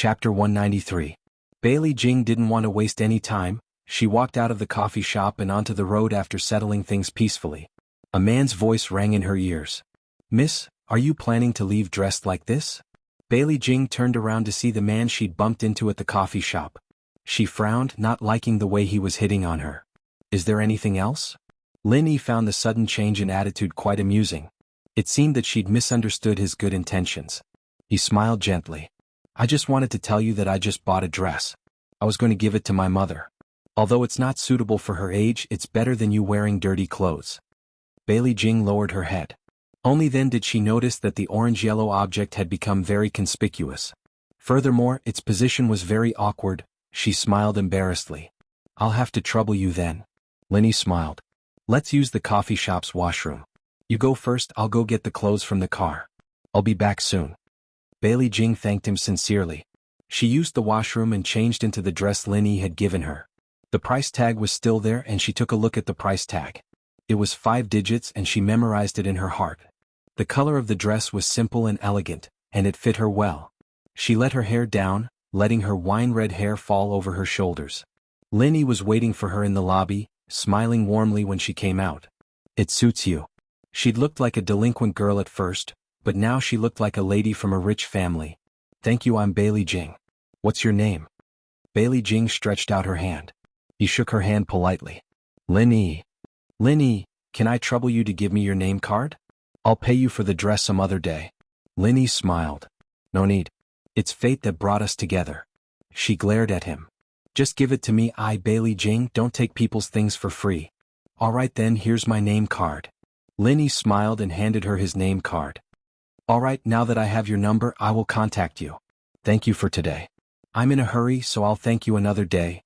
Chapter 193. Bailey Jing didn't want to waste any time. She walked out of the coffee shop and onto the road after settling things peacefully. A man's voice rang in her ears. "Miss, are you planning to leave dressed like this?" Bailey Jing turned around to see the man she'd bumped into at the coffee shop. She frowned, not liking the way he was hitting on her. "Is there anything else?" Lin Yi found the sudden change in attitude quite amusing. It seemed that she'd misunderstood his good intentions. He smiled gently. "I just wanted to tell you that I just bought a dress. I was going to give it to my mother. Although it's not suitable for her age, it's better than you wearing dirty clothes." Bailey Jing lowered her head. Only then did she notice that the orange-yellow object had become very conspicuous. Furthermore, its position was very awkward. She smiled embarrassedly. "I'll have to trouble you then." Lin Yi smiled. "Let's use the coffee shop's washroom. You go first, I'll go get the clothes from the car. I'll be back soon." Bailey Jing thanked him sincerely. She used the washroom and changed into the dress Lin Yi had given her. The price tag was still there and she took a look at the price tag. It was 5 digits and she memorized it in her heart. The color of the dress was simple and elegant, and it fit her well. She let her hair down, letting her wine-red hair fall over her shoulders. Lin Yi was waiting for her in the lobby, smiling warmly when she came out. "It suits you." She'd looked like a delinquent girl at first, but now she looked like a lady from a rich family. "Thank you, I'm Bailey Jing. What's your name?" Bailey Jing stretched out her hand. He shook her hand politely. "Lin Yi." "Lin Yi, can I trouble you to give me your name card? I'll pay you for the dress some other day." Lin Yi smiled. "No need. It's fate that brought us together." She glared at him. "Just give it to me, I Bailey Jing don't take people's things for free." "All right then, here's my name card." Lin Yi smiled and handed her his name card. "All right, now that I have your number, I will contact you. Thank you for today. I'm in a hurry, so I'll thank you another day."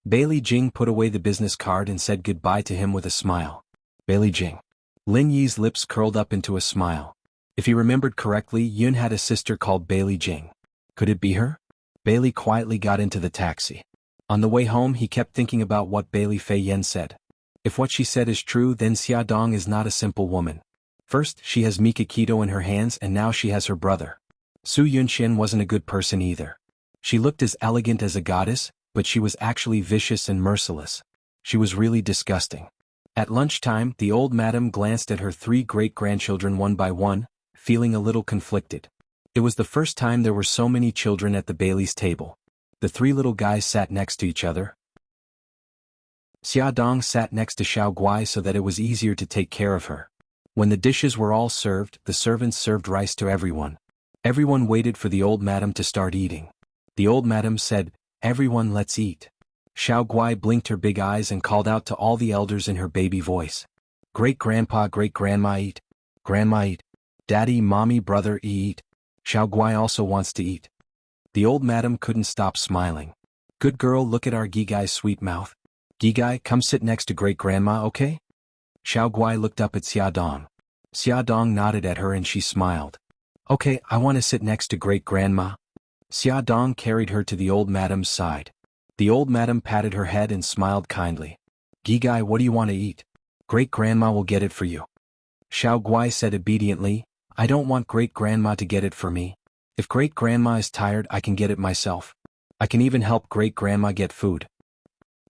Bailey Jing put away the business card and said goodbye to him with a smile. Bailey Jing. Lin Yi's lips curled up into a smile. If he remembered correctly, Yun had a sister called Bailey Jing. Could it be her? Bailey quietly got into the taxi. On the way home, he kept thinking about what Bailey Fei Yen said. If what she said is true, then Xia Dong is not a simple woman. First, she has Mikakito in her hands and now she has her brother. Su Yunxian wasn't a good person either. She looked as elegant as a goddess, but she was actually vicious and merciless. She was really disgusting. At lunchtime, the old madam glanced at her 3 great-grandchildren one by one, feeling a little conflicted. It was the first time there were so many children at the Bailey's table. The 3 little guys sat next to each other. Xia Dong sat next to Xiao Guai so that it was easier to take care of her. When the dishes were all served, the servants served rice to everyone. Everyone waited for the old madam to start eating. The old madam said, "Everyone, let's eat." Xiao Guai blinked her big eyes and called out to all the elders in her baby voice. "Great-grandpa, great-grandma eat. Grandma eat. Daddy, mommy, brother eat. Xiao Guai also wants to eat." The old madam couldn't stop smiling. "Good girl, look at our Gigai's sweet mouth. Gigai, come sit next to great-grandma, okay?" Xiao Guai looked up at Xia Dong. Xia Dong nodded at her and she smiled. "Okay, I want to sit next to great-grandma." Xia Dong carried her to the old madam's side. The old madam patted her head and smiled kindly. "Gigai, what do you want to eat? Great-grandma will get it for you." Xiao Guai said obediently, "I don't want great-grandma to get it for me. If great-grandma is tired, I can get it myself. I can even help great-grandma get food."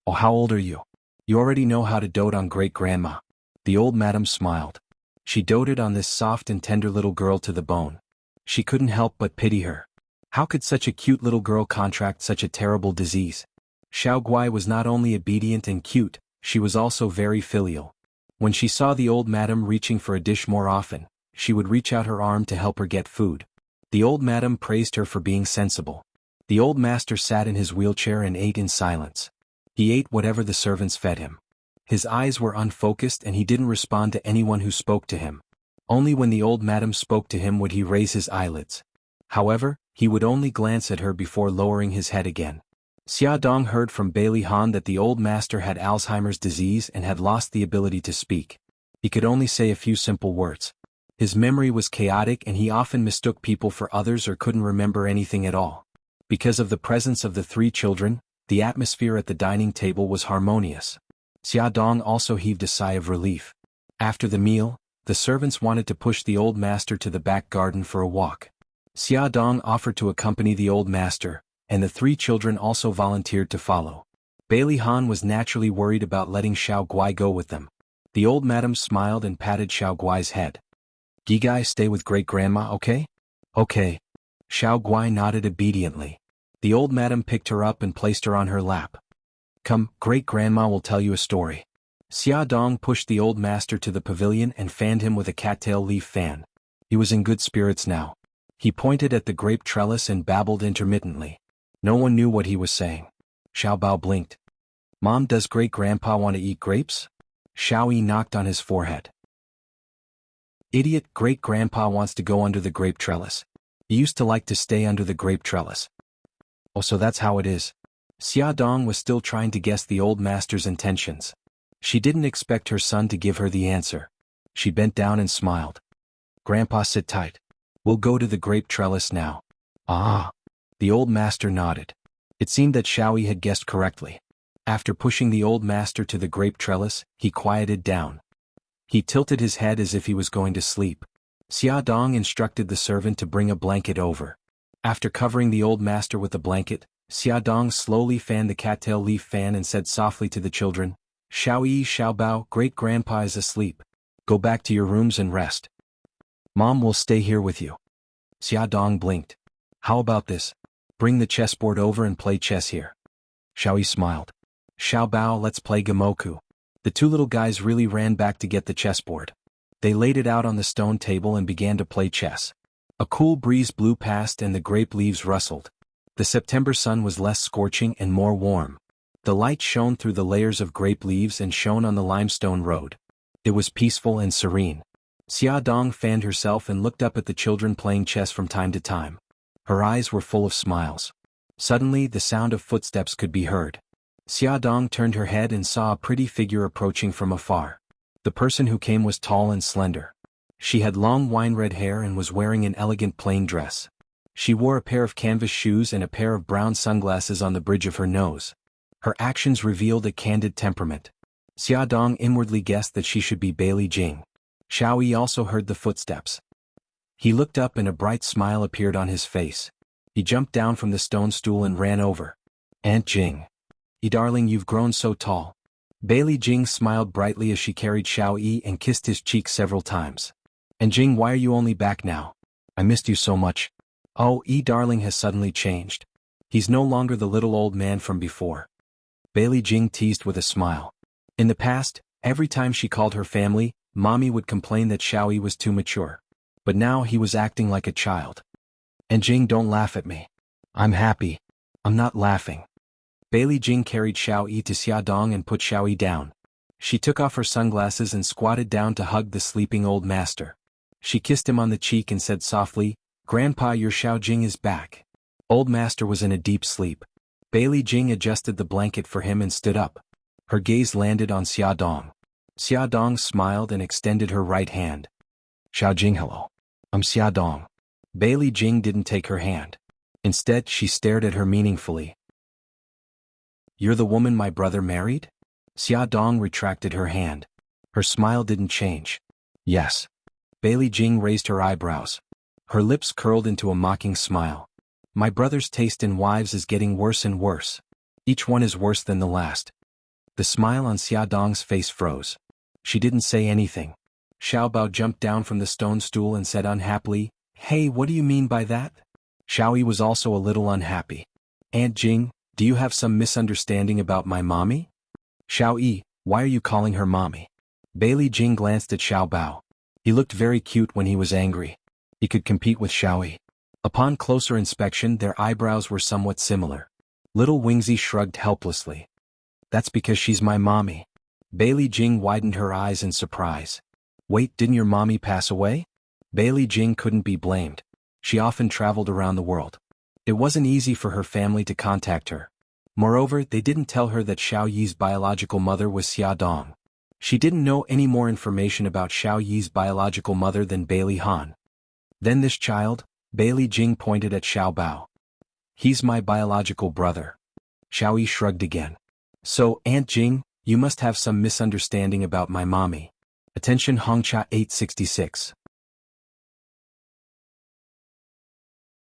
"Oh, how old are you? You already know how to dote on great-grandma." The old madam smiled. She doted on this soft and tender little girl to the bone. She couldn't help but pity her. How could such a cute little girl contract such a terrible disease? Xiao Guai was not only obedient and cute, she was also very filial. When she saw the old madam reaching for a dish more often, she would reach out her arm to help her get food. The old madam praised her for being sensible. The old master sat in his wheelchair and ate in silence. He ate whatever the servants fed him. His eyes were unfocused and he didn't respond to anyone who spoke to him. Only when the old madam spoke to him would he raise his eyelids. However, he would only glance at her before lowering his head again. Xia Dong heard from Bailey Han that the old master had Alzheimer's disease and had lost the ability to speak. He could only say a few simple words. His memory was chaotic and he often mistook people for others or couldn't remember anything at all. Because of the presence of the 3 children, the atmosphere at the dining table was harmonious. Xia Dong also heaved a sigh of relief. After the meal, the servants wanted to push the old master to the back garden for a walk. Xia Dong offered to accompany the old master, and the 3 children also volunteered to follow. Bailey Han was naturally worried about letting Xiao Guai go with them. The old madam smiled and patted Xiao Guai's head. "Gigai, stay with great-grandma, okay?" "Okay." Xiao Guai nodded obediently. The old madam picked her up and placed her on her lap. "Come, great-grandma will tell you a story." Xia Dong pushed the old master to the pavilion and fanned him with a cattail leaf fan. He was in good spirits now. He pointed at the grape trellis and babbled intermittently. No one knew what he was saying. Xiao Bao blinked. "Mom, does great-grandpa want to eat grapes?" Xiao Yi knocked on his forehead. "Idiot, great-grandpa wants to go under the grape trellis. He used to like to stay under the grape trellis." "Oh, so that's how it is." Xia Dong was still trying to guess the old master's intentions. She didn't expect her son to give her the answer. She bent down and smiled. "Grandpa, sit tight. We'll go to the grape trellis now." "Ah." The old master nodded. It seemed that Xiao Yi had guessed correctly. After pushing the old master to the grape trellis, he quieted down. He tilted his head as if he was going to sleep. Xia Dong instructed the servant to bring a blanket over. After covering the old master with the blanket, Xia Dong slowly fanned the cattail leaf fan and said softly to the children, "Xiao Yi, Xiao Bao, great-grandpa is asleep. Go back to your rooms and rest. Mom will stay here with you." Xia Dong blinked. "How about this? Bring the chessboard over and play chess here." Xiao Yi smiled. "Xiao Bao, let's play Gamoku." The 2 little guys really ran back to get the chessboard. They laid it out on the stone table and began to play chess. A cool breeze blew past and the grape leaves rustled. The September sun was less scorching and more warm. The light shone through the layers of grape leaves and shone on the limestone road. It was peaceful and serene. Xia Dong fanned herself and looked up at the children playing chess from time to time. Her eyes were full of smiles. Suddenly, the sound of footsteps could be heard. Xia Dong turned her head and saw a pretty figure approaching from afar. The person who came was tall and slender. She had long wine-red hair and was wearing an elegant plain dress. She wore a pair of canvas shoes and a pair of brown sunglasses on the bridge of her nose. Her actions revealed a candid temperament. Xia Dong inwardly guessed that she should be Bailey Jing. Xiao Yi also heard the footsteps. He looked up and a bright smile appeared on his face. He jumped down from the stone stool and ran over. "Aunt Jing. Darling, you've grown so tall." Bailey Jing smiled brightly as she carried Xiao Yi and kissed his cheek several times. "And Jing, why are you only back now? I missed you so much." "Oh, darling has suddenly changed. He's no longer the little old man from before." Bailey Jing teased with a smile. In the past, every time she called her family, Mommy would complain that Xiao Yi was too mature. But now he was acting like a child. "And Jing, don't laugh at me. I'm happy. I'm not laughing." Bailey Jing carried Xiao Yi to Xia Dong and put Xiao Yi down. She took off her sunglasses and squatted down to hug the sleeping old master. She kissed him on the cheek and said softly, "Grandpa, your Xiao Jing is back." Old master was in a deep sleep. Bailey Jing adjusted the blanket for him and stood up. Her gaze landed on Xia Dong. Xia Dong smiled and extended her right hand. "Xiao Jing, hello. I'm Xia Dong." Bailey Jing didn't take her hand. Instead, she stared at her meaningfully. "You're the woman my brother married?" Xia Dong retracted her hand. Her smile didn't change. "Yes." Bailey Jing raised her eyebrows. Her lips curled into a mocking smile. "My brother's taste in wives is getting worse and worse. Each one is worse than the last." The smile on Xia Dong's face froze. She didn't say anything. Xiao Bao jumped down from the stone stool and said unhappily, "Hey, what do you mean by that?" Xiao Yi was also a little unhappy. "Aunt Jing, do you have some misunderstanding about my mommy?" "Xiao Yi, why are you calling her mommy?" Bailey Jing glanced at Xiao Bao. He looked very cute when he was angry. He could compete with Xiao Yi. Upon closer inspection, their eyebrows were somewhat similar. Little Wingzy shrugged helplessly. "That's because she's my mommy." Bailey Jing widened her eyes in surprise. "Wait, didn't your mommy pass away?" Bailey Jing couldn't be blamed. She often traveled around the world. It wasn't easy for her family to contact her. Moreover, they didn't tell her that Xiao Yi's biological mother was Xia Dong. She didn't know any more information about Xiao Yi's biological mother than Bailey Han. Then this child, Bailey Jing pointed at Xiao Bao. "He's my biological brother." Xiao Yi shrugged again. "So, Aunt Jing, you must have some misunderstanding about my mommy." Attention Hongcha 866.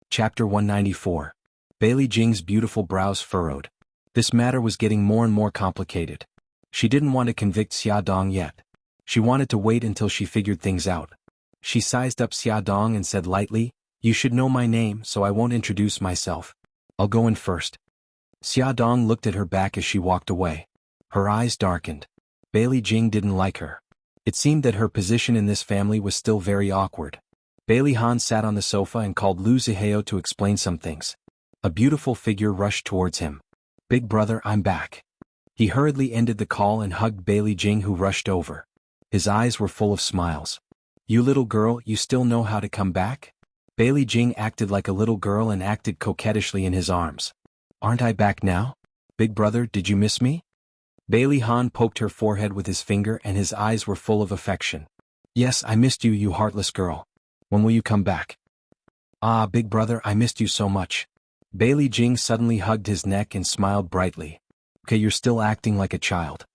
Chapter 194. Bailey Jing's beautiful brows furrowed. This matter was getting more and more complicated. She didn't want to convict Xia Dong yet. She wanted to wait until she figured things out. She sized up Xia Dong and said lightly, "You should know my name, so I won't introduce myself. I'll go in first." Xia Dong looked at her back as she walked away. Her eyes darkened. Bailey Jing didn't like her. It seemed that her position in this family was still very awkward. Bailey Han sat on the sofa and called Lu Zihao to explain some things. A beautiful figure rushed towards him. "Big brother, I'm back." He hurriedly ended the call and hugged Bailey Jing, who rushed over. His eyes were full of smiles. "You little girl, you still know how to come back?" Bailey Jing acted like a little girl and acted coquettishly in his arms. "Aren't I back now? Big brother, did you miss me?" Bailey Han poked her forehead with his finger and his eyes were full of affection. "Yes, I missed you, you heartless girl. When will you come back?" "Ah, big brother, I missed you so much." Bailey Jing suddenly hugged his neck and smiled brightly. "Okay, you're still acting like a child."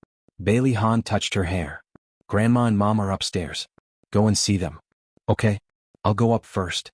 Bailey Han touched her hair. "Grandma and Mom are upstairs. Go and see them." "Okay. I'll go up first."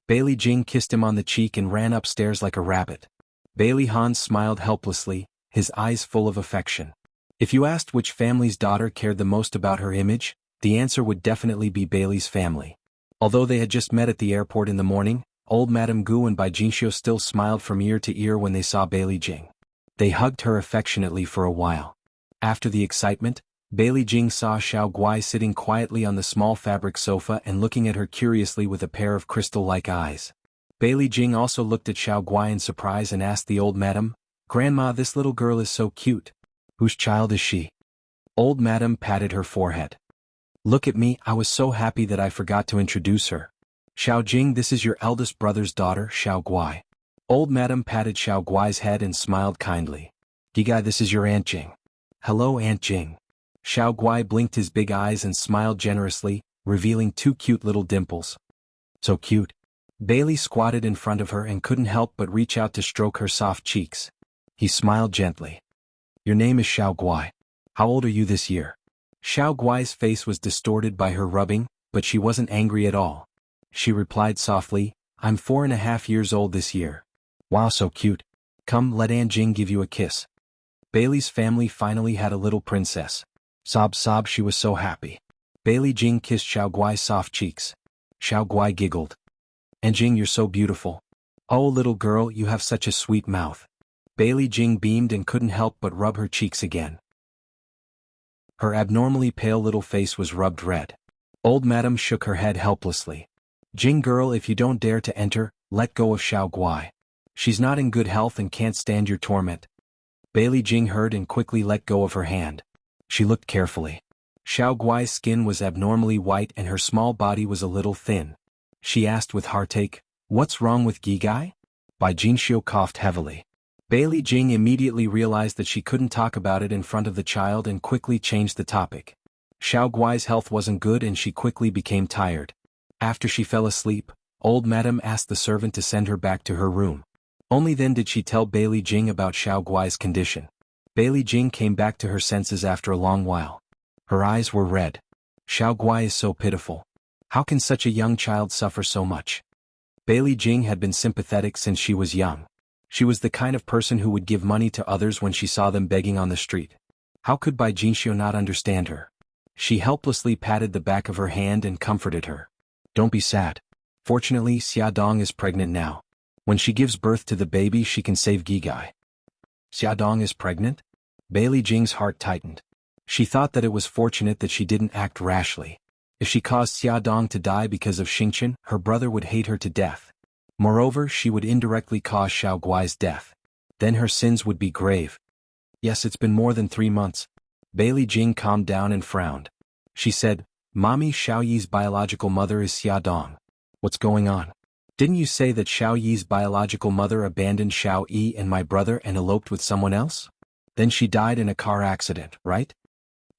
Bailey Jing kissed him on the cheek and ran upstairs like a rabbit. Bailey Han smiled helplessly, his eyes full of affection. If you asked which family's daughter cared the most about her image, the answer would definitely be Bailey's family. Although they had just met at the airport in the morning, old Madame Gu and Bai Jinxiu still smiled from ear to ear when they saw Bailey Jing. They hugged her affectionately for a while. After the excitement, Bailey Jing saw Xiao Guai sitting quietly on the small fabric sofa and looking at her curiously with a pair of crystal-like eyes. Bailey Jing also looked at Xiao Guai in surprise and asked the old madam, "Grandma, this little girl is so cute. Whose child is she?" Old madam patted her forehead. "Look at me, I was so happy that I forgot to introduce her. Xiao Jing, this is your eldest brother's daughter, Xiao Guai." Old madam patted Xiao Guai's head and smiled kindly. "Gigai, this is your Aunt Jing." "Hello, Aunt Jing." Xiao Guai blinked his big eyes and smiled generously, revealing two cute little dimples. "So cute." Bailey squatted in front of her and couldn't help but reach out to stroke her soft cheeks. He smiled gently. "Your name is Xiao Guai. How old are you this year?" Xiao Guai's face was distorted by her rubbing, but she wasn't angry at all. She replied softly, "I'm 4.5 years old this year." "Wow, so cute. Come, let Aunt Jing give you a kiss." Bailey's family finally had a little princess. Sob sob, she was so happy. Bailey Jing kissed Xiao Guai's soft cheeks. Xiao Guai giggled. "Aunt Jing, you're so beautiful. Oh, little girl, you have such a sweet mouth." Bailey Jing beamed and couldn't help but rub her cheeks again. Her abnormally pale little face was rubbed red. Old madam shook her head helplessly. "Jing girl, if you don't dare to enter, let go of Xiao Guai. She's not in good health and can't stand your torment." Bailey Jing heard and quickly let go of her hand. She looked carefully. Xiao Guai's skin was abnormally white and her small body was a little thin. She asked with heartache, "What's wrong with Gigai?" Bai Jinxiu coughed heavily. Bailey Jing immediately realized that she couldn't talk about it in front of the child and quickly changed the topic. Xiao Guai's health wasn't good and she quickly became tired. After she fell asleep, old madam asked the servant to send her back to her room. Only then did she tell Bailey Jing about Xiao Guai's condition. Bailey Jing came back to her senses after a long while. Her eyes were red. Xiao Guai is so pitiful. How can such a young child suffer so much? Bailey Jing had been sympathetic since she was young. She was the kind of person who would give money to others when she saw them begging on the street. How could Bai Jinxiu not understand her? She helplessly patted the back of her hand and comforted her. "Don't be sad. Fortunately, Xia Dong is pregnant now. When she gives birth to the baby, she can save Gigai." "Xia Dong is pregnant?" Bailey Jing's heart tightened. She thought that it was fortunate that she didn't act rashly. If she caused Xia Dong to die because of Xingchen, her brother would hate her to death. Moreover, she would indirectly cause Xiao Guai's death. Then her sins would be grave. "Yes, it's been more than 3 months." Bailey Jing calmed down and frowned. She said, "Mommy, Xiao Yi's biological mother is Xia Dong. What's going on? Didn't you say that Xiao Yi's biological mother abandoned Xiao Yi and my brother and eloped with someone else? Then she died in a car accident, right?"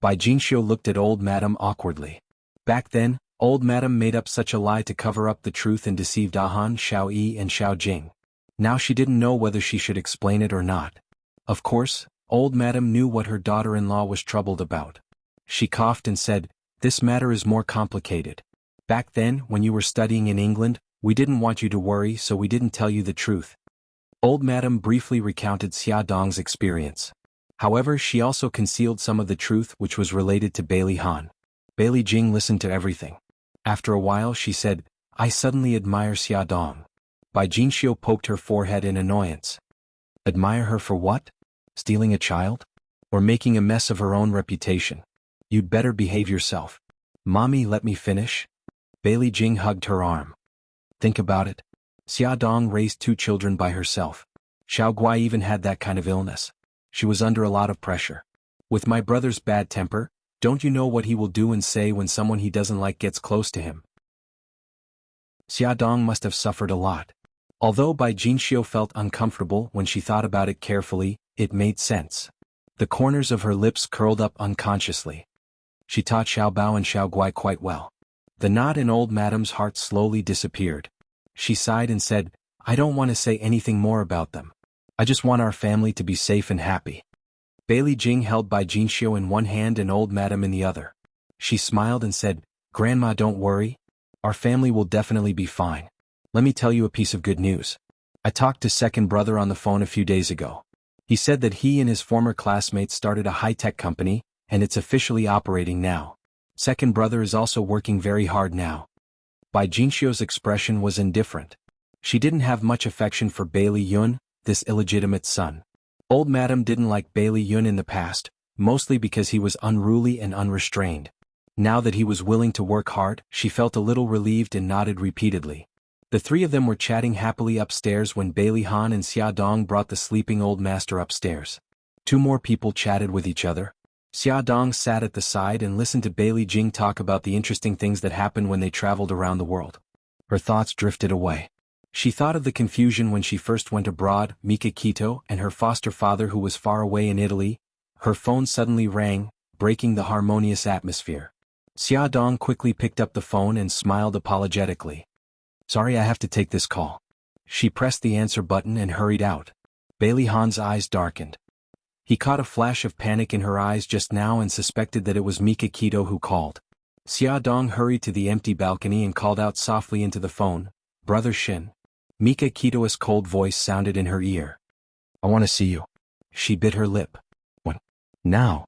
Bai Jinxiu looked at old madam awkwardly. Back then, old madam made up such a lie to cover up the truth and deceived Ahan, Xiao Yi and Xiao Jing. Now she didn't know whether she should explain it or not. Of course, old madam knew what her daughter-in-law was troubled about. She coughed and said, "This matter is more complicated. Back then, when you were studying in England, we didn't want you to worry, so we didn't tell you the truth." Old Madam briefly recounted Xia Dong's experience. However, she also concealed some of the truth which was related to Bailey Han. Bailey Jing listened to everything. After a while she said, I suddenly admire Xia Dong. Bai Jinxiu poked her forehead in annoyance. Admire her for what? Stealing a child? Or making a mess of her own reputation? You'd better behave yourself. Mommy, let me finish. Bailey Jing hugged her arm. Think about it. Xia Dong raised 2 children by herself. Xiao Guai even had that kind of illness. She was under a lot of pressure. With my brother's bad temper, don't you know what he will do and say when someone he doesn't like gets close to him? Xia Dong must have suffered a lot. Although Bai Jinxiu felt uncomfortable when she thought about it carefully, it made sense. The corners of her lips curled up unconsciously. She taught Xiao Bao and Xiao Guai quite well. The knot in Old Madam's heart slowly disappeared. She sighed and said, I don't want to say anything more about them. I just want our family to be safe and happy. Bailey Jing held Bai Jinxiu in one hand and Old Madam in the other. She smiled and said, Grandma, don't worry. Our family will definitely be fine. Let me tell you a piece of good news. I talked to second brother on the phone a few days ago. He said that he and his former classmates started a high-tech company, and it's officially operating now. Second brother is also working very hard now. Bai Jinxiu's expression was indifferent. She didn't have much affection for Bailey Yun, this illegitimate son. Old Madam didn't like Bailey Yun in the past, mostly because he was unruly and unrestrained. Now that he was willing to work hard, she felt a little relieved and nodded repeatedly. The 3 of them were chatting happily upstairs when Bailey Han and Xia Dong brought the sleeping old master upstairs. 2 more people chatted with each other. Xia Dong sat at the side and listened to Bailey Jing talk about the interesting things that happened when they traveled around the world. Her thoughts drifted away. She thought of the confusion when she first went abroad, Mika Quito and her foster father who was far away in Italy. Her phone suddenly rang, breaking the harmonious atmosphere. Xia Dong quickly picked up the phone and smiled apologetically. Sorry, I have to take this call. She pressed the answer button and hurried out. Bailey Han's eyes darkened. He caught a flash of panic in her eyes just now and suspected that it was Mika Quito who called. Xia Dong hurried to the empty balcony and called out softly into the phone, Brother Shin. Mika Quito's cold voice sounded in her ear. I want to see you. She bit her lip. When? Now.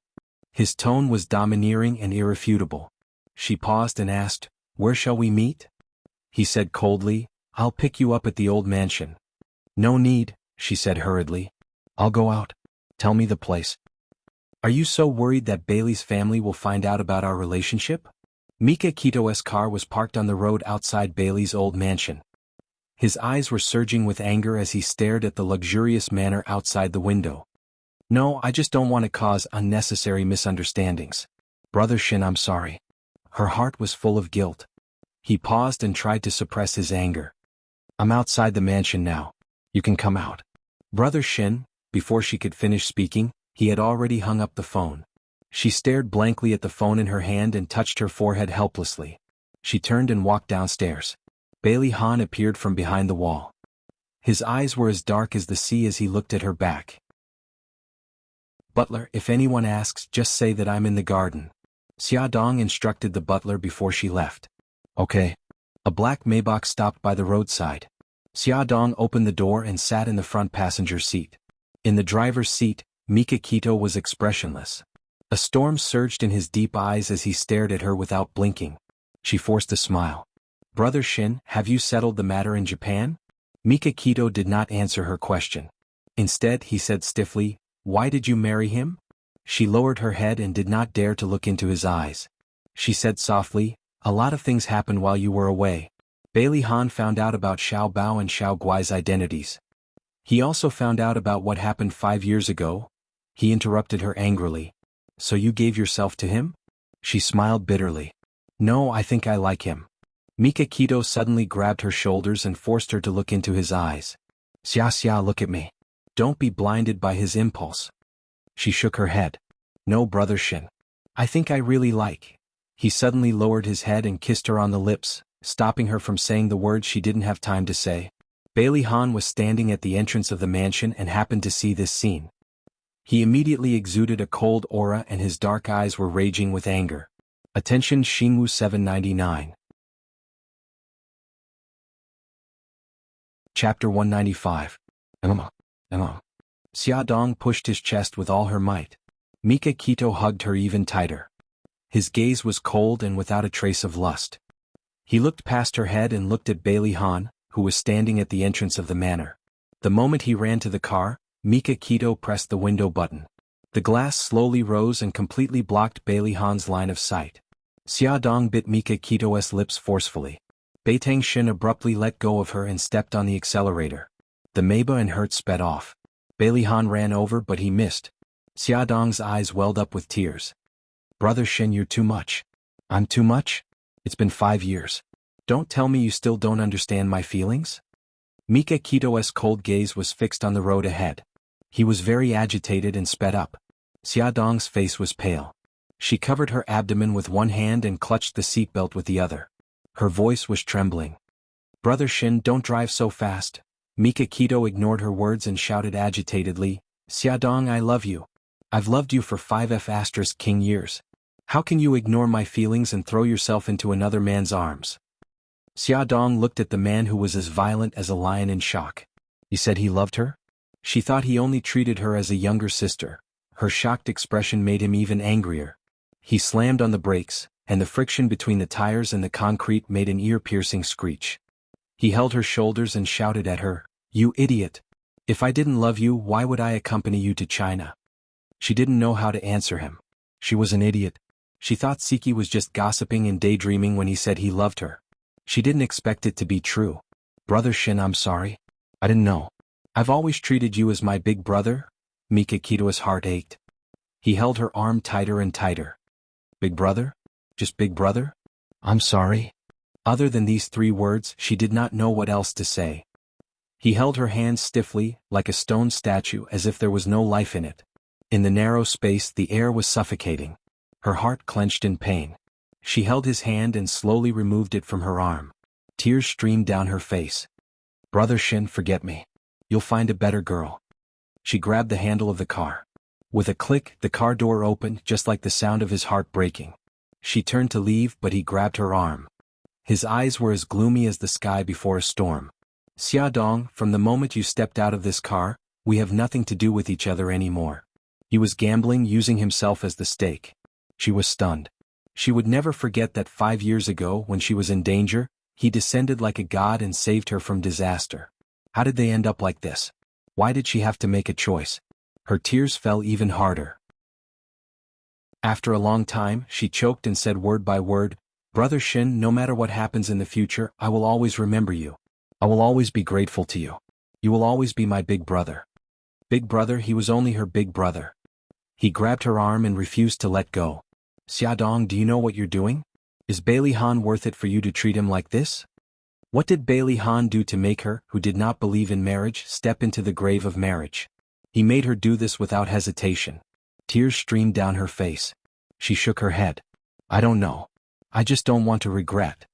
His tone was domineering and irrefutable. She paused and asked, Where shall we meet? He said coldly, I'll pick you up at the old mansion. No need, she said hurriedly. I'll go out. Tell me the place. Are you so worried that Bailey's family will find out about our relationship? Mika Quito's car was parked on the road outside Bailey's old mansion. His eyes were surging with anger as he stared at the luxurious manor outside the window. No, I just don't want to cause unnecessary misunderstandings. Brother Shin, I'm sorry. Her heart was full of guilt. He paused and tried to suppress his anger. I'm outside the mansion now. You can come out. Brother Shin, before she could finish speaking, he had already hung up the phone. She stared blankly at the phone in her hand and touched her forehead helplessly. She turned and walked downstairs. Bailey Han appeared from behind the wall. His eyes were as dark as the sea as he looked at her back. Butler, if anyone asks, just say that I'm in the garden. Xia Dong instructed the butler before she left. Okay. A black Maybach stopped by the roadside. Xia Dong opened the door and sat in the front passenger seat. In the driver's seat, Mika Quito was expressionless. A storm surged in his deep eyes as he stared at her without blinking. She forced a smile. Brother Shin, have you settled the matter in Japan? Mika Quito did not answer her question. Instead, he said stiffly, Why did you marry him? She lowered her head and did not dare to look into his eyes. She said softly, A lot of things happened while you were away. Bailey Han found out about Xiao Bao and Xiao Guai's identities. He also found out about what happened 5 years ago. He interrupted her angrily. So you gave yourself to him? She smiled bitterly. No, I think I like him. Mika Quito suddenly grabbed her shoulders and forced her to look into his eyes. Xia, look at me. Don't be blinded by his impulse. She shook her head. No, Brother Shin. I think I really like. He suddenly lowered his head and kissed her on the lips, stopping her from saying the words she didn't have time to say. Bailey Han was standing at the entrance of the mansion and happened to see this scene. He immediately exuded a cold aura and his dark eyes were raging with anger. Attention Xingwu 799. Chapter 195. Emma. Emma. Xia Dong pushed his chest with all her might. Mika Kito hugged her even tighter. His gaze was cold and without a trace of lust. He looked past her head and looked at Bailey Han, who was standing at the entrance of the manor. The moment he ran to the car, Mika Kito pressed the window button. The glass slowly rose and completely blocked Bailey Han's line of sight. Xia Dong bit Mika Kito's lips forcefully. Beitang Shin abruptly let go of her and stepped on the accelerator. The Meiba and Hertz sped off. Bailey Han ran over but he missed. Xia Dong's eyes welled up with tears. Brother Shin, you're too much. I'm too much? It's been 5 years. Don't tell me you still don't understand my feelings? Mika Kito's cold gaze was fixed on the road ahead. He was very agitated and sped up. Xia Dong's face was pale. She covered her abdomen with one hand and clutched the seatbelt with the other. Her voice was trembling. Brother Shin, don't drive so fast. Mika Kito ignored her words and shouted agitatedly, Xia Dong, I love you. I've loved you for 5F** king years. How can you ignore my feelings and throw yourself into another man's arms? Xia Dong looked at the man who was as violent as a lion in shock. He said he loved her? She thought he only treated her as a younger sister. Her shocked expression made him even angrier. He slammed on the brakes, and the friction between the tires and the concrete made an ear-piercing screech. He held her shoulders and shouted at her, You idiot! If I didn't love you, why would I accompany you to China? She didn't know how to answer him. She was an idiot. She thought Siki was just gossiping and daydreaming when he said he loved her. She didn't expect it to be true. Brother Shin, I'm sorry. I didn't know. I've always treated you as my big brother. Mika Kito's heart ached. He held her arm tighter and tighter. Big brother? Just big brother? I'm sorry. Other than these 3 words, she did not know what else to say. He held her hand stiffly, like a stone statue, as if there was no life in it. In the narrow space, the air was suffocating. Her heart clenched in pain. She held his hand and slowly removed it from her arm. Tears streamed down her face. Brother Shin, forget me. You'll find a better girl. She grabbed the handle of the car. With a click, the car door opened, just like the sound of his heart breaking. She turned to leave, but he grabbed her arm. His eyes were as gloomy as the sky before a storm. Xia Dong, from the moment you stepped out of this car, we have nothing to do with each other anymore. He was gambling, using himself as the stake. She was stunned. She would never forget that 5 years ago, when she was in danger, he descended like a god and saved her from disaster. How did they end up like this? Why did she have to make a choice? Her tears fell even harder. After a long time, she choked and said word by word, Brother Shin, no matter what happens in the future, I will always remember you. I will always be grateful to you. You will always be my big brother. Big brother, he was only her big brother. He grabbed her arm and refused to let go. Xia Dong, do you know what you're doing? Is Bailey Han worth it for you to treat him like this? What did Bailey Han do to make her, who did not believe in marriage, step into the grave of marriage? He made her do this without hesitation. Tears streamed down her face. She shook her head. I don't know. I just don't want to regret.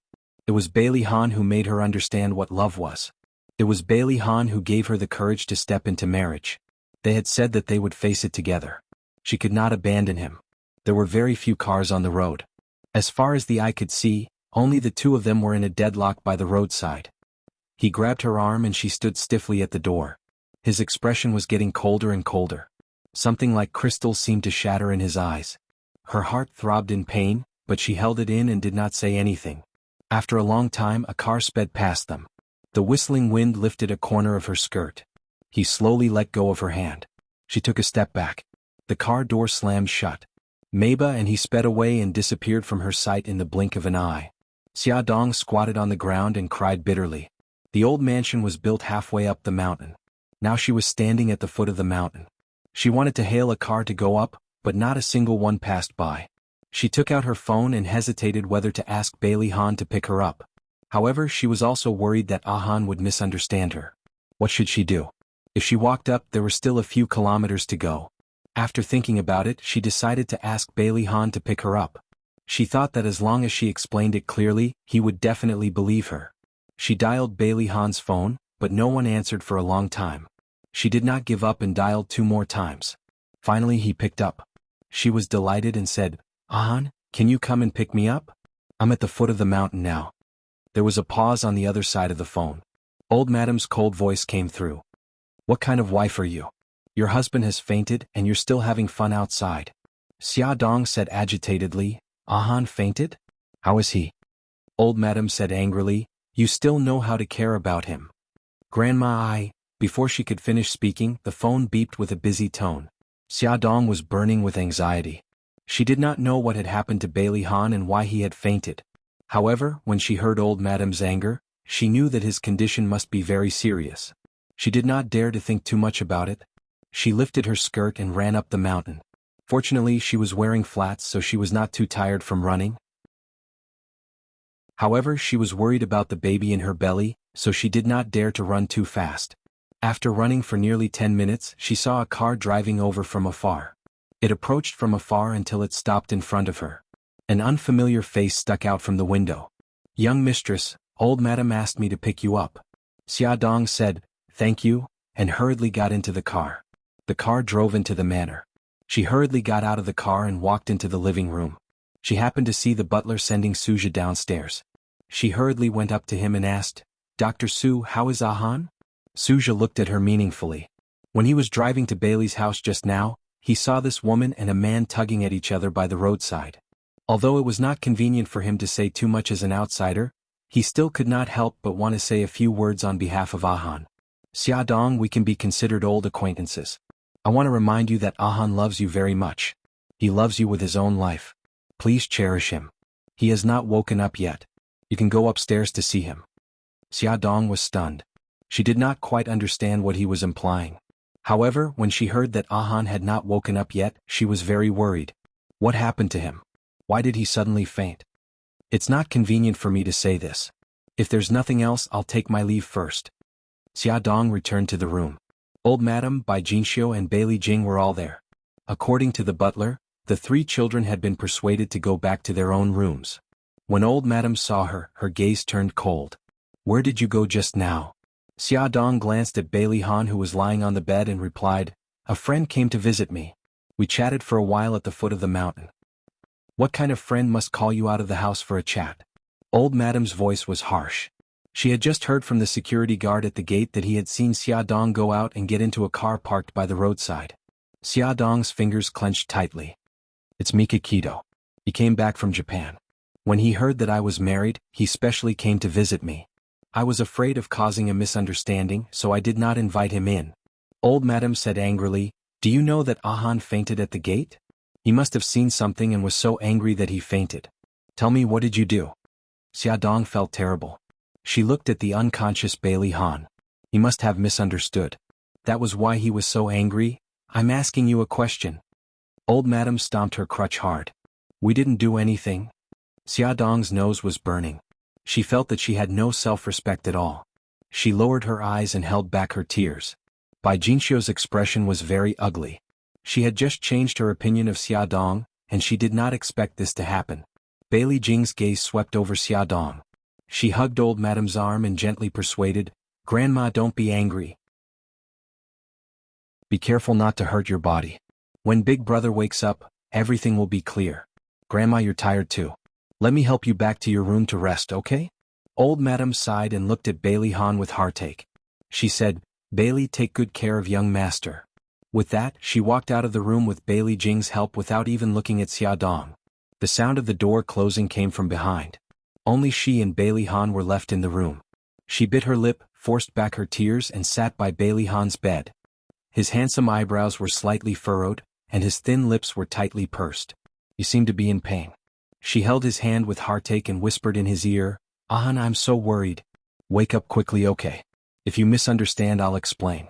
It was Bailey Han who made her understand what love was. It was Bailey Han who gave her the courage to step into marriage. They had said that they would face it together. She could not abandon him. There were very few cars on the road. As far as the eye could see, only the 2 of them were in a deadlock by the roadside. He grabbed her arm and she stood stiffly at the door. His expression was getting colder and colder. Something like crystals seemed to shatter in his eyes. Her heart throbbed in pain, but she held it in and did not say anything. After a long time, a car sped past them. The whistling wind lifted a corner of her skirt. He slowly let go of her hand. She took a step back. The car door slammed shut. Meiba and he sped away and disappeared from her sight in the blink of an eye. Xia Dong squatted on the ground and cried bitterly. The old mansion was built halfway up the mountain. Now she was standing at the foot of the mountain. She wanted to hail a car to go up, but not a single one passed by. She took out her phone and hesitated whether to ask Bailey Han to pick her up. However, she was also worried that Han would misunderstand her. What should she do? If she walked up, there were still a few kilometers to go. After thinking about it, she decided to ask Bailey Han to pick her up. She thought that as long as she explained it clearly, he would definitely believe her. She dialed Bailey Han's phone, but no one answered for a long time. She did not give up and dialed 2 more times. Finally he picked up. She was delighted and said, Han, can you come and pick me up? I'm at the foot of the mountain now. There was a pause on the other side of the phone. Old Madam's cold voice came through. What kind of wife are you? Your husband has fainted and you're still having fun outside. Xia Dong said agitatedly. Ahan fainted? How is he? Old Madam said angrily. You still know how to care about him. Grandma. Before she could finish speaking, the phone beeped with a busy tone. Xia Dong was burning with anxiety. She did not know what had happened to Bailey Han and why he had fainted. However, when she heard Old Madam's anger, she knew that his condition must be very serious. She did not dare to think too much about it. She lifted her skirt and ran up the mountain. Fortunately, she was wearing flats, so she was not too tired from running. However, she was worried about the baby in her belly, so she did not dare to run too fast. After running for nearly 10 minutes, she saw a car driving over from afar. It approached from afar until it stopped in front of her. An unfamiliar face stuck out from the window. Young mistress, Old Madam asked me to pick you up. Xia Dong said, thank you, and hurriedly got into the car. The car drove into the manor. She hurriedly got out of the car and walked into the living room. She happened to see the butler sending Suja downstairs. She hurriedly went up to him and asked, Dr. Su, how is Ahan? Suja looked at her meaningfully. When he was driving to Bailey's house just now, he saw this woman and a man tugging at each other by the roadside. Although it was not convenient for him to say too much as an outsider, he still could not help but want to say a few words on behalf of Ahan. Xia Dong, we can be considered old acquaintances. I want to remind you that Ahan loves you very much. He loves you with his own life. Please cherish him. He has not woken up yet. You can go upstairs to see him. Xia Dong was stunned. She did not quite understand what he was implying. However, when she heard that Ahan had not woken up yet, she was very worried. What happened to him? Why did he suddenly faint? It's not convenient for me to say this. If there's nothing else, I'll take my leave first. Xia Dong returned to the room. Old Madam, Bai Jinxiu and Bailey Jing were all there. According to the butler, the 3 children had been persuaded to go back to their own rooms. When Old Madam saw her, her gaze turned cold. Where did you go just now? Xia Dong glanced at Bailey Han, who was lying on the bed, and replied, a friend came to visit me. We chatted for a while at the foot of the mountain. What kind of friend must call you out of the house for a chat? Old Madam's voice was harsh. She had just heard from the security guard at the gate that he had seen Xia Dong go out and get into a car parked by the roadside. Xia Dong's fingers clenched tightly. It's Mika Kito. He came back from Japan. When he heard that I was married, he specially came to visit me. I was afraid of causing a misunderstanding, so I did not invite him in. Old Madam said angrily, do you know that Ahan fainted at the gate? He must have seen something and was so angry that he fainted. Tell me, what did you do? Xia Dong felt terrible. She looked at the unconscious Bailey Han. He must have misunderstood. That was why he was so angry? I'm asking you a question. Old Madam stomped her crutch hard. We didn't do anything. Xia Dong's nose was burning. She felt that she had no self-respect at all. She lowered her eyes and held back her tears. Bai Jinxiu's expression was very ugly. She had just changed her opinion of Xia Dong, and she did not expect this to happen. Bailey Jing's gaze swept over Xia Dong. She hugged Old Madam's arm and gently persuaded, Grandma, don't be angry. Be careful not to hurt your body. When Big Brother wakes up, everything will be clear. Grandma, you're tired too. Let me help you back to your room to rest, okay? Old Madam sighed and looked at Bailey Han with heartache. She said, Bailey, take good care of young master. With that, she walked out of the room with Bailey Jing's help without even looking at Xia Dong. The sound of the door closing came from behind. Only she and Bailey Han were left in the room. She bit her lip, forced back her tears, and sat by Bailey Han's bed. His handsome eyebrows were slightly furrowed, and his thin lips were tightly pursed. He seemed to be in pain. She held his hand with heartache and whispered in his ear, Ahan, I'm so worried. Wake up quickly, okay? If you misunderstand, I'll explain.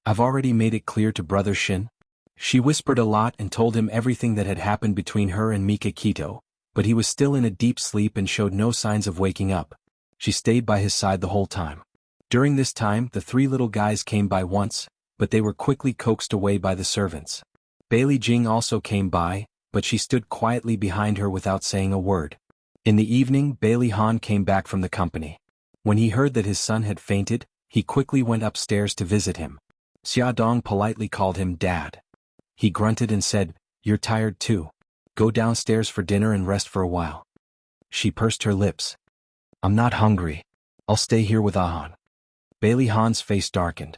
I've already made it clear to Brother Shin. She whispered a lot and told him everything that had happened between her and Mika Kito, but he was still in a deep sleep and showed no signs of waking up. She stayed by his side the whole time. During this time, the 3 little guys came by once, but they were quickly coaxed away by the servants. Bailey Jing also came by, but she stood quietly behind her without saying a word. In the evening, Bailey Han came back from the company. When he heard that his son had fainted, he quickly went upstairs to visit him. Xia Dong politely called him Dad. He grunted and said, You're tired too. Go downstairs for dinner and rest for a while. She pursed her lips. I'm not hungry. I'll stay here with Ahan. Bailey Han's face darkened.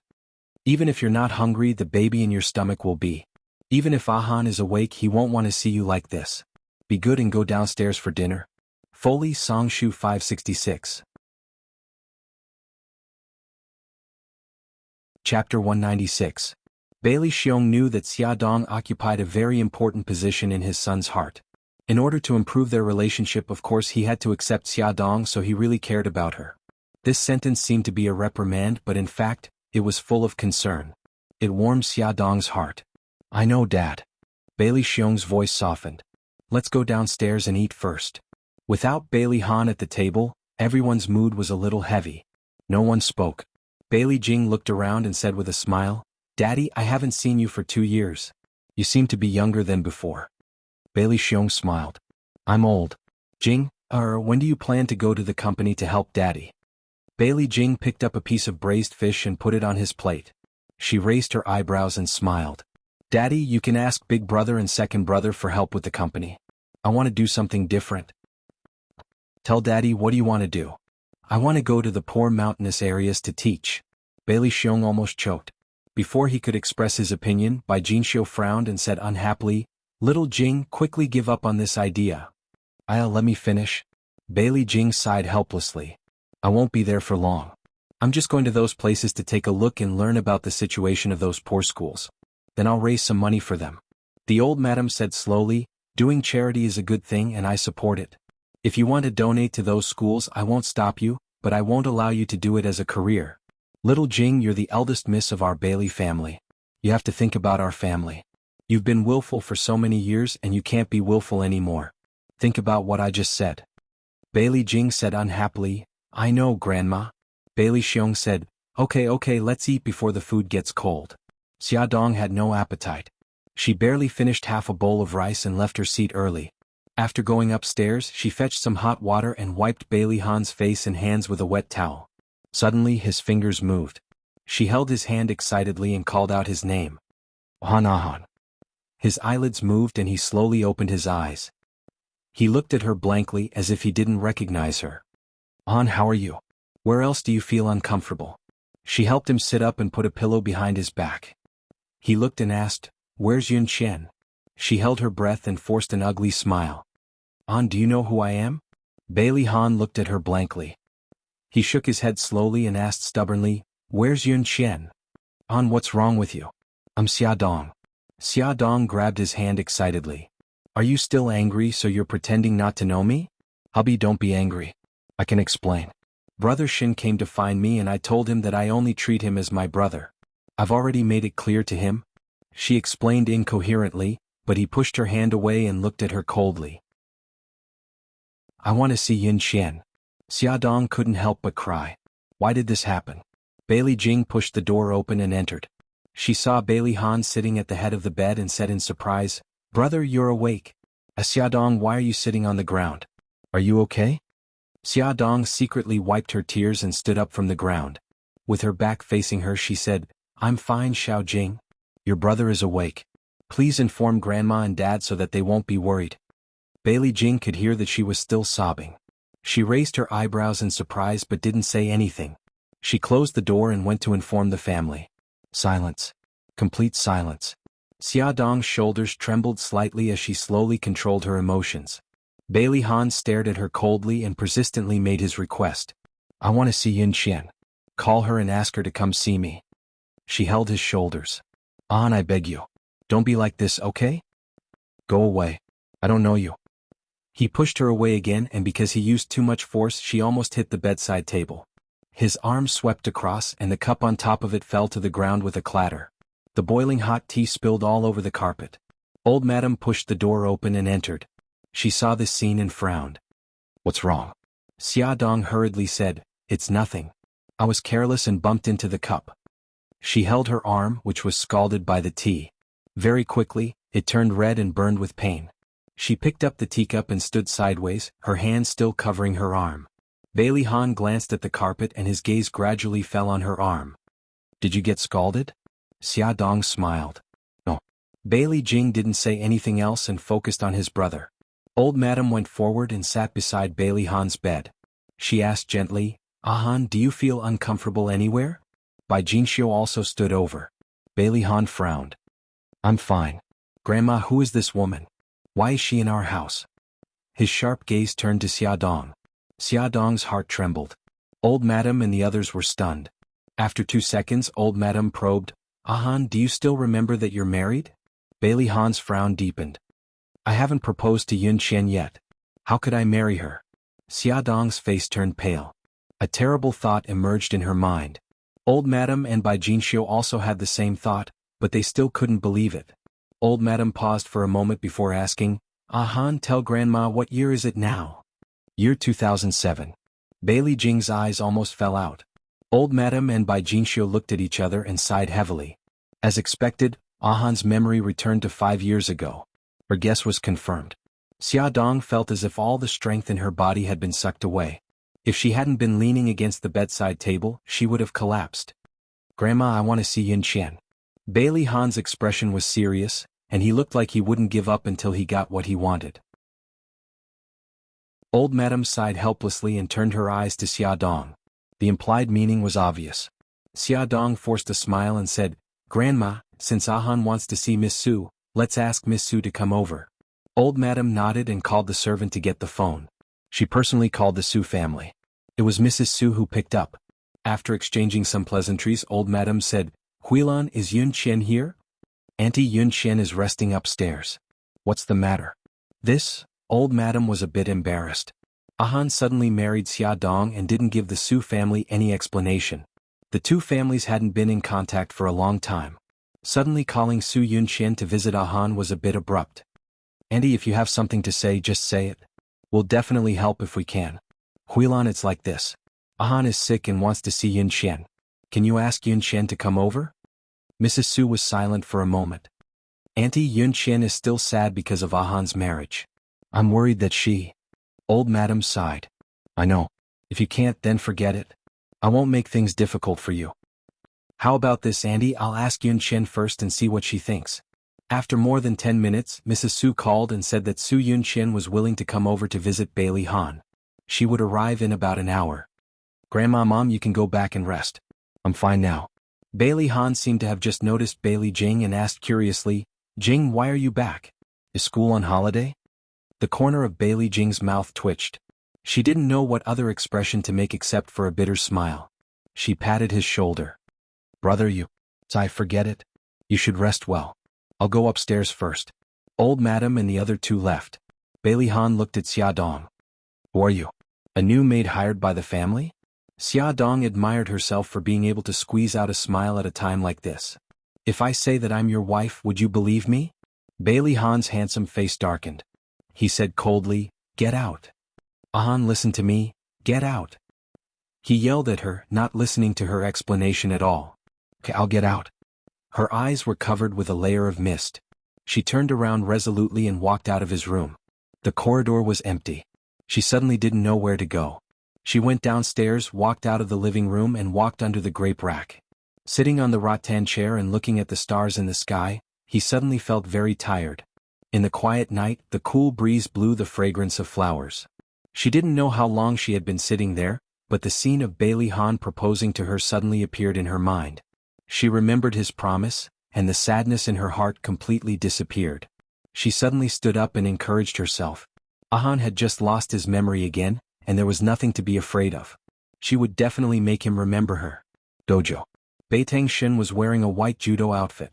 Even if you're not hungry, the baby in your stomach will be. Even if Ahan is awake, he won't want to see you like this. Be good and go downstairs for dinner. Foley Songshu 566. Chapter 196. Bailey Xiong knew that Xia Dong occupied a very important position in his son's heart. In order to improve their relationship, of course, he had to accept Xia Dong, so he really cared about her. This sentence seemed to be a reprimand, but in fact, it was full of concern. It warmed Xia Dong's heart. I know, Dad. Bailey Xiong's voice softened. Let's go downstairs and eat first. Without Bailey Han at the table, everyone's mood was a little heavy. No one spoke. Bailey Jing looked around and said with a smile, Daddy, I haven't seen you for 2 years. You seem to be younger than before. Bailey Xiong smiled. I'm old. Jing, when do you plan to go to the company to help Daddy? Bailey Jing picked up a piece of braised fish and put it on his plate. She raised her eyebrows and smiled. Daddy, you can ask big brother and second brother for help with the company. I want to do something different. Tell Daddy, what do you want to do? I want to go to the poor mountainous areas to teach. Bailey Xiong almost choked. Before he could express his opinion, Bai Jinxiu frowned and said unhappily, Little Jing, quickly give up on this idea. Let me finish. Bailey Jing sighed helplessly. I won't be there for long. I'm just going to those places to take a look and learn about the situation of those poor schools. Then I'll raise some money for them. The old madam said slowly, doing charity is a good thing and I support it. If you want to donate to those schools, I won't stop you, but I won't allow you to do it as a career. Little Jing, you're the eldest miss of our Bailey family. You have to think about our family. You've been willful for so many years and you can't be willful anymore. Think about what I just said. Bailey Jing said unhappily, I know, Grandma. Bailey Xiong said, Okay, let's eat before the food gets cold. Xia Dong had no appetite. She barely finished half a bowl of rice and left her seat early. After going upstairs, she fetched some hot water and wiped Bailey Han's face and hands with a wet towel. Suddenly, his fingers moved. She held his hand excitedly and called out his name. Han. His eyelids moved and he slowly opened his eyes. He looked at her blankly as if he didn't recognize her. Han, how are you? Where else do you feel uncomfortable? She helped him sit up and put a pillow behind his back. He looked and asked, Where's Yun Qian? She held her breath and forced an ugly smile. Han, do you know who I am? Bailey Han looked at her blankly. He shook his head slowly and asked stubbornly, Where's Yun Qian? Han, what's wrong with you? I'm Xia Dong. Xia Dong grabbed his hand excitedly. Are you still angry so you're pretending not to know me? Hubby, don't be angry. I can explain. Brother Shin came to find me and I told him that I only treat him as my brother. I've already made it clear to him. She explained incoherently, but he pushed her hand away and looked at her coldly. I want to see Yun Qian. Xia Dong couldn't help but cry. Why did this happen? Bailey Jing pushed the door open and entered. She saw Bailey Han sitting at the head of the bed and said in surprise, Brother, you're awake. Xia Dong, why are you sitting on the ground? Are you okay? Xia Dong secretly wiped her tears and stood up from the ground. With her back facing her, she said, I'm fine, Xiao Jing. Your brother is awake. Please inform Grandma and Dad so that they won't be worried. Bailey Jing could hear that she was still sobbing. She raised her eyebrows in surprise but didn't say anything. She closed the door and went to inform the family. Silence. Complete silence. Xia Dong's shoulders trembled slightly as she slowly controlled her emotions. Bailey Han stared at her coldly and persistently made his request. I want to see Yun Qian. Call her and ask her to come see me. She held his shoulders. Han, I beg you. Don't be like this, okay? Go away. I don't know you. He pushed her away again, and because he used too much force, she almost hit the bedside table. His arm swept across and the cup on top of it fell to the ground with a clatter. The boiling hot tea spilled all over the carpet. Old Madam pushed the door open and entered. She saw this scene and frowned. What's wrong? Xia Dong hurriedly said, It's nothing. I was careless and bumped into the cup. She held her arm, which was scalded by the tea. Very quickly, it turned red and burned with pain. She picked up the teacup and stood sideways, her hand still covering her arm. Bailey Han glanced at the carpet and his gaze gradually fell on her arm. Did you get scalded? Xia Dong smiled. No. Bailey Jing didn't say anything else and focused on his brother. Old Madam went forward and sat beside Bailey Han's bed. She asked gently, Han, do you feel uncomfortable anywhere? Bai Jingxiu also stood over. Bailey Han frowned. I'm fine. Grandma, who is this woman? Why is she in our house? His sharp gaze turned to Xia Dong. Xia Dong's heart trembled. Old Madam and the others were stunned. After 2 seconds, Old Madam probed, Han, do you still remember that you're married? Bailey Han's frown deepened. I haven't proposed to Yun Qian yet. How could I marry her? Xia Dong's face turned pale. A terrible thought emerged in her mind. Old Madam and Bai Jingxiu also had the same thought, but they still couldn't believe it. Old Madam paused for a moment before asking, Han, tell Grandma, what year is it now? Year 2007. Bailey Jing's eyes almost fell out. Old Madam and Bai Jingxiu looked at each other and sighed heavily. As expected, Han's memory returned to 5 years ago. Her guess was confirmed. Xia Dong felt as if all the strength in her body had been sucked away. If she hadn't been leaning against the bedside table, she would have collapsed. Grandma, I want to see Yun Qian. Bailey Han's expression was serious, and he looked like he wouldn't give up until he got what he wanted. Old Madam sighed helplessly and turned her eyes to Xia Dong. The implied meaning was obvious. Xia Dong forced a smile and said, Grandma, since Han wants to see Miss Su, let's ask Miss Su to come over. Old Madam nodded and called the servant to get the phone. She personally called the Su family. It was Mrs. Su who picked up. After exchanging some pleasantries, Old Madam said, Huilan, is Yun Qian here? Auntie Yun Qian is resting upstairs. What's the matter? Old Madam was a bit embarrassed. Han suddenly married Xia Dong and didn't give the Su family any explanation. The two families hadn't been in contact for a long time. Suddenly calling Su Yun Qian to visit Han was a bit abrupt. Auntie, if you have something to say, just say it. We'll definitely help if we can. Huilan, it's like this. Han is sick and wants to see Yun Qian. Can you ask Yun Qian to come over? Mrs. Su was silent for a moment. Auntie, Yun Qian is still sad because of Han's marriage. I'm worried that she... Old Madam sighed. I know. If you can't, then forget it. I won't make things difficult for you. How about this, Auntie? I'll ask Yun Qian first and see what she thinks. After more than 10 minutes, Mrs. Su called and said that Su Yun Qian was willing to come over to visit Bailey Han. She would arrive in about an hour. Grandma, Mom, you can go back and rest. I'm fine now. Bailey Han seemed to have just noticed Bailey Jing and asked curiously, Jing, why are you back? Is school on holiday? The corner of Bailey Jing's mouth twitched. She didn't know what other expression to make except for a bitter smile. She patted his shoulder. Brother, I forget it. You should rest well. I'll go upstairs first. Old Madam and the other two left. Bailey Han looked at Xia Dong. Who are you? A new maid hired by the family? Xia Dong admired herself for being able to squeeze out a smile at a time like this. If I say that I'm your wife, would you believe me? Bailey Han's handsome face darkened. He said coldly, Get out. Han, listen to me, get out. He yelled at her, not listening to her explanation at all. Okay, I'll get out. Her eyes were covered with a layer of mist. She turned around resolutely and walked out of his room. The corridor was empty. She suddenly didn't know where to go. She went downstairs, walked out of the living room and walked under the grape rack. Sitting on the rattan chair and looking at the stars in the sky, he suddenly felt very tired. In the quiet night, the cool breeze blew the fragrance of flowers. She didn't know how long she had been sitting there, but the scene of Bailey Han proposing to her suddenly appeared in her mind. She remembered his promise, and the sadness in her heart completely disappeared. She suddenly stood up and encouraged herself. Han had just lost his memory again, and there was nothing to be afraid of. She would definitely make him remember her. Dojo. Beitang Shen was wearing a white judo outfit.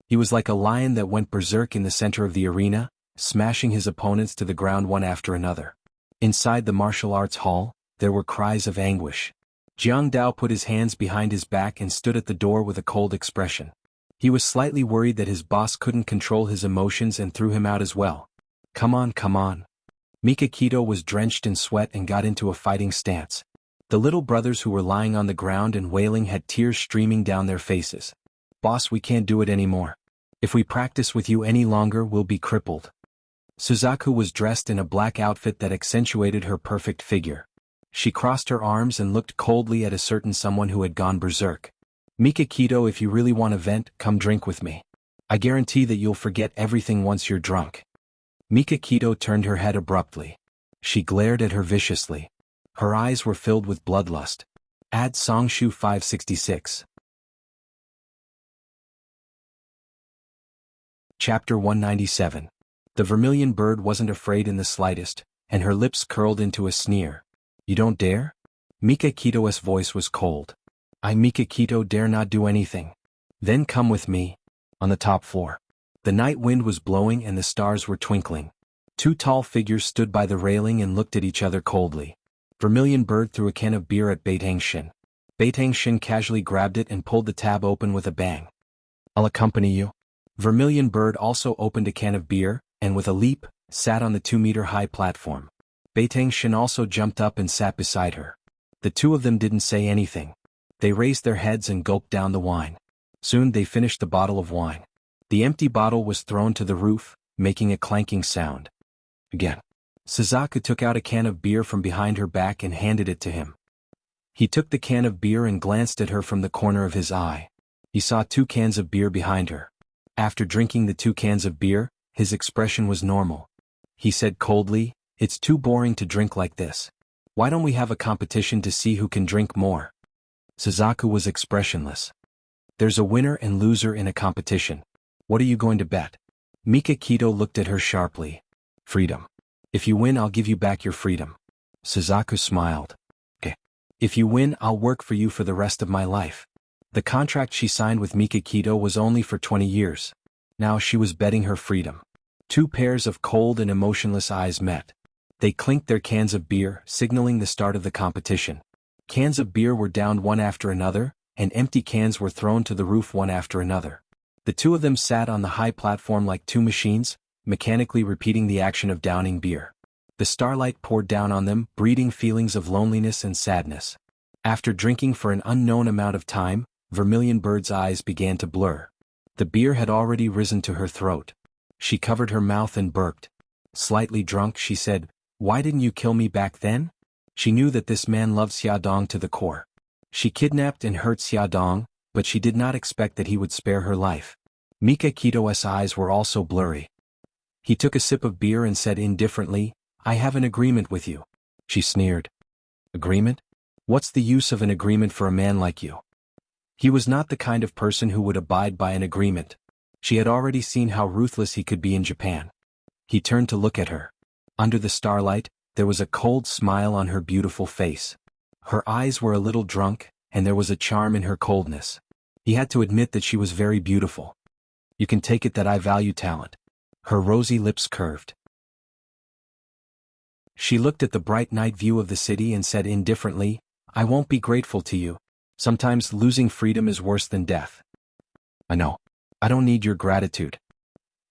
He was like a lion that went berserk in the center of the arena, smashing his opponents to the ground one after another. Inside the martial arts hall, there were cries of anguish. Jiang Dao put his hands behind his back and stood at the door with a cold expression. He was slightly worried that his boss couldn't control his emotions and threw him out as well. Come on, come on. Mika Kito was drenched in sweat and got into a fighting stance. The little brothers who were lying on the ground and wailing had tears streaming down their faces. Boss, we can't do it anymore. If we practice with you any longer, we'll be crippled. Suzaku was dressed in a black outfit that accentuated her perfect figure. She crossed her arms and looked coldly at a certain someone who had gone berserk. Mika Kito, if you really want to vent, come drink with me. I guarantee that you'll forget everything once you're drunk. Mika Kito turned her head abruptly. She glared at her viciously. Her eyes were filled with bloodlust. Add Songshu 566. Chapter 197. The vermilion bird wasn't afraid in the slightest, and her lips curled into a sneer. You don't dare? Mika Kito's voice was cold. I Mika Kito dare not do anything. Then come with me. On the top floor. The night wind was blowing and the stars were twinkling. Two tall figures stood by the railing and looked at each other coldly. Vermilion bird threw a can of beer at Beitang-shin. Beitang-shin casually grabbed it and pulled the tab open with a bang. I'll accompany you. Vermilion bird also opened a can of beer, and with a leap, sat on the 2-meter-high platform. Beitang-shin also jumped up and sat beside her. The two of them didn't say anything. They raised their heads and gulped down the wine. Soon they finished the bottle of wine. The empty bottle was thrown to the roof, making a clanking sound. Again. Suzaku took out a can of beer from behind her back and handed it to him. He took the can of beer and glanced at her from the corner of his eye. He saw 2 cans of beer behind her. After drinking the 2 cans of beer, his expression was normal. He said coldly, "It's too boring to drink like this. Why don't we have a competition to see who can drink more?" Suzaku was expressionless. There's a winner and loser in a competition. What are you going to bet? Mika Kito looked at her sharply. Freedom. If you win, I'll give you back your freedom. Suzaku smiled. Okay. If you win, I'll work for you for the rest of my life. The contract she signed with Mika Kito was only for 20 years. Now she was betting her freedom. 2 pairs of cold and emotionless eyes met. They clinked their cans of beer, signaling the start of the competition. Cans of beer were downed one after another, and empty cans were thrown to the roof one after another. The two of them sat on the high platform like 2 machines, mechanically repeating the action of downing beer. The starlight poured down on them, breeding feelings of loneliness and sadness. After drinking for an unknown amount of time, Vermilion Bird's eyes began to blur. The beer had already risen to her throat. She covered her mouth and burped. Slightly drunk, she said, "Why didn't you kill me back then?" She knew that this man loved Xiaodong to the core. She kidnapped and hurt Xiaodong, but she did not expect that he would spare her life. Mika Kito's eyes were also blurry. He took a sip of beer and said indifferently, "I have an agreement with you." She sneered. Agreement? What's the use of an agreement for a man like you? He was not the kind of person who would abide by an agreement. She had already seen how ruthless he could be in Japan. He turned to look at her. Under the starlight, there was a cold smile on her beautiful face. Her eyes were a little drunk, and there was a charm in her coldness. He had to admit that she was very beautiful. You can take it that I value talent. Her rosy lips curved. She looked at the bright night view of the city and said indifferently, "I won't be grateful to you. Sometimes losing freedom is worse than death." "I know. I don't need your gratitude."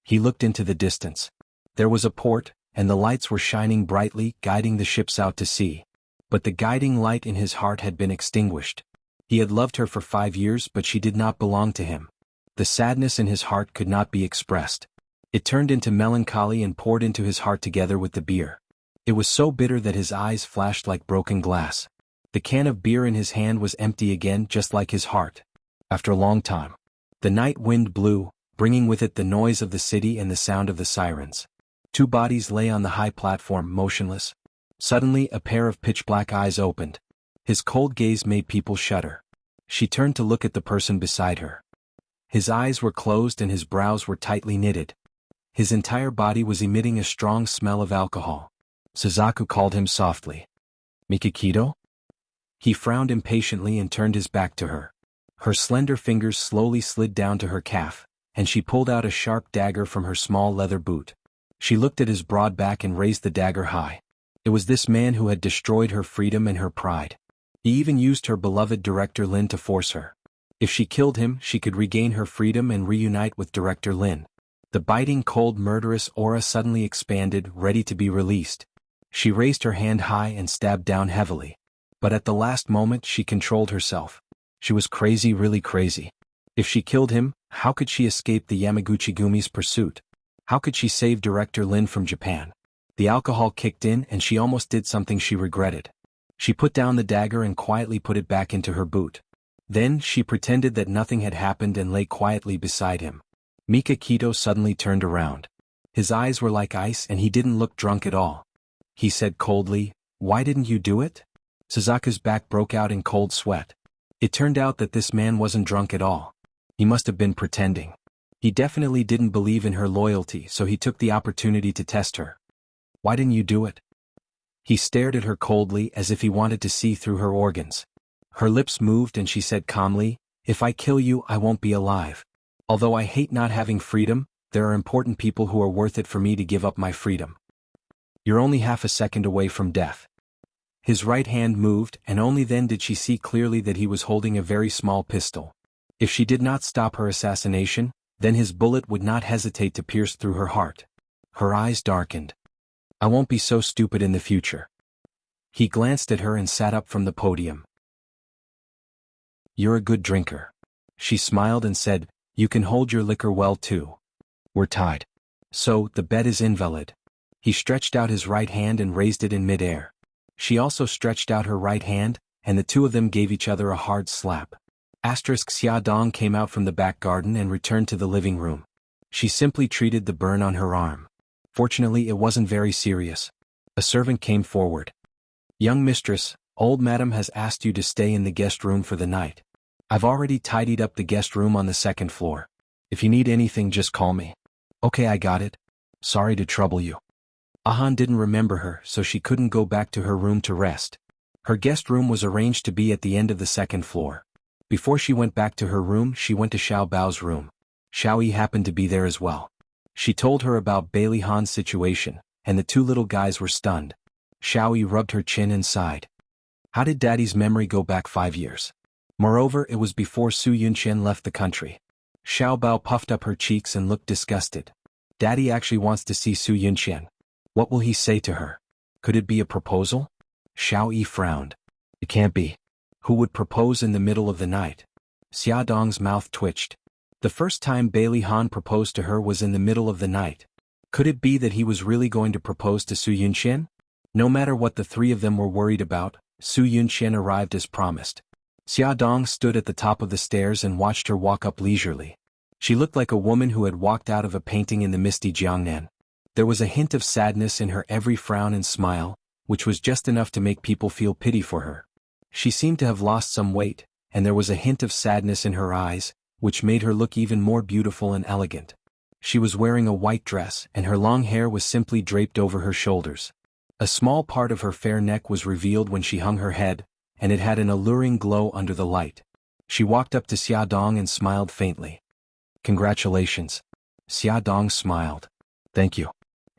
He looked into the distance. There was a port, and the lights were shining brightly, guiding the ships out to sea. But the guiding light in his heart had been extinguished. He had loved her for 5 years, but she did not belong to him. The sadness in his heart could not be expressed. It turned into melancholy and poured into his heart together with the beer. It was so bitter that his eyes flashed like broken glass. The can of beer in his hand was empty again, just like his heart. After a long time, the night wind blew, bringing with it the noise of the city and the sound of the sirens. 2 bodies lay on the high platform, motionless. Suddenly, a pair of pitch-black eyes opened. His cold gaze made people shudder. She turned to look at the person beside her. His eyes were closed and his brows were tightly knitted. His entire body was emitting a strong smell of alcohol. Suzaku called him softly. "Mika Kito?" He frowned impatiently and turned his back to her. Her slender fingers slowly slid down to her calf, and she pulled out a sharp dagger from her small leather boot. She looked at his broad back and raised the dagger high. It was this man who had destroyed her freedom and her pride. He even used her beloved Director Lin to force her. If she killed him, she could regain her freedom and reunite with Director Lin. The biting, cold, murderous aura suddenly expanded, ready to be released. She raised her hand high and stabbed down heavily. But at the last moment she controlled herself. She was crazy, really crazy. If she killed him, how could she escape the Yamaguchi-gumi's pursuit? How could she save Director Lin from Japan? The alcohol kicked in and she almost did something she regretted. She put down the dagger and quietly put it back into her boot. Then she pretended that nothing had happened and lay quietly beside him. Mika Kito suddenly turned around. His eyes were like ice and he didn't look drunk at all. He said coldly, "Why didn't you do it?" Suzuka's back broke out in cold sweat. It turned out that this man wasn't drunk at all. He must have been pretending. He definitely didn't believe in her loyalty, so he took the opportunity to test her. Why didn't you do it? He stared at her coldly as if he wanted to see through her organs. Her lips moved and she said calmly, "If I kill you, I won't be alive. Although I hate not having freedom, there are important people who are worth it for me to give up my freedom. You're only half a second away from death." His right hand moved, and only then did she see clearly that he was holding a very small pistol. If she did not stop her assassination, then his bullet would not hesitate to pierce through her heart. Her eyes darkened. "I won't be so stupid in the future." He glanced at her and sat up from the podium. "You're a good drinker." She smiled and said, "You can hold your liquor well too. We're tied. So, the bet is invalid." He stretched out his right hand and raised it in midair. She also stretched out her right hand, and the two of them gave each other a hard slap. Xia Dong came out from the back garden and returned to the living room. She simply treated the burn on her arm. Fortunately, it wasn't very serious. A servant came forward. "Young mistress, old madam has asked you to stay in the guest room for the night. I've already tidied up the guest room on the second floor. If you need anything, just call me." "Okay, I got it. Sorry to trouble you." Ahan didn't remember her, so she couldn't go back to her room to rest. Her guest room was arranged to be at the end of the second floor. Before she went back to her room, she went to Xiao Bao's room. Xiao Yi happened to be there as well. She told her about Bailey Han's situation, and the two little guys were stunned. Xiao Yi rubbed her chin and sighed. How did Daddy's memory go back 5 years? Moreover, it was before Su Yunqian left the country. Xiao Bao puffed up her cheeks and looked disgusted. Daddy actually wants to see Su Yunqian. What will he say to her? Could it be a proposal? Xiao Yi frowned. It can't be. Who would propose in the middle of the night? Xia Dong's mouth twitched. The first time Bailey Han proposed to her was in the middle of the night. Could it be that he was really going to propose to Su Yunqian? No matter what the three of them were worried about, Su Yunqian arrived as promised. Xia Dong stood at the top of the stairs and watched her walk up leisurely. She looked like a woman who had walked out of a painting in the misty Jiangnan. There was a hint of sadness in her every frown and smile, which was just enough to make people feel pity for her. She seemed to have lost some weight, and there was a hint of sadness in her eyes, which made her look even more beautiful and elegant. She was wearing a white dress, and her long hair was simply draped over her shoulders. A small part of her fair neck was revealed when she hung her head, and it had an alluring glow under the light. She walked up to Xia Dong and smiled faintly. Congratulations. Xia Dong smiled. Thank you.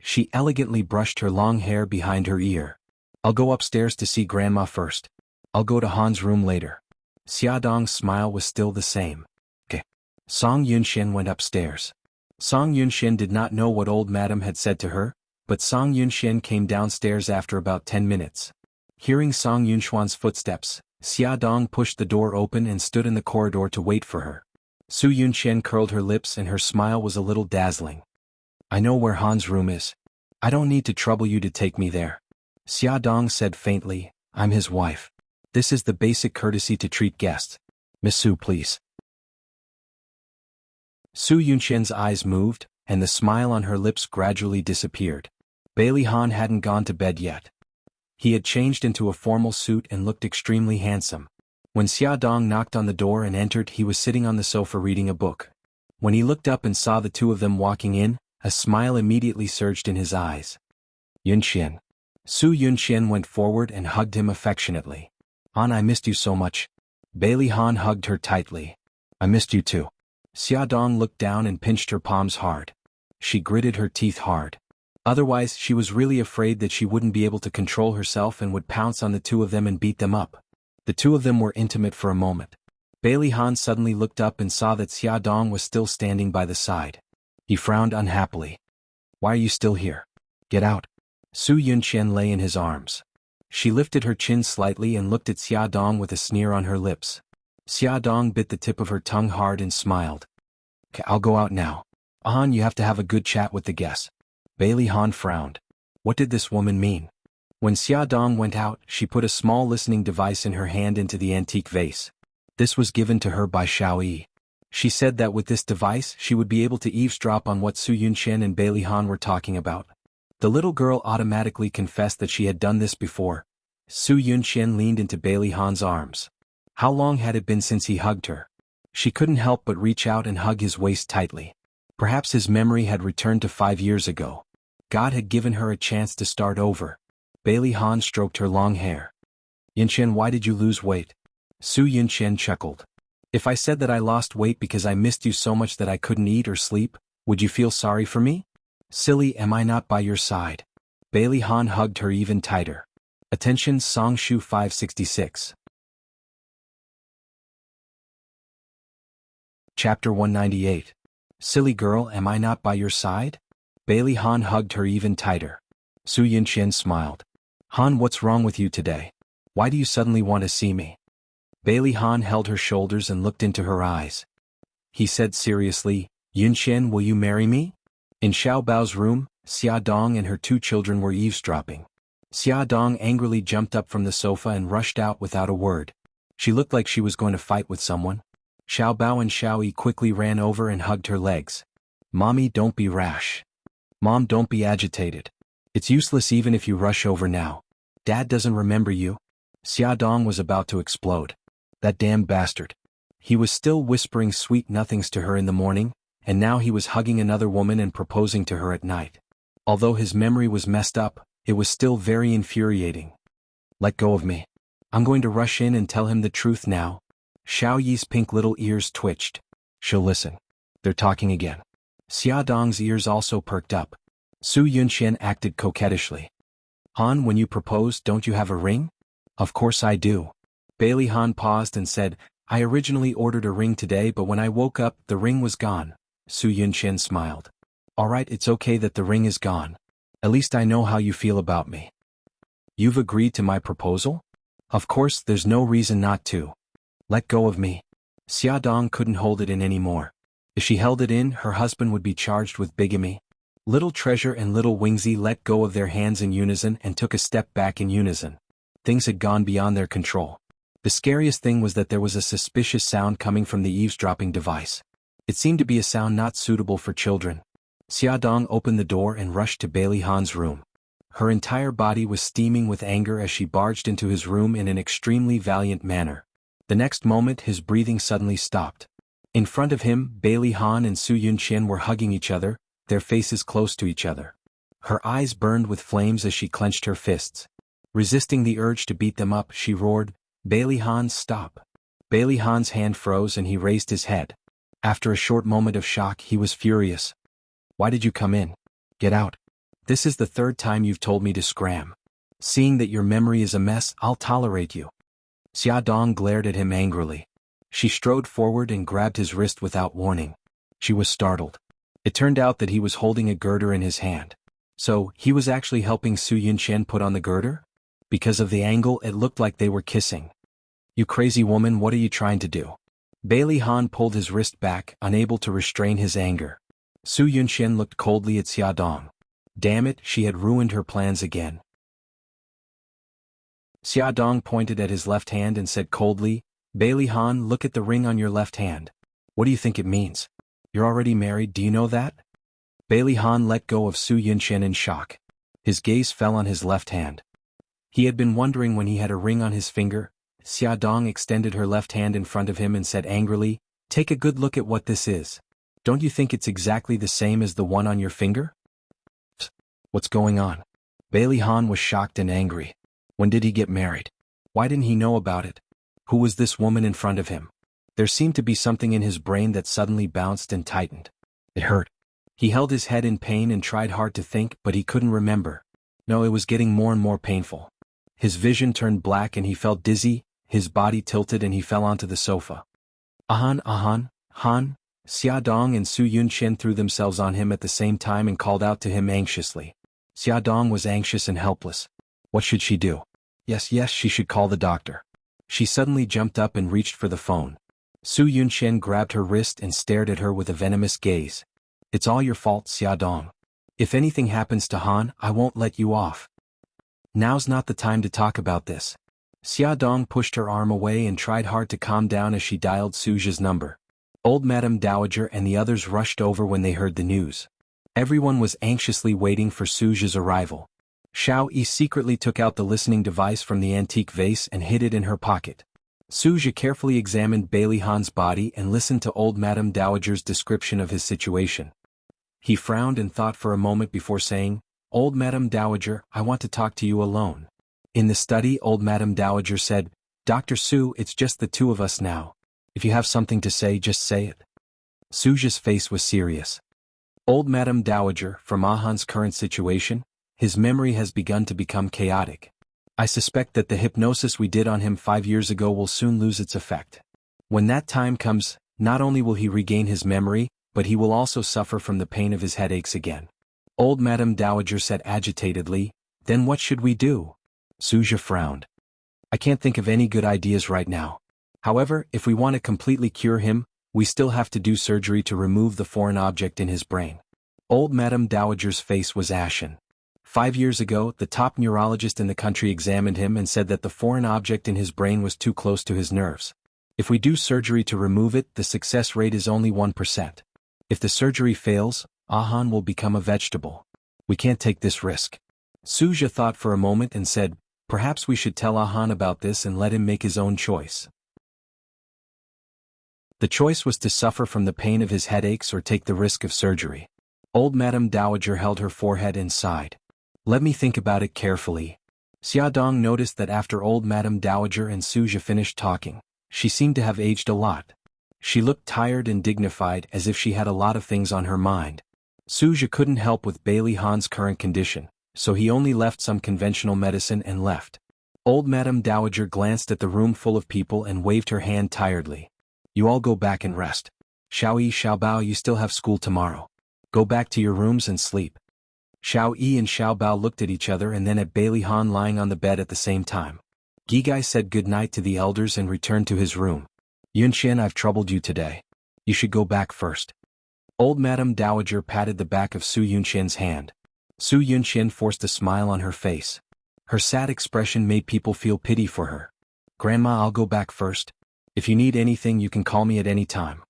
She elegantly brushed her long hair behind her ear. I'll go upstairs to see Grandma first. I'll go to Han's room later. Xia Dong's smile was still the same. Okay. Song Yunxian went upstairs. Song Yunxian did not know what old madam had said to her, but Song Yunxian came downstairs after about 10 minutes. Hearing Song Yunxuan's footsteps, Xia Dong pushed the door open and stood in the corridor to wait for her. Su Yunxian curled her lips and her smile was a little dazzling. I know where Han's room is. I don't need to trouble you to take me there. Xia Dong said faintly, I'm his wife. This is the basic courtesy to treat guests. Miss Su, please. Su Yunxian's eyes moved, and the smile on her lips gradually disappeared. Bailey Han hadn't gone to bed yet. He had changed into a formal suit and looked extremely handsome. When Xia Dong knocked on the door and entered, he was sitting on the sofa reading a book. When he looked up and saw the two of them walking in, a smile immediately surged in his eyes. Yunxian. Su Yunxian went forward and hugged him affectionately. Han, I missed you so much. Bailey Han hugged her tightly. I missed you too. Xia Dong looked down and pinched her palms hard. She gritted her teeth hard. Otherwise, she was really afraid that she wouldn't be able to control herself and would pounce on the two of them and beat them up. The two of them were intimate for a moment. Bailey Han suddenly looked up and saw that Xia Dong was still standing by the side. He frowned unhappily. Why are you still here? Get out. Su Yunxian lay in his arms. She lifted her chin slightly and looked at Xia Dong with a sneer on her lips. Xia Dong bit the tip of her tongue hard and smiled. I'll go out now. Han, you have to have a good chat with the guests. Bailey Han frowned. What did this woman mean? When Xia Dong went out, she put a small listening device in her hand into the antique vase. This was given to her by Xiao Yi. She said that with this device she would be able to eavesdrop on what Su Yunxian and Bailey Han were talking about. The little girl automatically confessed that she had done this before, Su Yunxian leaned into Bailey Han's arms. How long had it been since he hugged her? She couldn't help but reach out and hug his waist tightly. Perhaps his memory had returned to 5 years ago. God had given her a chance to start over. Bailey Han stroked her long hair. Yunxian, why did you lose weight? Su Yunxian chuckled. If I said that I lost weight because I missed you so much that I couldn't eat or sleep, would you feel sorry for me? Silly, am I not by your side? Bailey Han hugged her even tighter. Attention, Song Shu 566. Chapter 198. Silly girl, am I not by your side? Bailey Han hugged her even tighter. Su Yunxian smiled. Han, what's wrong with you today? Why do you suddenly want to see me? Bailey Han held her shoulders and looked into her eyes. He said seriously, Yunxian, will you marry me? In Xiao Bao's room, Xia Dong and her 2 children were eavesdropping. Xia Dong angrily jumped up from the sofa and rushed out without a word. She looked like she was going to fight with someone. Xiao Bao and Xiao Yi quickly ran over and hugged her legs. Mommy, don't be rash. Mom, don't be agitated. It's useless even if you rush over now. Dad doesn't remember you. Xia Dong was about to explode. That damn bastard. He was still whispering sweet nothings to her in the morning, and now he was hugging another woman and proposing to her at night. Although his memory was messed up, it was still very infuriating. Let go of me. I'm going to rush in and tell him the truth now. Xiao Yi's pink little ears twitched. She'll listen. They're talking again. Xia Dong's ears also perked up. Su Yunxian acted coquettishly. Han, when you propose, don't you have a ring? Of course I do. Bailey Han paused and said, I originally ordered a ring today, but when I woke up, the ring was gone. Su Yunxian smiled. Alright, it's okay that the ring is gone. At least I know how you feel about me. You've agreed to my proposal? Of course, there's no reason not to. Let go of me. Xia Dong couldn't hold it in anymore. If she held it in, her husband would be charged with bigamy. Little Treasure and Little Wingzy let go of their hands in unison and took a step back in unison. Things had gone beyond their control. The scariest thing was that there was a suspicious sound coming from the eavesdropping device. It seemed to be a sound not suitable for children. Xia Dong opened the door and rushed to Bailey Han's room. Her entire body was steaming with anger as she barged into his room in an extremely valiant manner. The next moment his breathing suddenly stopped. In front of him, Bailey Han and Su Yunxian were hugging each other, their faces close to each other. Her eyes burned with flames as she clenched her fists. Resisting the urge to beat them up, she roared, Bailey Han, stop. Bailey Han's hand froze and he raised his head. After a short moment of shock, he was furious. Why did you come in? Get out. This is the 3rd time you've told me to scram. Seeing that your memory is a mess, I'll tolerate you. Xia Dong glared at him angrily. She strode forward and grabbed his wrist without warning. She was startled. It turned out that he was holding a girder in his hand. So, he was actually helping Su Yunxian put on the girder? Because of the angle, it looked like they were kissing. You crazy woman, what are you trying to do? Bailey Han pulled his wrist back, unable to restrain his anger. Su Yunxian looked coldly at Xia Dong. Damn it, she had ruined her plans again. Xia Dong pointed at his left hand and said coldly, Bailey Han, look at the ring on your left hand. What do you think it means? You're already married, do you know that? Bailey Han let go of Su Yunxian in shock. His gaze fell on his left hand. He had been wondering when he had a ring on his finger. Xia Dong extended her left hand in front of him and said angrily, take a good look at what this is. Don't you think it's exactly the same as the one on your finger? What's going on? Bailey Han was shocked and angry. When did he get married? Why didn't he know about it? Who was this woman in front of him? There seemed to be something in his brain that suddenly bounced and tightened. It hurt. He held his head in pain and tried hard to think, but he couldn't remember. No, it was getting more and more painful. His vision turned black and he felt dizzy, his body tilted and he fell onto the sofa. Han. Xia Dong and Su Yunxian threw themselves on him at the same time and called out to him anxiously. Xia Dong was anxious and helpless. What should she do? Yes, she should call the doctor. She suddenly jumped up and reached for the phone. Su Yunxian grabbed her wrist and stared at her with a venomous gaze. It's all your fault, Xia Dong. If anything happens to Han, I won't let you off. Now's not the time to talk about this. Xia Dong pushed her arm away and tried hard to calm down as she dialed Suja's number. Old Madame Dowager and the others rushed over when they heard the news. Everyone was anxiously waiting for Suja's arrival. Xiao Yi secretly took out the listening device from the antique vase and hid it in her pocket. Suja carefully examined Bailey Han's body and listened to old Madame Dowager's description of his situation. He frowned and thought for a moment before saying, "Old Madame Dowager, I want to talk to you alone." In the study, old Madame Dowager said, "Dr. Su, it's just the two of us now. If you have something to say, just say it." Suja's face was serious. "Old Madame Dowager, from Ahan's current situation, his memory has begun to become chaotic. I suspect that the hypnosis we did on him 5 years ago will soon lose its effect. When that time comes, not only will he regain his memory, but he will also suffer from the pain of his headaches again." Old Madame Dowager said agitatedly, "Then what should we do?" Suja frowned. "I can't think of any good ideas right now. However, if we want to completely cure him, we still have to do surgery to remove the foreign object in his brain." Old Madame Dowager's face was ashen. 5 years ago, the top neurologist in the country examined him and said that the foreign object in his brain was too close to his nerves. If we do surgery to remove it, the success rate is only 1%. If the surgery fails, Ahan will become a vegetable. We can't take this risk. Suja thought for a moment and said, "Perhaps we should tell Ahan about this and let him make his own choice." The choice was to suffer from the pain of his headaches or take the risk of surgery. Old Madame Dowager held her forehead and sighed. "Let me think about it carefully." Xiaodong noticed that after old Madame Dowager and Suja finished talking, she seemed to have aged a lot. She looked tired and dignified as if she had a lot of things on her mind. Suja couldn't help with Bailey Han's current condition, so he only left some conventional medicine and left. Old Madame Dowager glanced at the room full of people and waved her hand tiredly. "You all go back and rest. Xiao Yi, Xiaobao, you still have school tomorrow. Go back to your rooms and sleep." Xiao Yi and Xiaobao looked at each other and then at Bailey Han lying on the bed at the same time. Gigai said goodnight to the elders and returned to his room. "Yunxian, I've troubled you today. You should go back first." Old Madame Dowager patted the back of Su Yunxian's hand. Su Yunxian forced a smile on her face. Her sad expression made people feel pity for her. "Grandma, I'll go back first. If you need anything, you can call me at any time."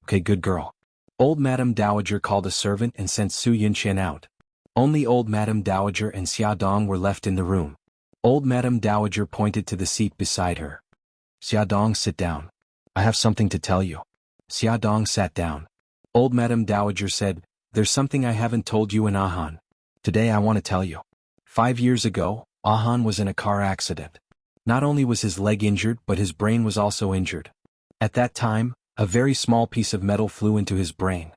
"Okay, good girl." Old Madame Dowager called a servant and sent Su Yunxian out. Only old Madame Dowager and Xiaodong were left in the room. Old Madame Dowager pointed to the seat beside her. "Xiaodong, sit down. I have something to tell you." Xiaodong sat down. Old Madame Dowager said, "There's something I haven't told you and Ahan. Today I want to tell you. 5 years ago, Ahan was in a car accident. Not only was his leg injured but his brain was also injured. At that time, a very small piece of metal flew into his brain."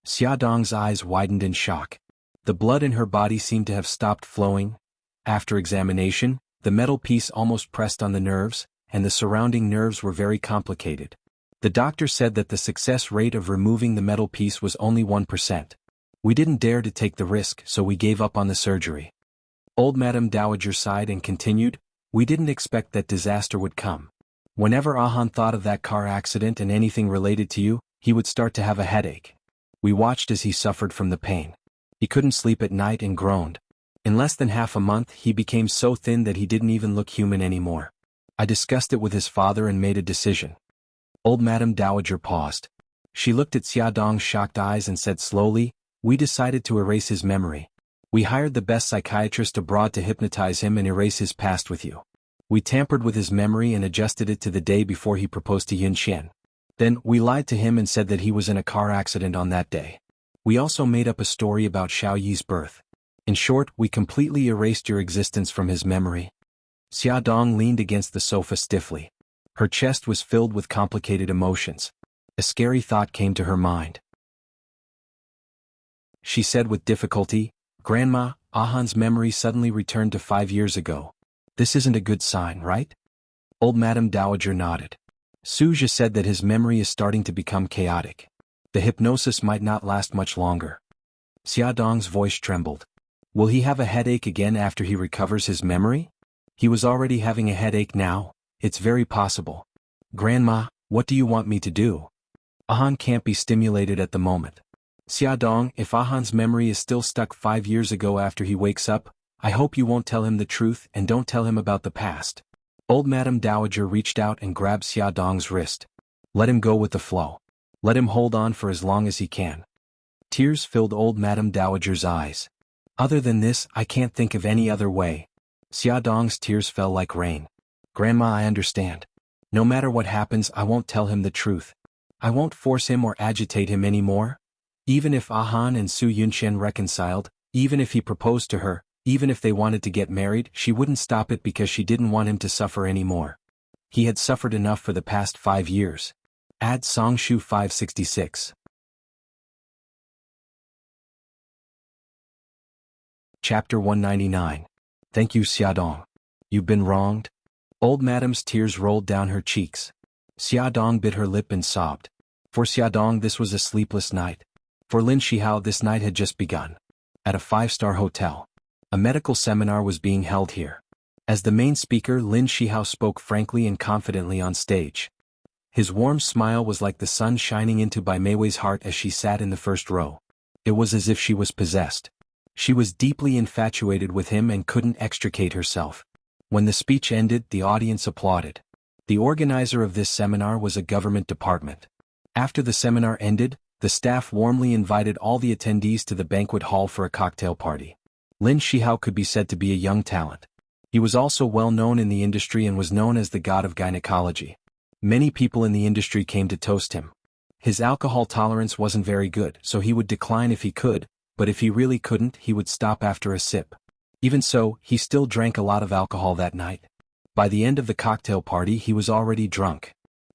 Xiaodong's eyes widened in shock. The blood in her body seemed to have stopped flowing. After examination, the metal piece almost pressed on the nerves, and the surrounding nerves were very complicated. The doctor said that the success rate of removing the metal piece was only 1%. We didn't dare to take the risk, so we gave up on the surgery. Old Madame Dowager sighed and continued, "We didn't expect that disaster would come. Whenever Ahan thought of that car accident and anything related to you, he would start to have a headache. We watched as he suffered from the pain. He couldn't sleep at night and groaned. In less than half a month he became so thin that he didn't even look human anymore. I discussed it with his father and made a decision." Old Madame Dowager paused. She looked at Xiaodong's shocked eyes and said slowly, "We decided to erase his memory. We hired the best psychiatrist abroad to hypnotize him and erase his past with you. We tampered with his memory and adjusted it to the day before he proposed to Yunxian. Then, we lied to him and said that he was in a car accident on that day. We also made up a story about Xiao Yi's birth. In short, we completely erased your existence from his memory." Xiaodong leaned against the sofa stiffly. Her chest was filled with complicated emotions. A scary thought came to her mind. She said with difficulty, "Grandma, Ahan's memory suddenly returned to 5 years ago. This isn't a good sign, right?" Old Madame Dowager nodded. Suja said that his memory is starting to become chaotic. The hypnosis might not last much longer. Xiaodong's voice trembled. "Will he have a headache again after he recovers his memory?" "He was already having a headache now. It's very possible." "Grandma, what do you want me to do? Ahan can't be stimulated at the moment." "Xiaodong, if Ahan's memory is still stuck 5 years ago after he wakes up, I hope you won't tell him the truth and don't tell him about the past." Old Madame Dowager reached out and grabbed Xiaodong's wrist. "Let him go with the flow. Let him hold on for as long as he can." Tears filled old Madame Dowager's eyes. Other than this, I can't think of any other way. Xiaodong's tears fell like rain. Grandma, I understand. No matter what happens, I won't tell him the truth. I won't force him or agitate him anymore. Even if Ahan and Su Yunxian reconciled, even if he proposed to her, even if they wanted to get married, she wouldn't stop it because she didn't want him to suffer anymore. He had suffered enough for the past 5 years. Add Songshu 566. Chapter 199. Thank you, Xiaodong. You've been wronged? Old madam's tears rolled down her cheeks. Xiaodong bit her lip and sobbed. For Xiaodong this was a sleepless night. For Lin Shihao this night had just begun. At a 5-star hotel. A medical seminar was being held here. As the main speaker, Lin Shihao spoke frankly and confidently on stage. His warm smile was like the sun shining into Bai Meiwei's heart as she sat in the first row. It was as if she was possessed. She was deeply infatuated with him and couldn't extricate herself. When the speech ended, the audience applauded. The organizer of this seminar was a government department. After the seminar ended, the staff warmly invited all the attendees to the banquet hall for a cocktail party. Lin Shihao could be said to be a young talent. He was also well known in the industry and was known as the god of gynecology. Many people in the industry came to toast him. His alcohol tolerance wasn't very good, so he would decline if he could, but if he really couldn't, he would stop after a sip. Even so, he still drank a lot of alcohol that night. By the end of the cocktail party, he was already drunk.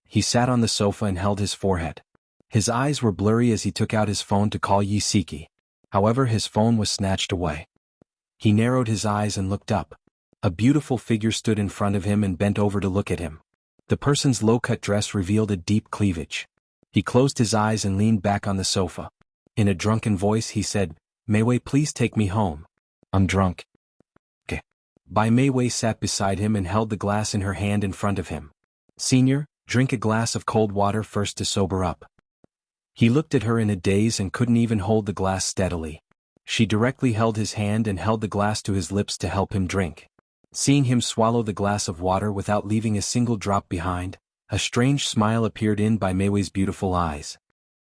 He sat on the sofa and held his forehead. His eyes were blurry as he took out his phone to call Yi Siki. However, his phone was snatched away. He narrowed his eyes and looked up. A beautiful figure stood in front of him and bent over to look at him. The person's low-cut dress revealed a deep cleavage. He closed his eyes and leaned back on the sofa. In a drunken voice he said, "Meiwei, please take me home. I'm drunk." "Okay." Bai Meiwei sat beside him and held the glass in her hand in front of him. "Senior, drink a glass of cold water first to sober up." He looked at her in a daze and couldn't even hold the glass steadily. She directly held his hand and held the glass to his lips to help him drink. Seeing him swallow the glass of water without leaving a single drop behind, a strange smile appeared in Bai Meiwei's beautiful eyes.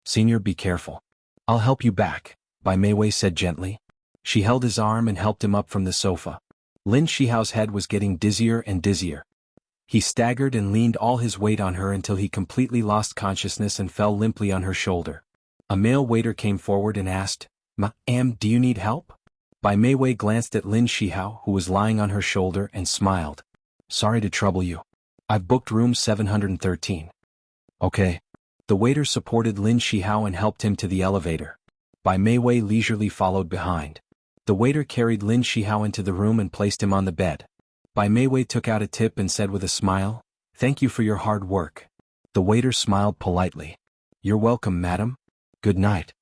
"Senior, be careful. I'll help you back," Bai Meiwei said gently. She held his arm and helped him up from the sofa. Lin Shihao's head was getting dizzier and dizzier. He staggered and leaned all his weight on her until he completely lost consciousness and fell limply on her shoulder. A male waiter came forward and asked, "Ma'am, do you need help?" Bai Meiwei glanced at Lin Shihao, who was lying on her shoulder, and smiled. "Sorry to trouble you. I've booked room 713. "Okay." The waiter supported Lin Shihao and helped him to the elevator. Bai Meiwei leisurely followed behind. The waiter carried Lin Shihao into the room and placed him on the bed. Bai Meiwei took out a tip and said with a smile, "Thank you for your hard work." The waiter smiled politely. "You're welcome, madam. Good night."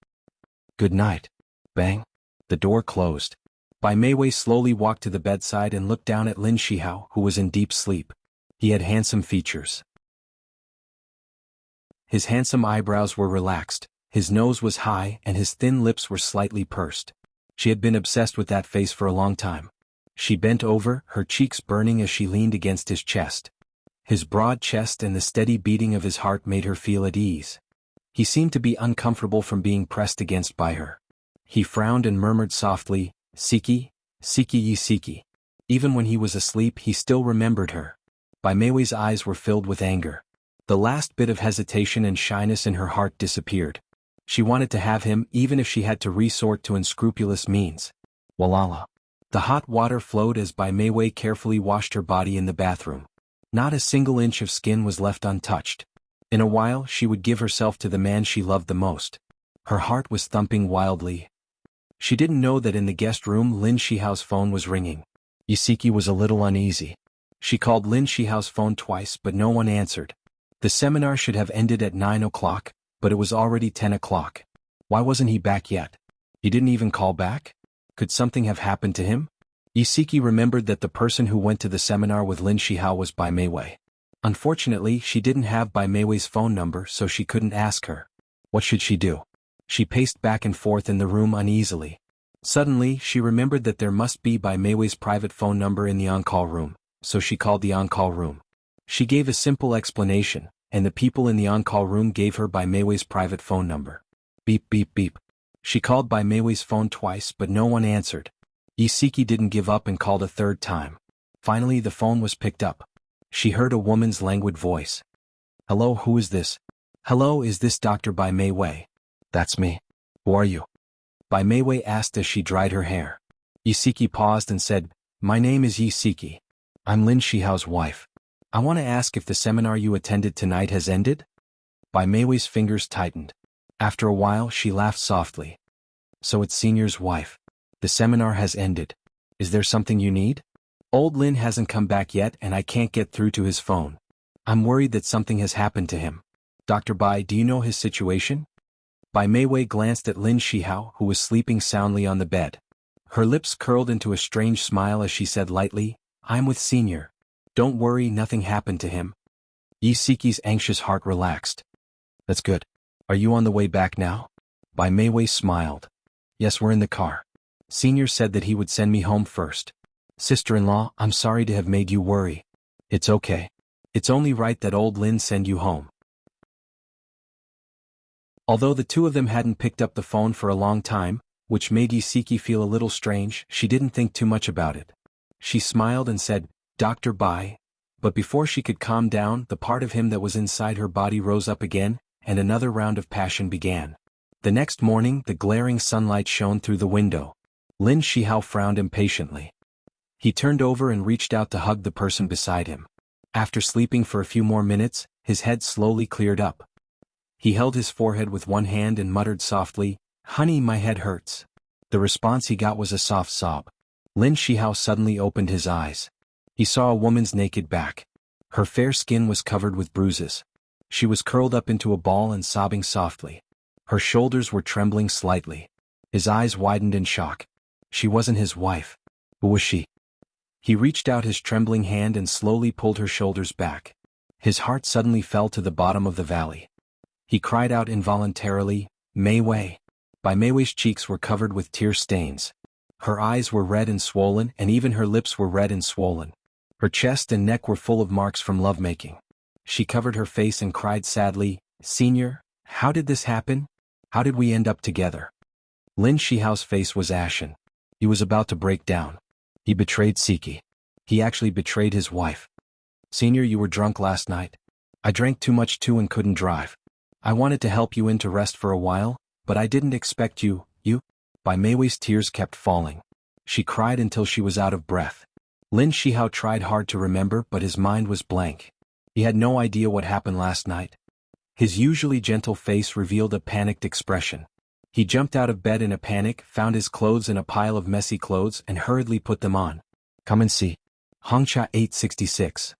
"Good night." Bang. The door closed. Bai Meiwei slowly walked to the bedside and looked down at Lin Shihao, who was in deep sleep. He had handsome features. His handsome eyebrows were relaxed, his nose was high and his thin lips were slightly pursed. She had been obsessed with that face for a long time. She bent over, her cheeks burning as she leaned against his chest. His broad chest and the steady beating of his heart made her feel at ease. He seemed to be uncomfortable from being pressed against by her. He frowned and murmured softly, "Siki, Siki Yi Siki." Even when he was asleep he still remembered her. Bai Meiwei's eyes were filled with anger. The last bit of hesitation and shyness in her heart disappeared. She wanted to have him even if she had to resort to unscrupulous means. Walala. The hot water flowed as Bai Meiwei carefully washed her body in the bathroom. Not a single inch of skin was left untouched. In a while she would give herself to the man she loved the most. Her heart was thumping wildly. She didn't know that in the guest room Lin Shihao's phone was ringing. Yisiki was a little uneasy. She called Lin Shihao's phone twice but no one answered. The seminar should have ended at 9 o'clock, but it was already 10 o'clock. Why wasn't he back yet? He didn't even call back? Could something have happened to him? Yisiki remembered that the person who went to the seminar with Lin Shihao was Bai Meiwei. Unfortunately, she didn't have Bai Meiwei's phone number, so she couldn't ask her. What should she do? She paced back and forth in the room uneasily. Suddenly, she remembered that there must be Bai Meiwei's private phone number in the on-call room, so she called the on-call room. She gave a simple explanation, and the people in the on-call room gave her Bai Meiwei's private phone number. Beep beep beep. She called Bai Meiwei's phone twice but no one answered. Isiki didn't give up and called a third time. Finally the phone was picked up. She heard a woman's languid voice. "Hello, who is this?" "Hello, is this Dr. Bai Mei Wei?" "That's me. Who are you?" Bai Mei Wei asked as she dried her hair. Isiki paused and said, "My name is Isiki. I'm Lin Shihao's wife. I want to ask if the seminar you attended tonight has ended?" Bai Mei Wei's fingers tightened. After a while she laughed softly. "So it's Senior's wife. The seminar has ended. Is there something you need?" "Old Lin hasn't come back yet and I can't get through to his phone. I'm worried that something has happened to him. Dr. Bai, do you know his situation?" Bai Mei Wei glanced at Lin Shihao, who was sleeping soundly on the bed. Her lips curled into a strange smile as she said lightly, "I'm with Senior. Don't worry, nothing happened to him." Isiki's anxious heart relaxed. "That's good. Are you on the way back now?" Bai Mei Wei smiled. "Yes, we're in the car. Senior said that he would send me home first. Sister-in-law, I'm sorry to have made you worry." "It's okay. It's only right that old Lin send you home." Although the two of them hadn't picked up the phone for a long time, which made Isiki feel a little strange, she didn't think too much about it. She smiled and said, "Dr. Bai," but before she could calm down, the part of him that was inside her body rose up again, and another round of passion began. The next morning, the glaring sunlight shone through the window. Lin Shihao frowned impatiently. He turned over and reached out to hug the person beside him. After sleeping for a few more minutes, his head slowly cleared up. He held his forehead with one hand and muttered softly, "Honey, my head hurts." The response he got was a soft sob. Lin Shihao suddenly opened his eyes. He saw a woman's naked back. Her fair skin was covered with bruises. She was curled up into a ball and sobbing softly. Her shoulders were trembling slightly. His eyes widened in shock. She wasn't his wife. Who was she? He reached out his trembling hand and slowly pulled her shoulders back. His heart suddenly fell to the bottom of the valley. He cried out involuntarily, "Mei Wei." Bai Mei Wei's cheeks were covered with tear stains. Her eyes were red and swollen, and even her lips were red and swollen. Her chest and neck were full of marks from lovemaking. She covered her face and cried sadly, "Senior, how did this happen? How did we end up together?" Lin Shihao's face was ashen. He was about to break down. He betrayed Siki. He actually betrayed his wife. "Senior, you were drunk last night. I drank too much too and couldn't drive. I wanted to help you in to rest for a while, but I didn't expect you. Bai Mei Wei's tears kept falling. She cried until she was out of breath. Lin Shihao tried hard to remember, but his mind was blank. He had no idea what happened last night. His usually gentle face revealed a panicked expression. He jumped out of bed in a panic, found his clothes in a pile of messy clothes, and hurriedly put them on. "Come and see." Hongcha 866.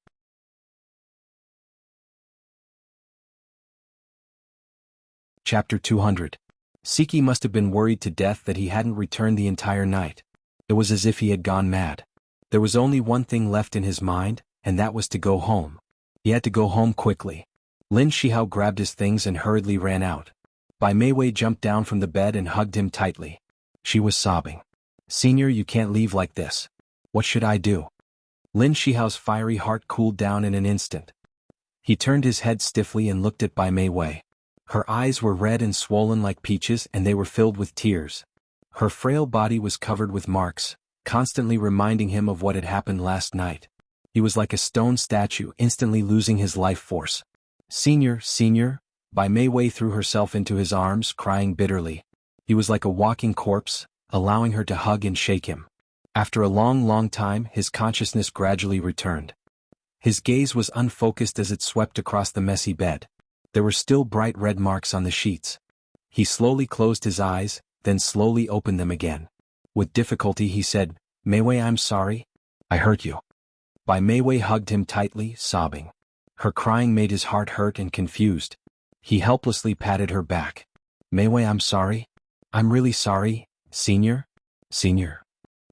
Chapter 200. Siki must have been worried to death that he hadn't returned the entire night. It was as if he had gone mad. There was only one thing left in his mind, and that was to go home. He had to go home quickly. Lin Shihao grabbed his things and hurriedly ran out. Bai Mei Wei jumped down from the bed and hugged him tightly. She was sobbing. "Senior, you can't leave like this. What should I do?" Lin Shihao's fiery heart cooled down in an instant. He turned his head stiffly and looked at Bai Mei Wei. Her eyes were red and swollen like peaches, and they were filled with tears. Her frail body was covered with marks, constantly reminding him of what had happened last night. He was like a stone statue, instantly losing his life force. Senior, Bai Mei Wei threw herself into his arms, crying bitterly. He was like a walking corpse, allowing her to hug and shake him. After a long time, his consciousness gradually returned. His gaze was unfocused as it swept across the messy bed. There were still bright red marks on the sheets. He slowly closed his eyes, then slowly opened them again. With difficulty he said, "Mei Wei, I'm sorry. I hurt you." Bai Mei Wei hugged him tightly, sobbing. Her crying made his heart hurt and confused. He helplessly patted her back. "Mei Wei, I'm sorry. I'm really sorry, Senior."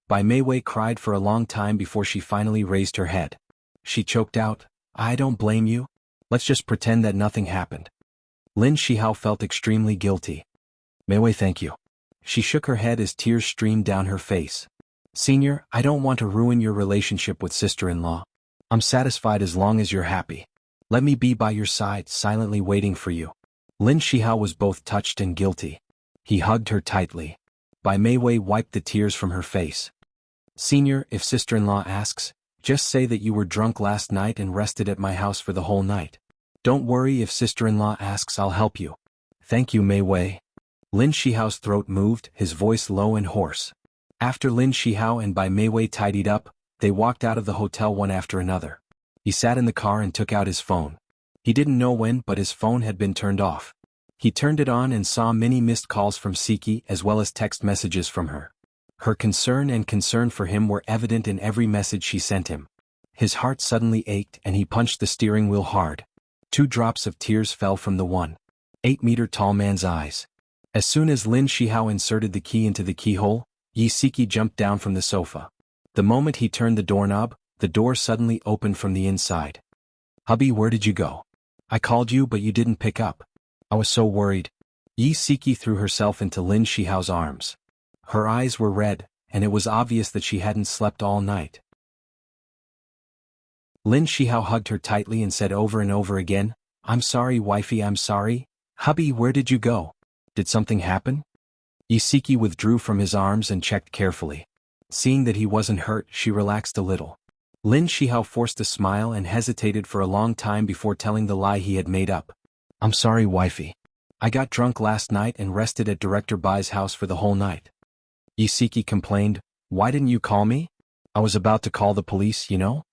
Bai Mei Wei cried for a long time before she finally raised her head. She choked out, "I don't blame you. Let's just pretend that nothing happened." Lin Shihao felt extremely guilty. "Mei Wei, thank you." She shook her head as tears streamed down her face. "Senior, I don't want to ruin your relationship with sister-in-law. I'm satisfied as long as you're happy. Let me be by your side, silently waiting for you." Lin Shihao was both touched and guilty. He hugged her tightly. Bai Mei Wei wiped the tears from her face. Senior, if sister-in-law asks, just say that you were drunk last night and rested at my house for the whole night. Don't worry if sister-in-law asks, I'll help you. Thank you, Mei Wei. Lin Shihao's throat moved, his voice low and hoarse. After Lin Shihao and Bai Mei Wei tidied up, they walked out of the hotel one after another. He sat in the car and took out his phone. He didn't know when, but his phone had been turned off. He turned it on and saw many missed calls from Siki as well as text messages from her. Her concern for him were evident in every message she sent him. His heart suddenly ached and he punched the steering wheel hard. 2 drops of tears fell from the 1.8-meter-tall man's eyes. As soon as Lin Shihao inserted the key into the keyhole, Yi Siki jumped down from the sofa. The moment he turned the doorknob, the door suddenly opened from the inside. Hubby, where did you go? I called you but you didn't pick up. I was so worried. Yi Siki threw herself into Lin Shihao's arms. Her eyes were red, and it was obvious that she hadn't slept all night. Lin Shihao hugged her tightly and said over and over again, I'm sorry, wifey, I'm sorry. Hubby, where did you go? Did something happen? Yi Siki withdrew from his arms and checked carefully. Seeing that he wasn't hurt, she relaxed a little. Lin Shihao forced a smile and hesitated for a long time before telling the lie he had made up. I'm sorry, wifey. I got drunk last night and rested at Director Bai's house for the whole night. Yi Siki complained, why didn't you call me? I was about to call the police, you know?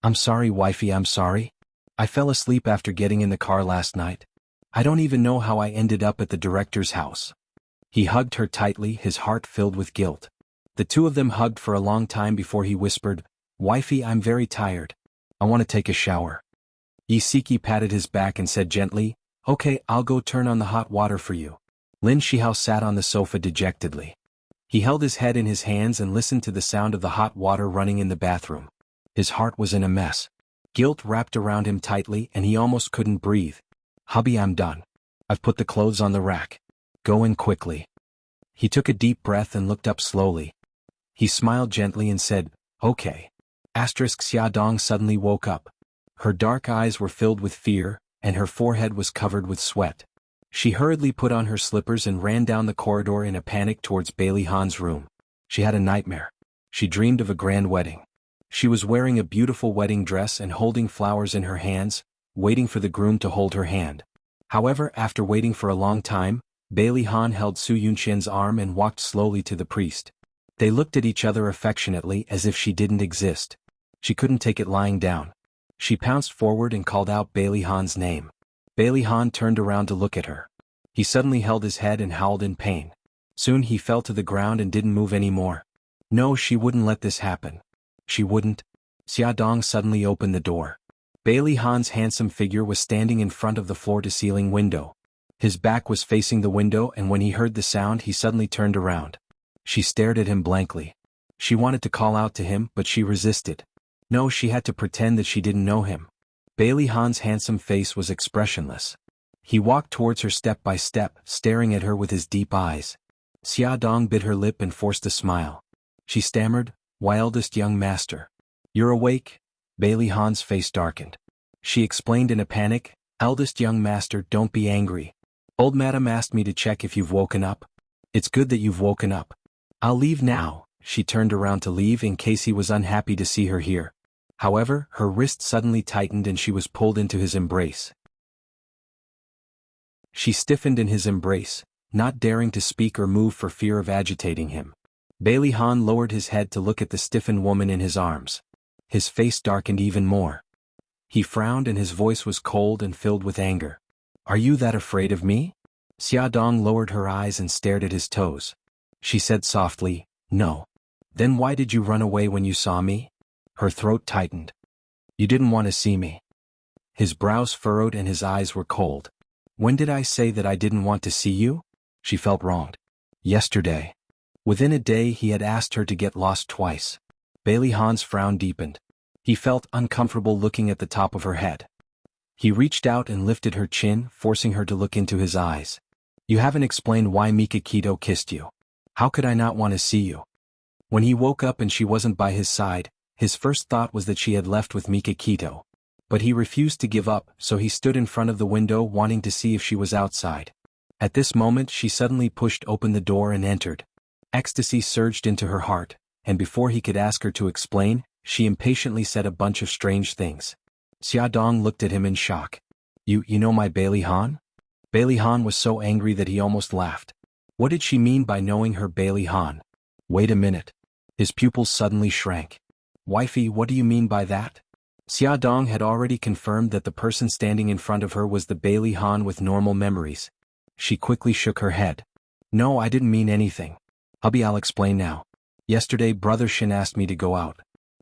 I'm sorry, wifey, I'm sorry. I fell asleep after getting in the car last night. I don't even know how I ended up at the director's house. He hugged her tightly, his heart filled with guilt. The two of them hugged for a long time before he whispered, Wifey, I'm very tired. I want to take a shower. Yi Siki patted his back and said gently, Okay, I'll go turn on the hot water for you. Lin Shihao sat on the sofa dejectedly. He held his head in his hands and listened to the sound of the hot water running in the bathroom. His heart was in a mess. Guilt wrapped around him tightly and he almost couldn't breathe. Hubby, I'm done. I've put the clothes on the rack. Go in quickly. He took a deep breath and looked up slowly. He smiled gently and said, Okay. Xia Dong suddenly woke up. Her dark eyes were filled with fear, and her forehead was covered with sweat. She hurriedly put on her slippers and ran down the corridor in a panic towards Bailey Han's room. She had a nightmare. She dreamed of a grand wedding. She was wearing a beautiful wedding dress and holding flowers in her hands, waiting for the groom to hold her hand. However, after waiting for a long time, Bailey Han held Su Yunqian's arm and walked slowly to the priest. They looked at each other affectionately as if she didn't exist. She couldn't take it lying down. She pounced forward and called out Bailey Han's name. Bailey Han turned around to look at her. He suddenly held his head and howled in pain. Soon he fell to the ground and didn't move anymore. No, she wouldn't let this happen. She wouldn't. Xia Dong suddenly opened the door. Bailey Han's handsome figure was standing in front of the floor-to-ceiling window. His back was facing the window and when he heard the sound he suddenly turned around. She stared at him blankly. She wanted to call out to him but she resisted. No, she had to pretend that she didn't know him. Bailey Han's handsome face was expressionless. He walked towards her step by step, staring at her with his deep eyes. Xia Dong bit her lip and forced a smile. She stammered, Why, eldest young master? You're awake? Bailey Han's face darkened. She explained in a panic, Eldest young master, don't be angry. Old madam asked me to check if you've woken up. It's good that you've woken up. I'll leave now. She turned around to leave in case he was unhappy to see her here. However, her wrist suddenly tightened and she was pulled into his embrace. She stiffened in his embrace, not daring to speak or move for fear of agitating him. Bailey Han lowered his head to look at the stiffened woman in his arms. His face darkened even more. He frowned and his voice was cold and filled with anger. Are you that afraid of me? Xia Dong lowered her eyes and stared at his toes. She said softly, No. Then why did you run away when you saw me? Her throat tightened. You didn't want to see me. His brows furrowed and his eyes were cold. When did I say that I didn't want to see you? She felt wronged. Yesterday. Within a day he had asked her to get lost twice. Bailey Han's frown deepened. He felt uncomfortable looking at the top of her head. He reached out and lifted her chin, forcing her to look into his eyes. You haven't explained why Mika Keto kissed you. How could I not want to see you? When he woke up and she wasn't by his side, his first thought was that she had left with Mika Keto. But he refused to give up, so he stood in front of the window wanting to see if she was outside. At this moment she suddenly pushed open the door and entered. Ecstasy surged into her heart, and before he could ask her to explain, she impatiently said a bunch of strange things. Xiaodong looked at him in shock. You know my Bailey Han? Bailey Han was so angry that he almost laughed. What did she mean by knowing her Bailey Han? Wait a minute. His pupils suddenly shrank. Wifey, what do you mean by that? Xiaodong had already confirmed that the person standing in front of her was the Bailey Han with normal memories. She quickly shook her head. No, I didn't mean anything. Hubby, I'll explain now. Yesterday Brother Shin asked me to go out.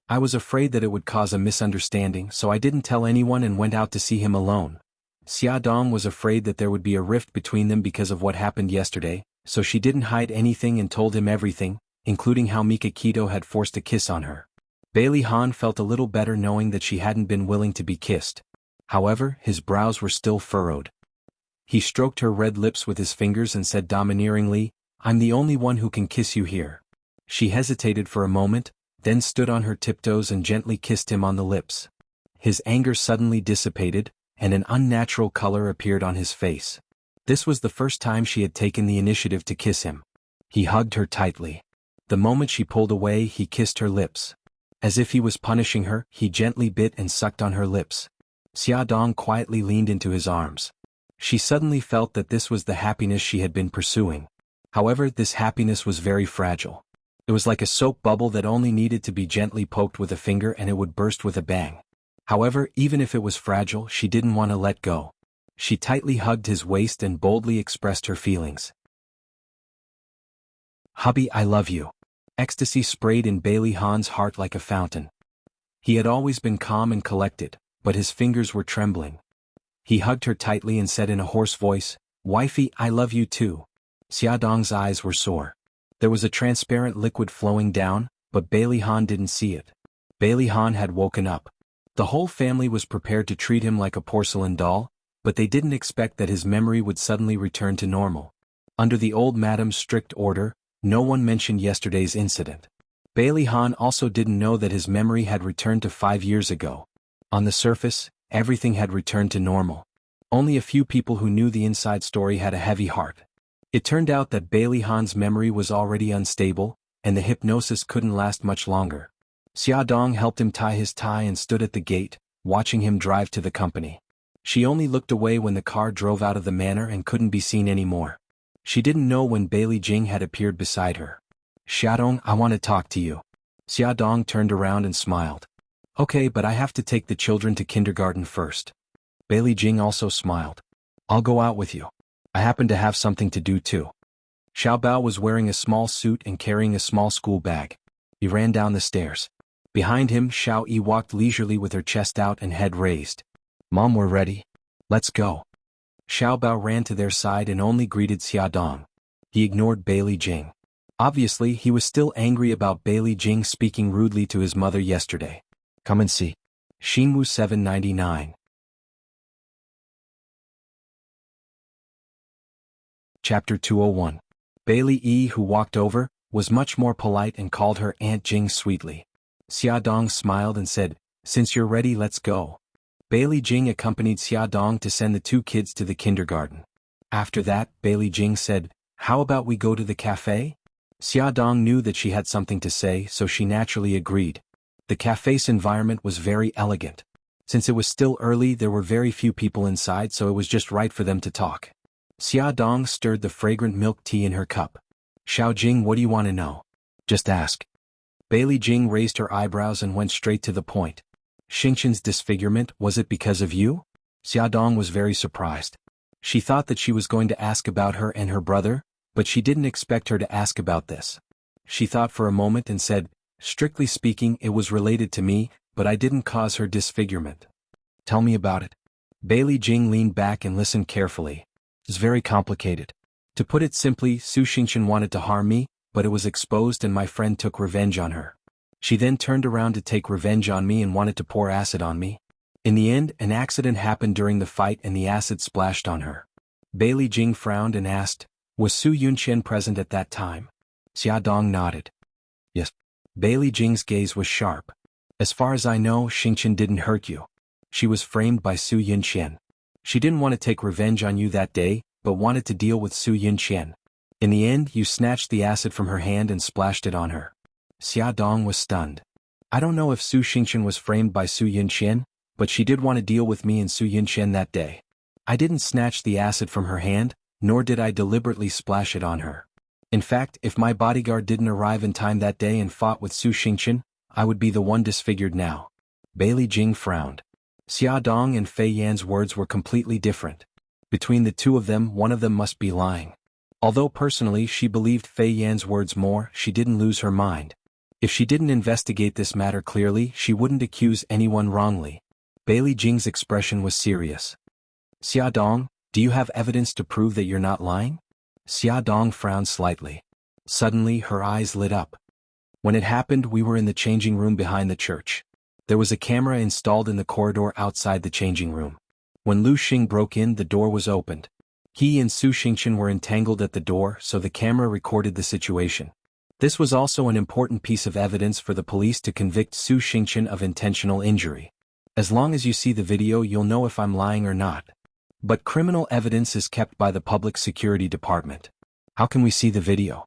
I was afraid that it would cause a misunderstanding, so I didn't tell anyone and went out to see him alone. Xiaodong was afraid that there would be a rift between them because of what happened yesterday, so she didn't hide anything and told him everything, including how Mika Kito had forced a kiss on her. Bailey Han felt a little better knowing that she hadn't been willing to be kissed. However, his brows were still furrowed. He stroked her red lips with his fingers and said domineeringly, I'm the only one who can kiss you here. She hesitated for a moment, then stood on her tiptoes and gently kissed him on the lips. His anger suddenly dissipated, and an unnatural color appeared on his face. This was the first time she had taken the initiative to kiss him. He hugged her tightly. The moment she pulled away, he kissed her lips. As if he was punishing her, he gently bit and sucked on her lips. Xiaodong quietly leaned into his arms. She suddenly felt that this was the happiness she had been pursuing. However, this happiness was very fragile. It was like a soap bubble that only needed to be gently poked with a finger and it would burst with a bang. However, even if it was fragile, she didn't want to let go. She tightly hugged his waist and boldly expressed her feelings. Hubby, I love you. Ecstasy sprayed in Bailey Han's heart like a fountain. He had always been calm and collected, but his fingers were trembling. He hugged her tightly and said in a hoarse voice, Wifey, I love you too. Xiaodong's eyes were sore. There was a transparent liquid flowing down, but Bailey Han didn't see it. Bailey Han had woken up. The whole family was prepared to treat him like a porcelain doll, but they didn't expect that his memory would suddenly return to normal. Under the old madam's strict order, no one mentioned yesterday's incident. Bailey Han also didn't know that his memory had returned to 5 years ago. On the surface, everything had returned to normal. Only a few people who knew the inside story had a heavy heart. It turned out that Bailey Han's memory was already unstable, and the hypnosis couldn't last much longer. Xiaodong helped him tie his tie and stood at the gate, watching him drive to the company. She only looked away when the car drove out of the manor and couldn't be seen anymore. She didn't know when Bailey Jing had appeared beside her. Xiaodong, I want to talk to you. Xiaodong turned around and smiled. Okay, but I have to take the children to kindergarten first. Bailey Jing also smiled. I'll go out with you. I happen to have something to do too. Xiao Bao was wearing a small suit and carrying a small school bag. He ran down the stairs. Behind him, Xiao Yi walked leisurely with her chest out and head raised. Mom, we're ready. Let's go. Xiao Bao ran to their side and only greeted Xiaodong. He ignored Bailey Jing. Obviously, he was still angry about Bailey Jing speaking rudely to his mother yesterday. Come and see. Xinwu 799. Chapter 201. Bailey Yi, who walked over, was much more polite and called her Aunt Jing sweetly. Xiaodong smiled and said, Since you're ready, let's go. Bailey Jing accompanied Xiaodong to send the two kids to the kindergarten. After that, Bailey Jing said, How about we go to the cafe? Xiaodong knew that she had something to say, so she naturally agreed. The cafe's environment was very elegant. Since it was still early, there were very few people inside, so it was just right for them to talk. Xiaodong stirred the fragrant milk tea in her cup. Xiao Jing, what do you want to know? Just ask. Bailey Jing raised her eyebrows and went straight to the point. Xingqian's disfigurement, was it because of you? Xiaodong was very surprised. She thought that she was going to ask about her and her brother, but she didn't expect her to ask about this. She thought for a moment and said, Strictly speaking, it was related to me, but I didn't cause her disfigurement. Tell me about it. Bailey Jing leaned back and listened carefully. It's very complicated. To put it simply, Su Xingqian wanted to harm me, but it was exposed and my friend took revenge on her. She then turned around to take revenge on me and wanted to pour acid on me. In the end, an accident happened during the fight and the acid splashed on her. Bailey Jing frowned and asked, Was Su Yunqian present at that time? Xiaodong nodded. Yes. Bailey Jing's gaze was sharp. As far as I know, Xingqian didn't hurt you. She was framed by Su Yunqian. She didn't want to take revenge on you that day, but wanted to deal with Su Yunqian. In the end, you snatched the acid from her hand and splashed it on her. Xia Dong was stunned. I don't know if Su Xingchen was framed by Su Yinxian, but she did want to deal with me and Su Yinxian that day. I didn't snatch the acid from her hand, nor did I deliberately splash it on her. In fact, if my bodyguard didn't arrive in time that day and fought with Su Xingchen, I would be the one disfigured now. Bailey Jing frowned. Xia Dong and Fei Yan's words were completely different. Between the two of them, one of them must be lying. Although personally she believed Fei Yan's words more, she didn't lose her mind. If she didn't investigate this matter clearly, she wouldn't accuse anyone wrongly. Bailey Jing's expression was serious. Xia Dong, do you have evidence to prove that you're not lying? Xia Dong frowned slightly. Suddenly her eyes lit up. When it happened, we were in the changing room behind the church. There was a camera installed in the corridor outside the changing room. When Lu Xing broke in, the door was opened. He and Su Xingchen were entangled at the door, so the camera recorded the situation. This was also an important piece of evidence for the police to convict Su Xingchen of intentional injury. As long as you see the video, you'll know if I'm lying or not. But criminal evidence is kept by the Public Security Department. How can we see the video?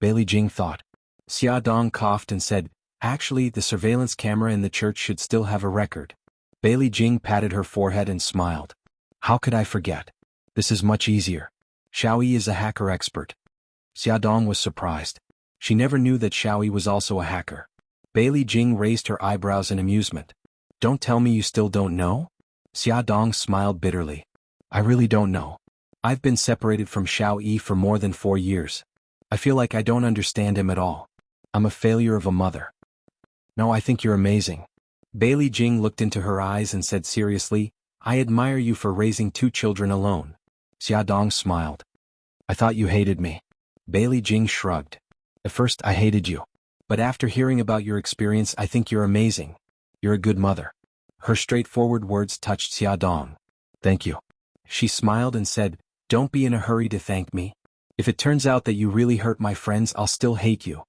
Bailey Jing thought. Xia Dong coughed and said, actually, the surveillance camera in the church should still have a record. Bailey Jing patted her forehead and smiled. How could I forget? This is much easier. Xiao Yi is a hacker expert. Xia Dong was surprised. She never knew that Xiao Yi was also a hacker. Bailey Jing raised her eyebrows in amusement. Don't tell me you still don't know? Xia Dong smiled bitterly. I really don't know. I've been separated from Xiao Yi for more than 4 years. I feel like I don't understand him at all. I'm a failure of a mother. No, I think you're amazing. Bailey Jing looked into her eyes and said seriously, I admire you for raising 2 children alone. Xia Dong smiled. I thought you hated me. Bailey Jing shrugged. At first I hated you. But after hearing about your experience, I think you're amazing. You're a good mother. Her straightforward words touched Xia Dong. Thank you. She smiled and said, don't be in a hurry to thank me. If it turns out that you really hurt my friends, I'll still hate you.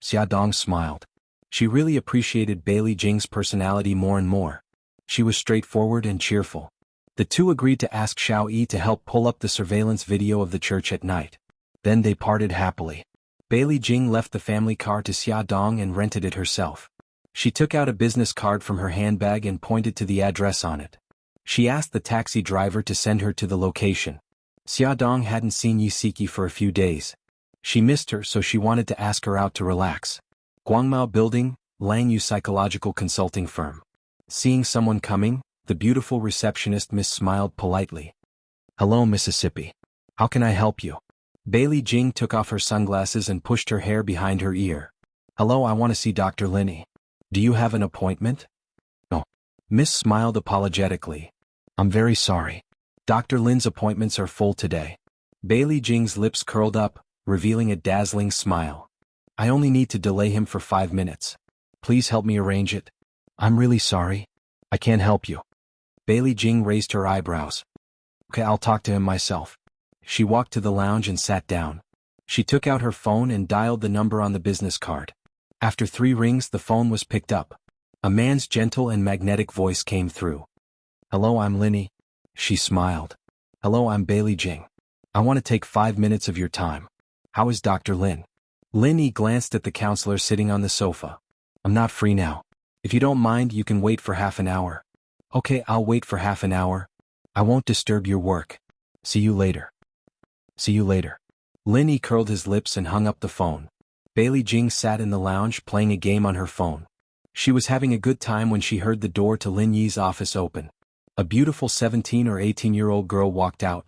Xia Dong smiled. She really appreciated Bailey Jing's personality more and more. She was straightforward and cheerful. The two agreed to ask Xiao Yi to help pull up the surveillance video of the church at night. Then they parted happily. Bailey Jing left the family car to Xia Dong and rented it herself. She took out a business card from her handbag and pointed to the address on it. She asked the taxi driver to send her to the location. Xia Dong hadn't seen Yi Siki for a few days. She missed her, so she wanted to ask her out to relax. Guangmao Building, Langyu Psychological Consulting Firm. Seeing someone coming, the beautiful receptionist Miss smiled politely. Hello, Mississippi. How can I help you? Bailey Jing took off her sunglasses and pushed her hair behind her ear. Hello, I want to see Dr. Linny. Do you have an appointment? No. Miss smiled apologetically. I'm very sorry. Dr. Lin's appointments are full today. Bailey Jing's lips curled up, revealing a dazzling smile. I only need to delay him for 5 minutes. Please help me arrange it. I'm really sorry. I can't help you. Bailey Jing raised her eyebrows. Okay, I'll talk to him myself. She walked to the lounge and sat down. She took out her phone and dialed the number on the business card. After 3 rings, the phone was picked up. A man's gentle and magnetic voice came through. Hello, I'm Linny. She smiled. Hello, I'm Bailey Jing. I want to take 5 minutes of your time. How is Dr. Lin? Linny glanced at the counselor sitting on the sofa. I'm not free now. If you don't mind, you can wait for half an hour. Okay, I'll wait for half an hour. I won't disturb your work. See you later. See you later. Linny curled his lips and hung up the phone. Bailey Jing sat in the lounge playing a game on her phone. She was having a good time when she heard the door to Lin Yi's office open. A beautiful 17 or 18-year-old girl walked out.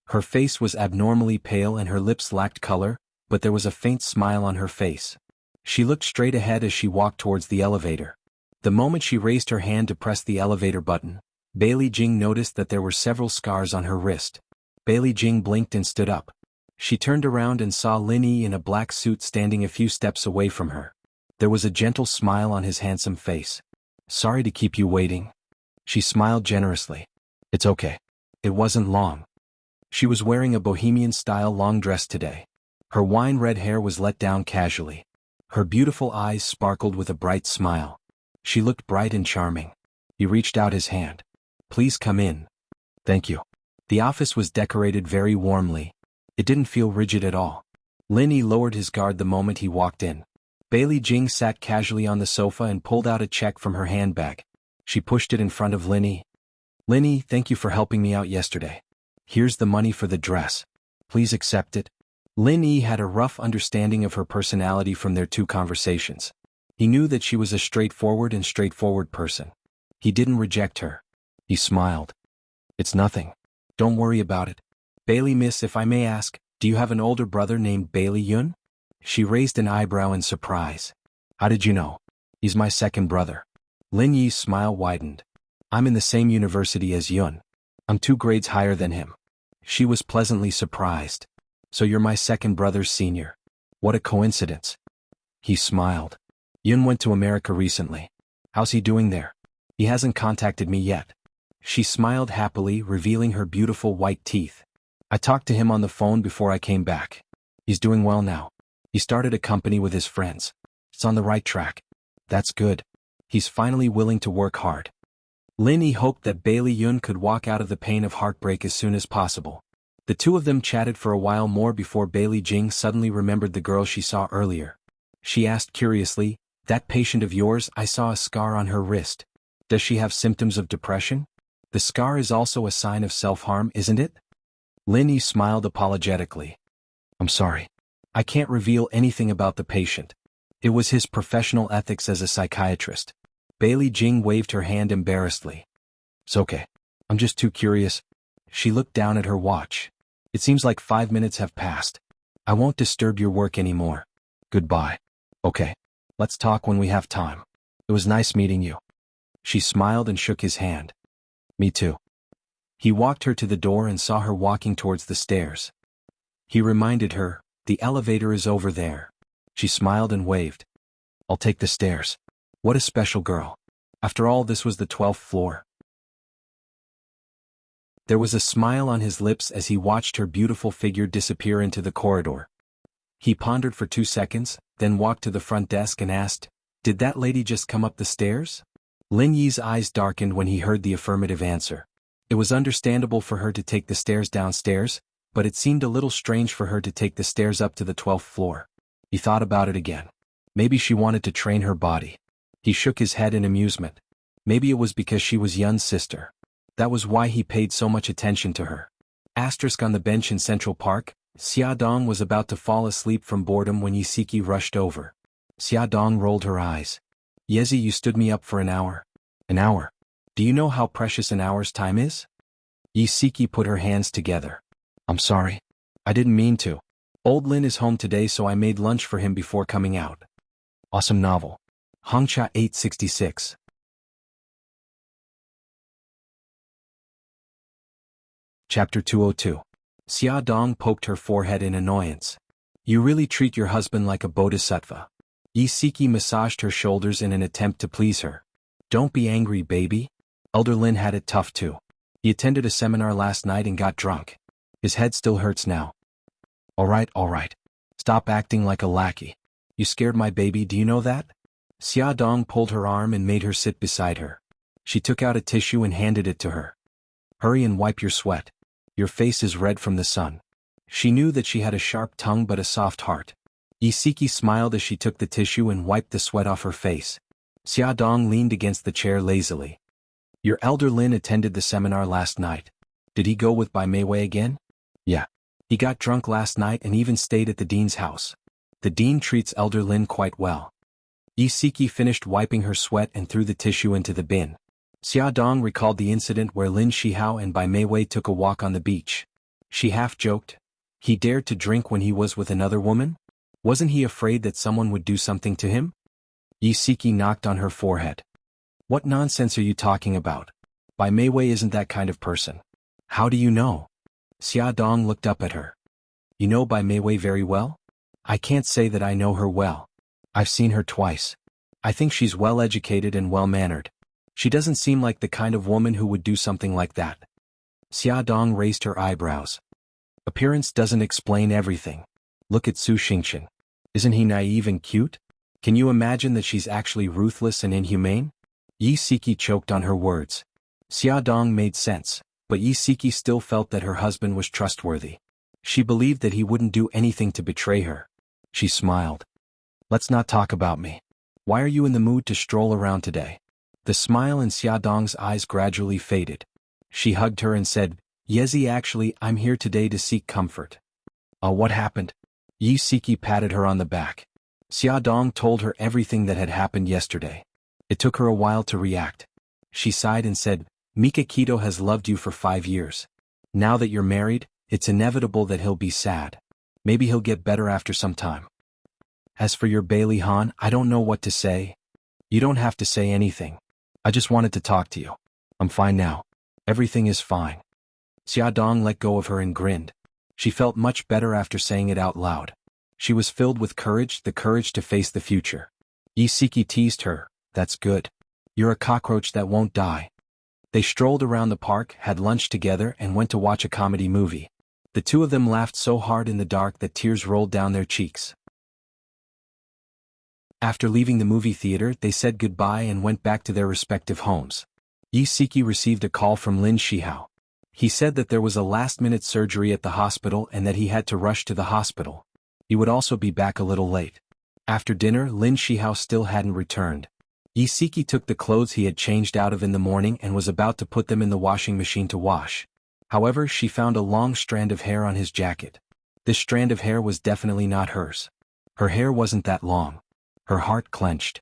Her face was abnormally pale and her lips lacked color, but there was a faint smile on her face. She looked straight ahead as she walked towards the elevator. The moment she raised her hand to press the elevator button, Bailey Jing noticed that there were several scars on her wrist. Bailey Jing blinked and stood up. She turned around and saw Lin Yi in a black suit standing a few steps away from her. There was a gentle smile on his handsome face. Sorry to keep you waiting. She smiled generously. It's okay. It wasn't long. She was wearing a bohemian-style long dress today. Her wine-red hair was let down casually. Her beautiful eyes sparkled with a bright smile. She looked bright and charming. He reached out his hand. Please come in. Thank you. The office was decorated very warmly. It didn't feel rigid at all. Lin Yi lowered his guard the moment he walked in. Bailey Jing sat casually on the sofa and pulled out a check from her handbag. She pushed it in front of Lin Yi. Lin Yi, thank you for helping me out yesterday. Here's the money for the dress. Please accept it. Lin Yi had a rough understanding of her personality from their two conversations. He knew that she was a straightforward person. He didn't reject her. He smiled. It's nothing. Don't worry about it. Bailey miss, if I may ask, do you have an older brother named Bailey Yun? She raised an eyebrow in surprise. How did you know? He's my second brother. Lin Yi's smile widened. I'm in the same university as Yun. I'm 2 grades higher than him. She was pleasantly surprised. So you're my second brother's senior. What a coincidence. He smiled. Yun went to America recently. How's he doing there? He hasn't contacted me yet. She smiled happily, revealing her beautiful white teeth. I talked to him on the phone before I came back. He's doing well now. He started a company with his friends. It's on the right track. That's good. He's finally willing to work hard. Lin Yi hoped that Bailey Yun could walk out of the pain of heartbreak as soon as possible. The two of them chatted for a while more before Bailey Jing suddenly remembered the girl she saw earlier. She asked curiously, that patient of yours, I saw a scar on her wrist. Does she have symptoms of depression? The scar is also a sign of self-harm, isn't it? Lin Yi smiled apologetically. I'm sorry. I can't reveal anything about the patient. It was his professional ethics as a psychiatrist. Bailey Jing waved her hand embarrassedly. It's okay. I'm just too curious. She looked down at her watch. It seems like 5 minutes have passed. I won't disturb your work anymore. Goodbye. Okay. Let's talk when we have time. It was nice meeting you. She smiled and shook his hand. Me too. He walked her to the door and saw her walking towards the stairs. He reminded her, the elevator is over there. She smiled and waved. I'll take the stairs. What a special girl. After all, this was the 12th floor. There was a smile on his lips as he watched her beautiful figure disappear into the corridor. He pondered for 2 seconds, then walked to the front desk and asked, did that lady just come up the stairs? Lin Yi's eyes darkened when he heard the affirmative answer. It was understandable for her to take the stairs downstairs, but it seemed a little strange for her to take the stairs up to the 12th floor. He thought about it again. Maybe she wanted to train her body. He shook his head in amusement. Maybe it was because she was Yun's sister. That was why he paid so much attention to her. Asterisk on the bench in Central Park, Xia Dong was about to fall asleep from boredom when Yisiki rushed over. Xia Dong rolled her eyes. Yezi, you stood me up for an hour. An hour. Do you know how precious an hour's time is? Yisiki put her hands together. I'm sorry. I didn't mean to. Old Lin is home today, so I made lunch for him before coming out. Awesome novel. Hongcha 866. Chapter 202. Xia Dong poked her forehead in annoyance. You really treat your husband like a bodhisattva. Yisiki massaged her shoulders in an attempt to please her. Don't be angry, baby. Elder Lin had it tough too. He attended a seminar last night and got drunk. His head still hurts now. All right. Stop acting like a lackey. You scared my baby, do you know that? Xia Dong pulled her arm and made her sit beside her. She took out a tissue and handed it to her. Hurry and wipe your sweat. Your face is red from the sun. She knew that she had a sharp tongue but a soft heart. Yisiki smiled as she took the tissue and wiped the sweat off her face. Xia Dong leaned against the chair lazily. Your elder Lin attended the seminar last night. Did he go with Bai Meiwei again? Yeah. He got drunk last night and even stayed at the dean's house. The dean treats elder Lin quite well. Yisiki finished wiping her sweat and threw the tissue into the bin. Xia Dong recalled the incident where Lin Shihao and Bai Meiwei took a walk on the beach. She half joked. He dared to drink when he was with another woman? Wasn't he afraid that someone would do something to him? Yisiki knocked on her forehead. What nonsense are you talking about? Bai Meiwei isn't that kind of person. How do you know? Xia Dong looked up at her. You know Bai Meiwei very well? I can't say that I know her well. I've seen her twice. I think she's well-educated and well-mannered. She doesn't seem like the kind of woman who would do something like that. Xia Dong raised her eyebrows. Appearance doesn't explain everything. Look at Su Xingchen. Isn't he naive and cute? Can you imagine that she's actually ruthless and inhumane? Yisiki choked on her words. Xia Dong made sense, but Yisiki still felt that her husband was trustworthy. She believed that he wouldn't do anything to betray her. She smiled. Let's not talk about me. Why are you in the mood to stroll around today? The smile in Xiaodong's eyes gradually faded. She hugged her and said, Yezi, actually, I'm here today to seek comfort. What happened? Yi Siki patted her on the back. Xiaodong told her everything that had happened yesterday. It took her a while to react. She sighed and said, Mika Kito has loved you for 5 years. Now that you're married, it's inevitable that he'll be sad. Maybe he'll get better after some time. As for your Bailey Han, I don't know what to say. You don't have to say anything. I just wanted to talk to you. I'm fine now. Everything is fine. Xiaodong let go of her and grinned. She felt much better after saying it out loud. She was filled with courage, the courage to face the future. Yi Siki teased her, that's good. You're a cockroach that won't die. They strolled around the park, had lunch together, and went to watch a comedy movie. The two of them laughed so hard in the dark that tears rolled down their cheeks. After leaving the movie theater, they said goodbye and went back to their respective homes. Yi Siki received a call from Lin Shihao. He said that there was a last-minute surgery at the hospital and that he had to rush to the hospital. He would also be back a little late. After dinner, Lin Shihao still hadn't returned. Yi Siki took the clothes he had changed out of in the morning and was about to put them in the washing machine to wash. However, she found a long strand of hair on his jacket. This strand of hair was definitely not hers. Her hair wasn't that long. Her heart clenched.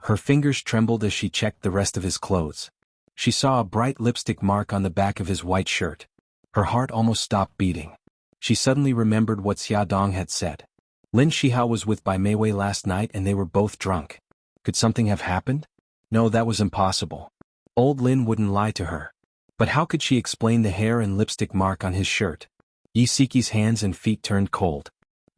Her fingers trembled as she checked the rest of his clothes. She saw a bright lipstick mark on the back of his white shirt. Her heart almost stopped beating. She suddenly remembered what Xiaodong had said. Lin Shihao was with Bai Meiwei last night and they were both drunk. Could something have happened? No, that was impossible. Old Lin wouldn't lie to her. But how could she explain the hair and lipstick mark on his shirt? Yi Siki's hands and feet turned cold.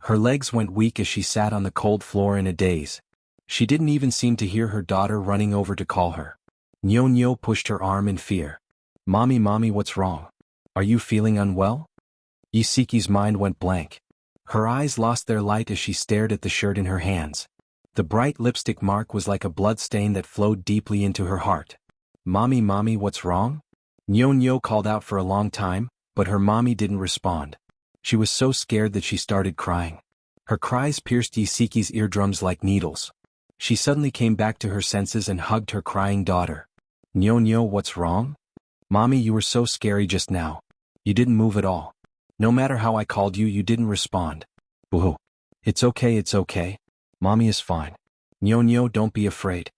Her legs went weak as she sat on the cold floor in a daze. She didn't even seem to hear her daughter running over to call her. Nyo Nyo pushed her arm in fear. Mommy, what's wrong? Are you feeling unwell? Yi Siki's mind went blank. Her eyes lost their light as she stared at the shirt in her hands. The bright lipstick mark was like a blood stain that flowed deeply into her heart. Mommy, what's wrong? Nyo Nyo called out for a long time, but her mommy didn't respond. She was so scared that she started crying. Her cries pierced Yi Siki's eardrums like needles. She suddenly came back to her senses and hugged her crying daughter. Nyo Nyo, what's wrong? Mommy, you were so scary just now. You didn't move at all. No matter how I called you, you didn't respond. Boo. It's okay. Mommy is fine. Nyo Nyo, don't be afraid.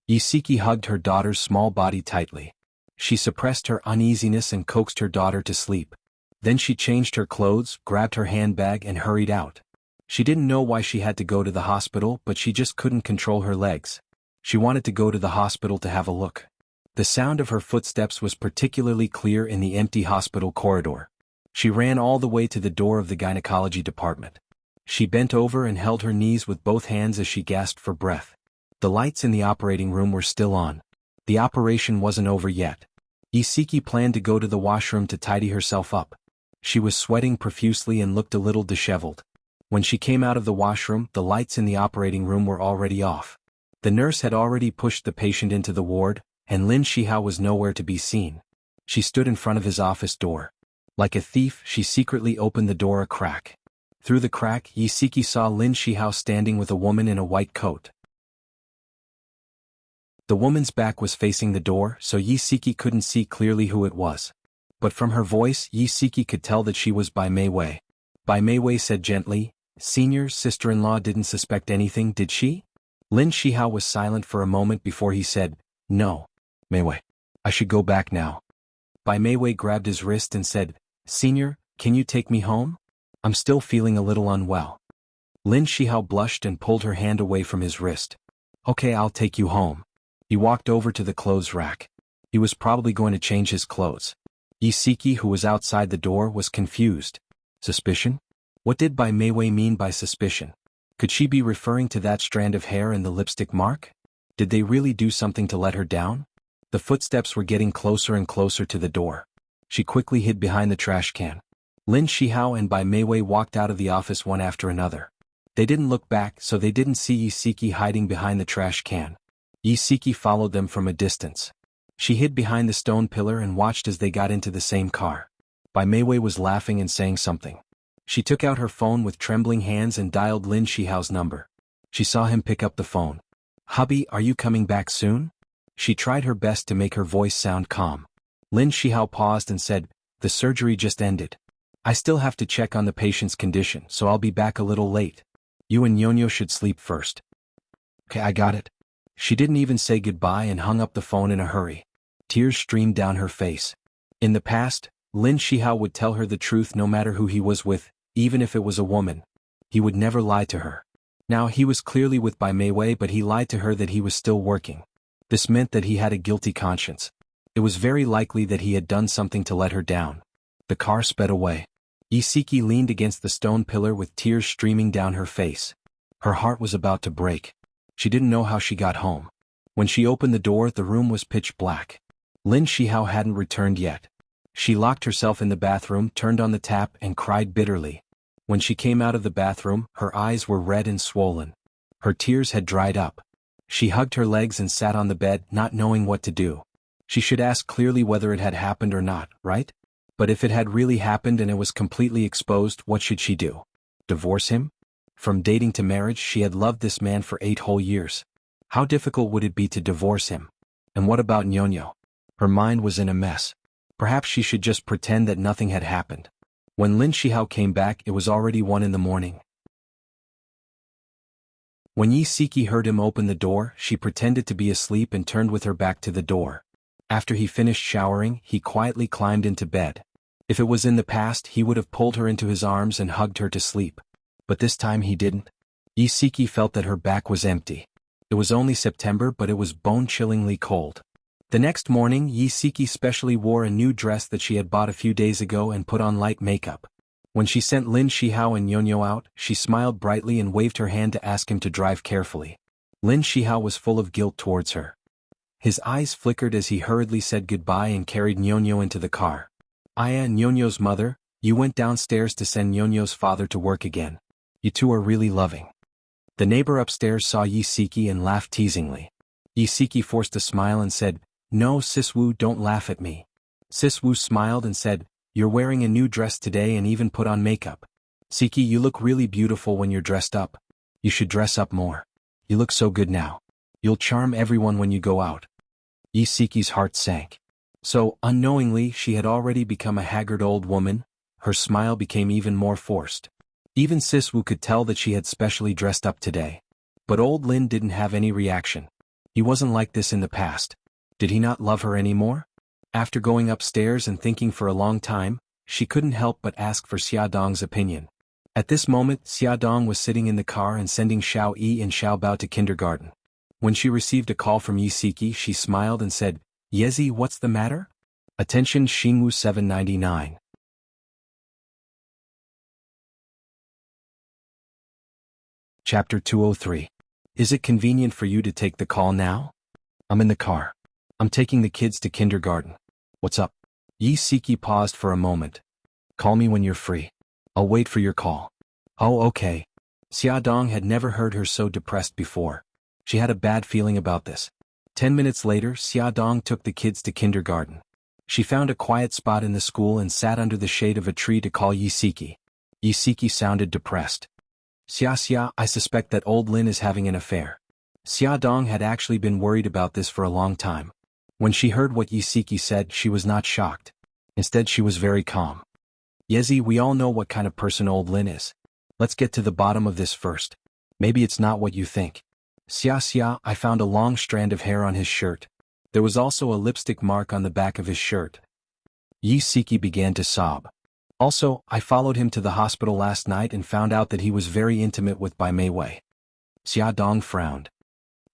Yi Siki hugged her daughter's small body tightly. She suppressed her uneasiness and coaxed her daughter to sleep. Then she changed her clothes, grabbed her handbag and hurried out. She didn't know why she had to go to the hospital, but she just couldn't control her legs. She wanted to go to the hospital to have a look. The sound of her footsteps was particularly clear in the empty hospital corridor. She ran all the way to the door of the gynecology department. She bent over and held her knees with both hands as she gasped for breath. The lights in the operating room were still on. The operation wasn't over yet. Yi Siki planned to go to the washroom to tidy herself up. She was sweating profusely and looked a little disheveled. When she came out of the washroom, the lights in the operating room were already off. The nurse had already pushed the patient into the ward, and Lin Shihao was nowhere to be seen. She stood in front of his office door. Like a thief, she secretly opened the door a crack. Through the crack, Yi Siki saw Lin Shihao standing with a woman in a white coat. The woman's back was facing the door, so Yi Siki couldn't see clearly who it was. But from her voice, Yi Siki could tell that she was Bai Meiwei. Bai Meiwei said gently, "Senior sister-in-law didn't suspect anything, did she?" Lin Shihao was silent for a moment before he said, "No. Meiwei. I should go back now." Bai Meiwei grabbed his wrist and said, "Senior, can you take me home? I'm still feeling a little unwell." Lin Shihao blushed and pulled her hand away from his wrist. "Okay, I'll take you home." He walked over to the clothes rack. He was probably going to change his clothes. Yi Siki, who was outside the door, was confused. Suspicion? What did Bai Meiwei mean by suspicion? Could she be referring to that strand of hair and the lipstick mark? Did they really do something to let her down? The footsteps were getting closer and closer to the door. She quickly hid behind the trash can. Lin Shihao and Bai Meiwei walked out of the office one after another. They didn't look back, so they didn't see Yi Siki hiding behind the trash can. Yi Siki followed them from a distance. She hid behind the stone pillar and watched as they got into the same car. Bai Meiwei was laughing and saying something. She took out her phone with trembling hands and dialed Lin Shihao's number. She saw him pick up the phone. "Hubby, are you coming back soon?" She tried her best to make her voice sound calm. Lin Shihao paused and said, "The surgery just ended. I still have to check on the patient's condition, so I'll be back a little late. You and Nyonyo should sleep first." "Okay, I got it." She didn't even say goodbye and hung up the phone in a hurry. Tears streamed down her face. In the past, Lin Shihao would tell her the truth no matter who he was with, even if it was a woman. He would never lie to her. Now he was clearly with Bai Meiwei, but he lied to her that he was still working. This meant that he had a guilty conscience. It was very likely that he had done something to let her down. The car sped away. Isiki leaned against the stone pillar with tears streaming down her face. Her heart was about to break. She didn't know how she got home. When she opened the door, the room was pitch black. Lin Shihao hadn't returned yet. She locked herself in the bathroom, turned on the tap, and cried bitterly. When she came out of the bathroom, her eyes were red and swollen. Her tears had dried up. She hugged her legs and sat on the bed, not knowing what to do. She should ask clearly whether it had happened or not, right? But if it had really happened and it was completely exposed, what should she do? Divorce him? From dating to marriage, she had loved this man for 8 whole years. How difficult would it be to divorce him? And what about Nyonyo? Her mind was in a mess. Perhaps she should just pretend that nothing had happened. When Lin Shihao came back, it was already 1 in the morning. When Isiki heard him open the door, she pretended to be asleep and turned with her back to the door. After he finished showering, he quietly climbed into bed. If it was in the past, he would have pulled her into his arms and hugged her to sleep. But this time he didn't. Isiki felt that her back was empty. It was only September, but it was bone-chillingly cold. The next morning, Isiki specially wore a new dress that she had bought a few days ago and put on light makeup. When she sent Lin Shihao and Nyonyo out, she smiled brightly and waved her hand to ask him to drive carefully. Lin Shihao was full of guilt towards her. His eyes flickered as he hurriedly said goodbye and carried Nyonyo into the car. "Aya, Nyonyo's mother, you went downstairs to send Nyonyo's father to work again. You two are really loving." The neighbor upstairs saw Isiki and laughed teasingly. Isiki forced a smile and said, "No, Siswu, don't laugh at me." Siswu smiled and said, "You're wearing a new dress today and even put on makeup. Siki, you look really beautiful when you're dressed up. You should dress up more. You look so good now. You'll charm everyone when you go out." Isiki's heart sank. So, unknowingly, she had already become a haggard old woman. Her smile became even more forced. Even Siswu could tell that she had specially dressed up today. But old Lin didn't have any reaction. He wasn't like this in the past. Did he not love her anymore? After going upstairs and thinking for a long time, she couldn't help but ask for Xiaodong's opinion. At this moment, Xiaodong was sitting in the car and sending Xiao Yi and Xiao Bao to kindergarten. When she received a call from Isiki, she smiled and said, "Yezi, what's the matter?" Attention Xingwu 799. Chapter 203. Is it convenient for you to take the call now? I'm in the car. I'm taking the kids to kindergarten. What's up? Isiki paused for a moment. Call me when you're free. I'll wait for your call. Oh, okay. Xiaodong had never heard her so depressed before. She had a bad feeling about this. 10 minutes later, Xiaodong took the kids to kindergarten. She found a quiet spot in the school and sat under the shade of a tree to call Isiki. Isiki sounded depressed. "Xia, I suspect that old Lin is having an affair." Xiaodong had actually been worried about this for a long time. When she heard what Isiki said, she was not shocked. Instead, she was very calm. "Yezi, we all know what kind of person old Lin is. Let's get to the bottom of this first. Maybe it's not what you think." Xia, I found a long strand of hair on his shirt. There was also a lipstick mark on the back of his shirt. Isiki began to sob. Also, I followed him to the hospital last night and found out that he was very intimate with Bai Meiwei. Xiaodong frowned.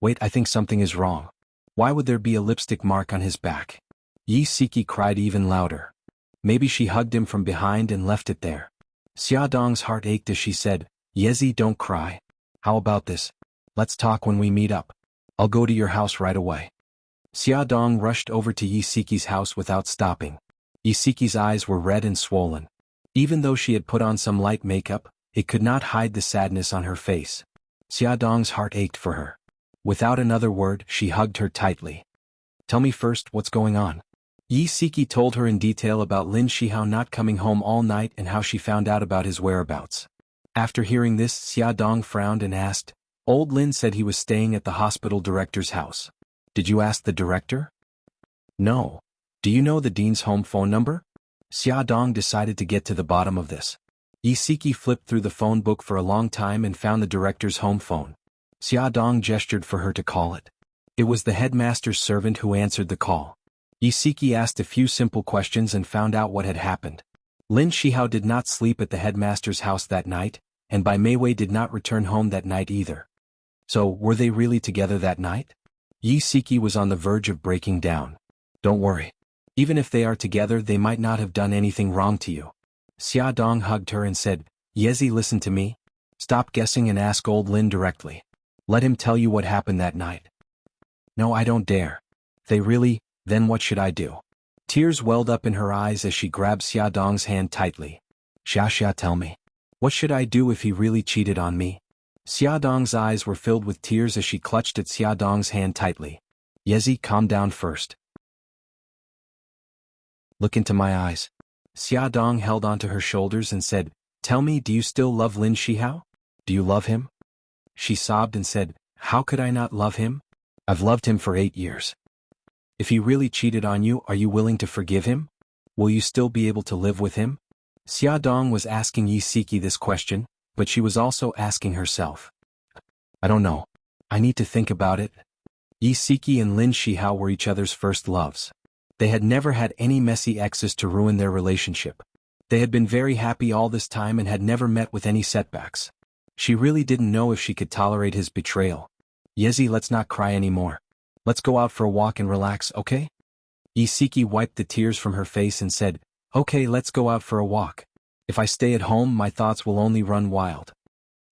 "Wait, I think something is wrong. Why would there be a lipstick mark on his back?" Isiki cried even louder. Maybe she hugged him from behind and left it there. Xiaodong's heart ached as she said, "Yezi, don't cry. How about this? Let's talk when we meet up. I'll go to your house right away." Xiaodong rushed over to Isiki's house without stopping. Isiki's eyes were red and swollen. Even though she had put on some light makeup, it could not hide the sadness on her face. Xiaodong's heart ached for her. Without another word, she hugged her tightly. "Tell me first what's going on." Yi Siki told her in detail about Lin Shihao not coming home all night and how she found out about his whereabouts. After hearing this, Xia Dong frowned and asked, "Old Lin said he was staying at the hospital director's house. Did you ask the director?" "No. Do you know the dean's home phone number?" Xia Dong decided to get to the bottom of this. Yi Siki flipped through the phone book for a long time and found the director's home phone. Xia Dong gestured for her to call it. It was the headmaster's servant who answered the call. Yi Siki asked a few simple questions and found out what had happened. Lin Shihao did not sleep at the headmaster's house that night, and Bai Meiwei did not return home that night either. So, were they really together that night? Yi Siki was on the verge of breaking down. "Don't worry. Even if they are together, they might not have done anything wrong to you." Xia Dong hugged her and said, "Yezi, listen to me. Stop guessing and ask old Lin directly. Let him tell you what happened that night." "No, I don't dare." "They really, then what should I do?" Tears welled up in her eyes as she grabbed Xia Dong's hand tightly. "Xia, tell me. What should I do if he really cheated on me?" Xia Dong's eyes were filled with tears as she clutched at Xia Dong's hand tightly. "Yezi, calm down first. Look into my eyes." Xia Dong held onto her shoulders and said, "Tell me, do you still love Lin Shihao? Do you love him?" She sobbed and said, "How could I not love him? I've loved him for 8 years. If he really cheated on you, are you willing to forgive him? Will you still be able to live with him?" Xia Dong was asking Yi Siki this question, but she was also asking herself. "I don't know. I need to think about it." Yi Siki and Lin Shihao were each other's first loves. They had never had any messy exes to ruin their relationship. They had been very happy all this time and had never met with any setbacks. She really didn't know if she could tolerate his betrayal. "Yezi, let's not cry anymore. Let's go out for a walk and relax, okay?" Yi Siki wiped the tears from her face and said, "Okay, let's go out for a walk. If I stay at home, my thoughts will only run wild."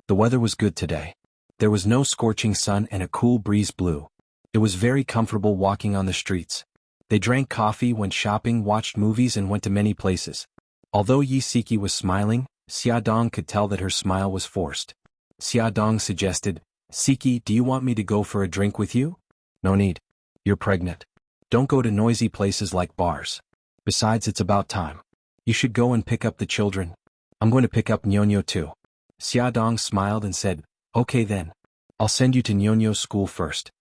The weather was good today. There was no scorching sun and a cool breeze blew. It was very comfortable walking on the streets. They drank coffee, went shopping, watched movies and went to many places. Although Yi Siki was smiling, Xia Dong could tell that her smile was forced. Xia Dong suggested, "Siki, do you want me to go for a drink with you?" "No need. You're pregnant. Don't go to noisy places like bars. Besides, it's about time. You should go and pick up the children. I'm going to pick up Nyonyo too." Xia Dong smiled and said, "Okay then. I'll send you to Nyonyo's school first."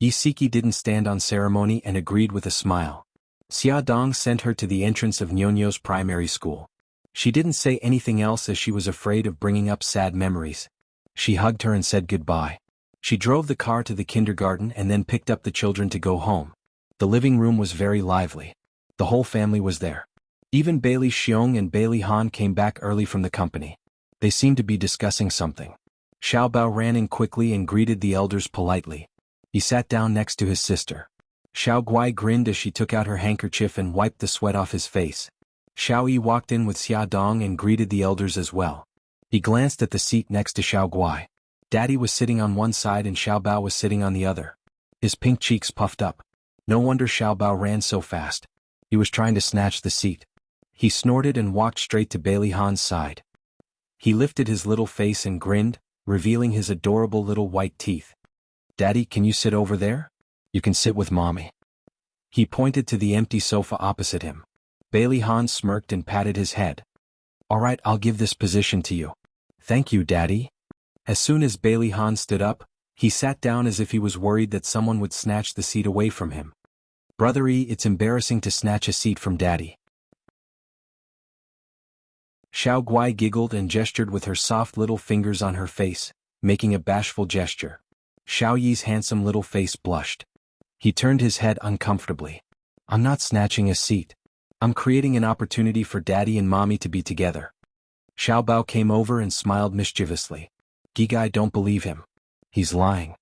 Yi Siki didn't stand on ceremony and agreed with a smile. Xia Dong sent her to the entrance of Nyonyo's primary school. She didn't say anything else as she was afraid of bringing up sad memories. She hugged her and said goodbye. She drove the car to the kindergarten and then picked up the children to go home. The living room was very lively. The whole family was there. Even Bailey Xiong and Bailey Han came back early from the company. They seemed to be discussing something. Xiao Bao ran in quickly and greeted the elders politely. He sat down next to his sister. Xiao Guai grinned as she took out her handkerchief and wiped the sweat off his face. Xiao Yi walked in with Xia Dong and greeted the elders as well. He glanced at the seat next to Xiao Guai. Daddy was sitting on one side and Xiao Bao was sitting on the other. His pink cheeks puffed up. No wonder Xiao Bao ran so fast. He was trying to snatch the seat. He snorted and walked straight to Bailey Han's side. He lifted his little face and grinned, revealing his adorable little white teeth. "Daddy, can you sit over there? You can sit with Mommy." He pointed to the empty sofa opposite him. Bailey Han smirked and patted his head. "All right, I'll give this position to you." "Thank you, Daddy." As soon as Bailey Han stood up, he sat down as if he was worried that someone would snatch the seat away from him. "Brothery, it's embarrassing to snatch a seat from Daddy." Xiao Guai giggled and gestured with her soft little fingers on her face, making a bashful gesture. Xiao Yi's handsome little face blushed. He turned his head uncomfortably. "I'm not snatching a seat. I'm creating an opportunity for Daddy and Mommy to be together." Xiao Bao came over and smiled mischievously. "Gigai, don't believe him. He's lying."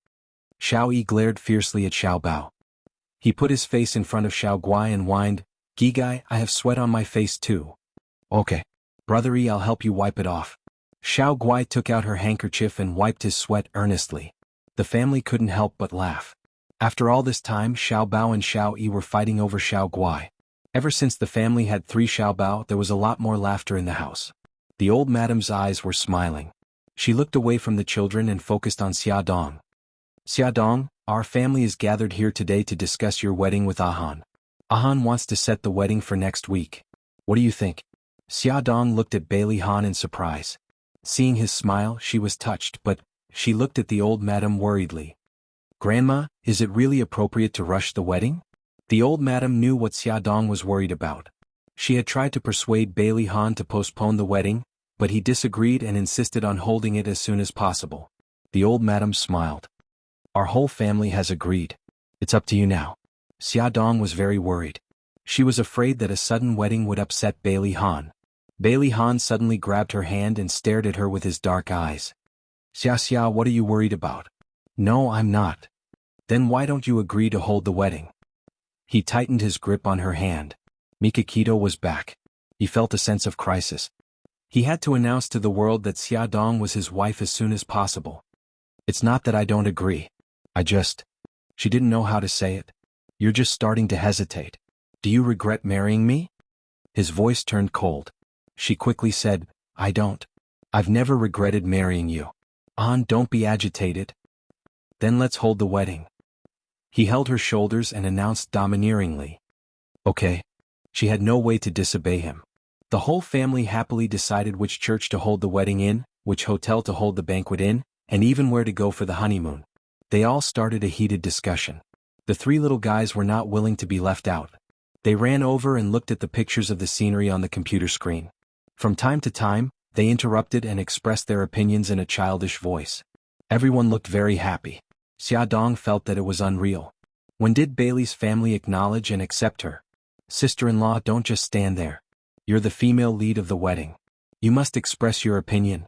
Xiao Yi glared fiercely at Xiao Bao. He put his face in front of Xiao Guai and whined, "Gigai, I have sweat on my face too." "Okay. Brothery, I'll help you wipe it off." Xiao Guai took out her handkerchief and wiped his sweat earnestly. The family couldn't help but laugh. After all this time, Xiao Bao and Xiao Yi were fighting over Xiao Guai. Ever since the family had 3 Xiao Bao, there was a lot more laughter in the house. The old madam's eyes were smiling. She looked away from the children and focused on Xia Dong. "Xia Dong, our family is gathered here today to discuss your wedding with Ahan. Ahan wants to set the wedding for next week. What do you think? Xiaodong looked at Bailey Han in surprise. Seeing his smile, she was touched, but she looked at the old madam worriedly. Grandma, is it really appropriate to rush the wedding? The old madam knew what Xiaodong was worried about. She had tried to persuade Bailey Han to postpone the wedding, but he disagreed and insisted on holding it as soon as possible. The old madam smiled. Our whole family has agreed. It's up to you now. Xiaodong was very worried. She was afraid that a sudden wedding would upset Bailey Han. Bailey Han suddenly grabbed her hand and stared at her with his dark eyes. Xia, what are you worried about? No, I'm not. Then why don't you agree to hold the wedding? He tightened his grip on her hand. Mikakito was back. He felt a sense of crisis. He had to announce to the world that Xiaodong was his wife as soon as possible. It's not that I don't agree. She didn't know how to say it. You're just starting to hesitate. Do you regret marrying me? His voice turned cold. She quickly said, I don't. I've never regretted marrying you. Don't be agitated. Then let's hold the wedding. He held her shoulders and announced domineeringly. Okay. She had no way to disobey him. The whole family happily decided which church to hold the wedding in, which hotel to hold the banquet in, and even where to go for the honeymoon. They all started a heated discussion. The three little guys were not willing to be left out. They ran over and looked at the pictures of the scenery on the computer screen. From time to time, they interrupted and expressed their opinions in a childish voice. Everyone looked very happy. Xiaodong felt that it was unreal. When did Bailey's family acknowledge and accept her? Sister-in-law, don't just stand there. You're the female lead of the wedding. You must express your opinion.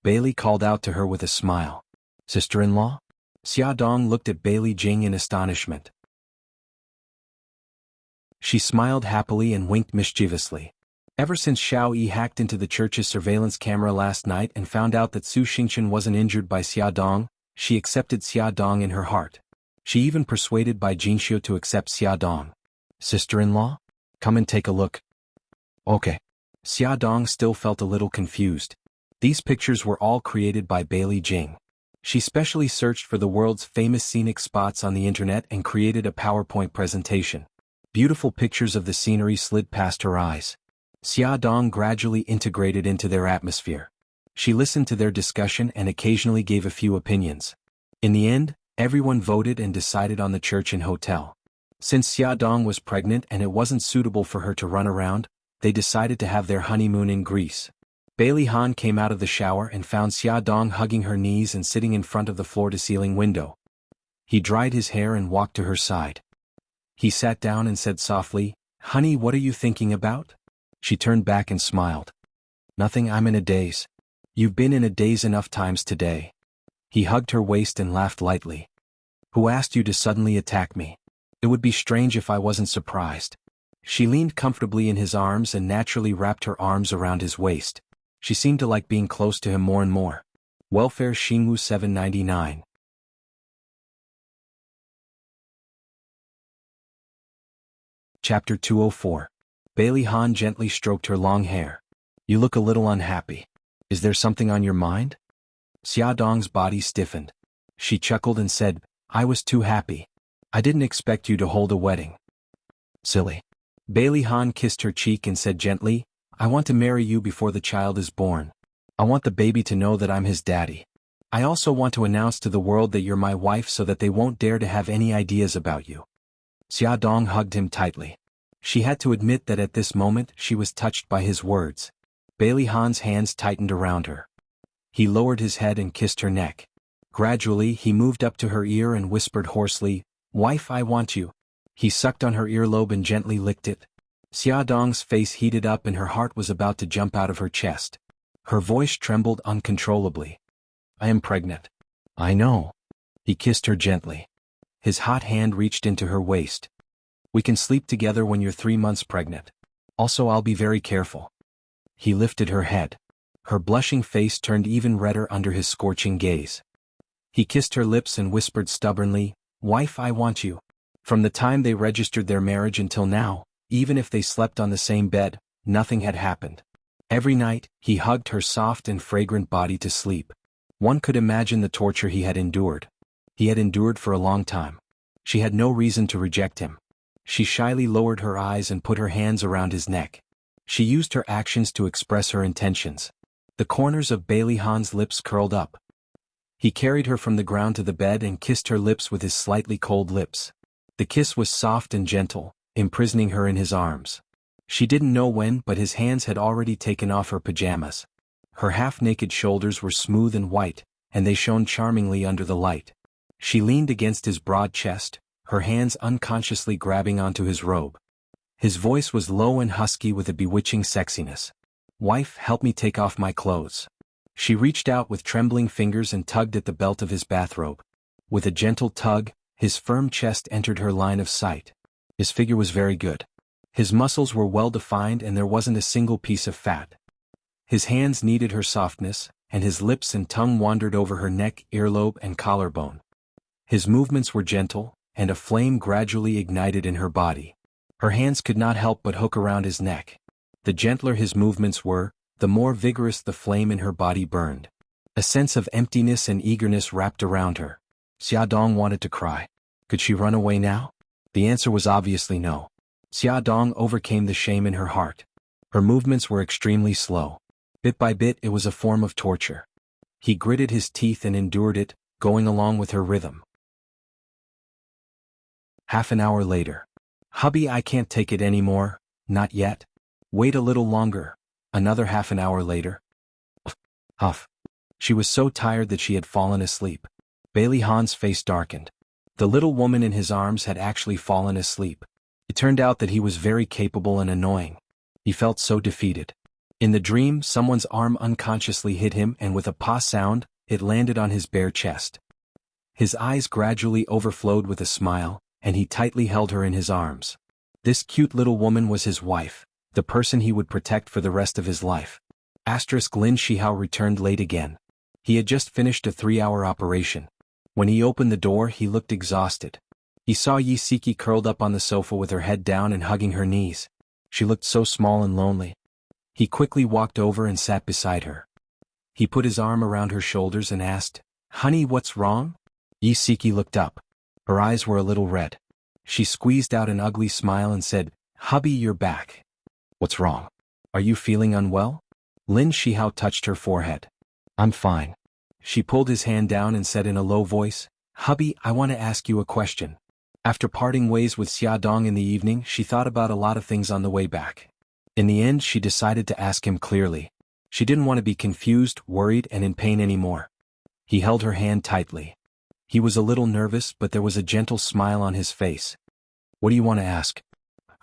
Bailey called out to her with a smile. Sister-in-law? Xiaodong looked at Bailey Jing in astonishment. She smiled happily and winked mischievously. Ever since Xiao Yi hacked into the church's surveillance camera last night and found out that Su Xingchen wasn't injured by Xiaodong, she accepted Xiaodong in her heart. She even persuaded Bai Jingxiu to accept Xiaodong. Sister-in-law? Come and take a look. Okay. Xiaodong still felt a little confused. These pictures were all created by Bailey Jing. She specially searched for the world's famous scenic spots on the internet and created a PowerPoint presentation. Beautiful pictures of the scenery slid past her eyes. Xiaodong gradually integrated into their atmosphere. She listened to their discussion and occasionally gave a few opinions. In the end, everyone voted and decided on the church and hotel. Since Xiaodong was pregnant and it wasn't suitable for her to run around, they decided to have their honeymoon in Greece. Bailey Han came out of the shower and found Xiaodong hugging her knees and sitting in front of the floor-to-ceiling window. He dried his hair and walked to her side. He sat down and said softly, Honey, what are you thinking about? She turned back and smiled. Nothing, I'm in a daze. You've been in a daze enough times today. He hugged her waist and laughed lightly. Who asked you to suddenly attack me? It would be strange if I wasn't surprised. She leaned comfortably in his arms and naturally wrapped her arms around his waist. She seemed to like being close to him more and more. Welfare Xingwu 799. Chapter 204. Bailey Han gently stroked her long hair. You look a little unhappy. Is there something on your mind? Xiaodong's body stiffened. She chuckled and said, I was too happy. I didn't expect you to hold a wedding. Silly. Bailey Han kissed her cheek and said gently, I want to marry you before the child is born. I want the baby to know that I'm his daddy. I also want to announce to the world that you're my wife so that they won't dare to have any ideas about you. Xiaodong hugged him tightly. She had to admit that at this moment she was touched by his words. Bailey Han's hands tightened around her. He lowered his head and kissed her neck. Gradually he moved up to her ear and whispered hoarsely, Wife, I want you. He sucked on her earlobe and gently licked it. Xiaodong's face heated up and her heart was about to jump out of her chest. Her voice trembled uncontrollably. I am pregnant. I know. He kissed her gently. His hot hand reached into her waist. We can sleep together when you're 3 months pregnant. Also, I'll be very careful. He lifted her head. Her blushing face turned even redder under his scorching gaze. He kissed her lips and whispered stubbornly, Wife, I want you. From the time they registered their marriage until now, even if they slept on the same bed, nothing had happened. Every night, he hugged her soft and fragrant body to sleep. One could imagine the torture he had endured. He had endured for a long time. She had no reason to reject him. She shyly lowered her eyes and put her hands around his neck. She used her actions to express her intentions. The corners of Bailey Han's lips curled up. He carried her from the ground to the bed and kissed her lips with his slightly cold lips. The kiss was soft and gentle, imprisoning her in his arms. She didn't know when, but his hands had already taken off her pajamas. Her half-naked shoulders were smooth and white, and they shone charmingly under the light. She leaned against his broad chest, her hands unconsciously grabbing onto his robe. His voice was low and husky with a bewitching sexiness. "Wife, help me take off my clothes." She reached out with trembling fingers and tugged at the belt of his bathrobe. With a gentle tug, his firm chest entered her line of sight. His figure was very good. His muscles were well defined and there wasn't a single piece of fat. His hands kneaded her softness, and his lips and tongue wandered over her neck, earlobe, and collarbone. His movements were gentle, and a flame gradually ignited in her body. Her hands could not help but hook around his neck. The gentler his movements were, the more vigorous the flame in her body burned. A sense of emptiness and eagerness wrapped around her. Xiaodong wanted to cry. Could she run away now? The answer was obviously no. Xiaodong overcame the shame in her heart. Her movements were extremely slow. Bit by bit it was a form of torture. He gritted his teeth and endured it, going along with her rhythm. Half an hour later. "Hubby, I can't take it anymore." "Not yet. Wait a little longer." Another half an hour later. Huff. She was so tired that she had fallen asleep. Bailey Han's face darkened. The little woman in his arms had actually fallen asleep. It turned out that he was very capable and annoying. He felt so defeated. In the dream, someone's arm unconsciously hit him and with a "pa" sound, it landed on his bare chest. His eyes gradually overflowed with a smile, and he tightly held her in his arms. This cute little woman was his wife, the person he would protect for the rest of his life. Lin Shihao returned late again. He had just finished a 3-hour operation. When he opened the door, he looked exhausted. He saw Yi Siki curled up on the sofa with her head down and hugging her knees. She looked so small and lonely. He quickly walked over and sat beside her. He put his arm around her shoulders and asked, "Honey, what's wrong?" Yi Siki looked up. Her eyes were a little red. She squeezed out an ugly smile and said, "Hubby, you're back." "What's wrong? Are you feeling unwell?" Lin Shihao touched her forehead. "I'm fine." She pulled his hand down and said in a low voice, "Hubby, I want to ask you a question." After parting ways with Xiaodong in the evening, she thought about a lot of things on the way back. In the end, she decided to ask him clearly. She didn't want to be confused, worried, and in pain anymore. He held her hand tightly. He was a little nervous, but there was a gentle smile on his face. "What do you want to ask?"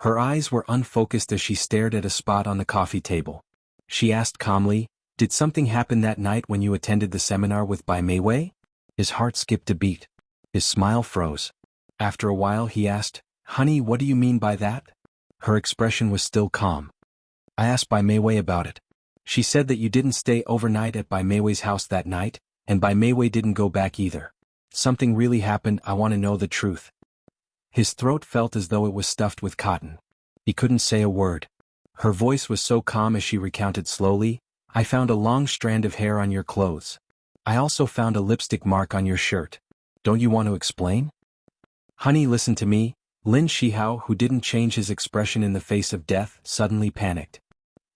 Her eyes were unfocused as she stared at a spot on the coffee table. She asked calmly, "Did something happen that night when you attended the seminar with Bai Meiwei?" His heart skipped a beat. His smile froze. After a while he asked, "Honey, what do you mean by that?" Her expression was still calm. "I asked Bai Meiwei about it. She said that you didn't stay overnight at Bai Meiwei's house that night, and Bai Meiwei didn't go back either. Something really happened. I want to know the truth." His throat felt as though it was stuffed with cotton. He couldn't say a word. Her voice was so calm as she recounted slowly, "I found a long strand of hair on your clothes. I also found a lipstick mark on your shirt. Don't you want to explain?" "Honey, listen to me." Lin Shihao, who didn't change his expression in the face of death, suddenly panicked.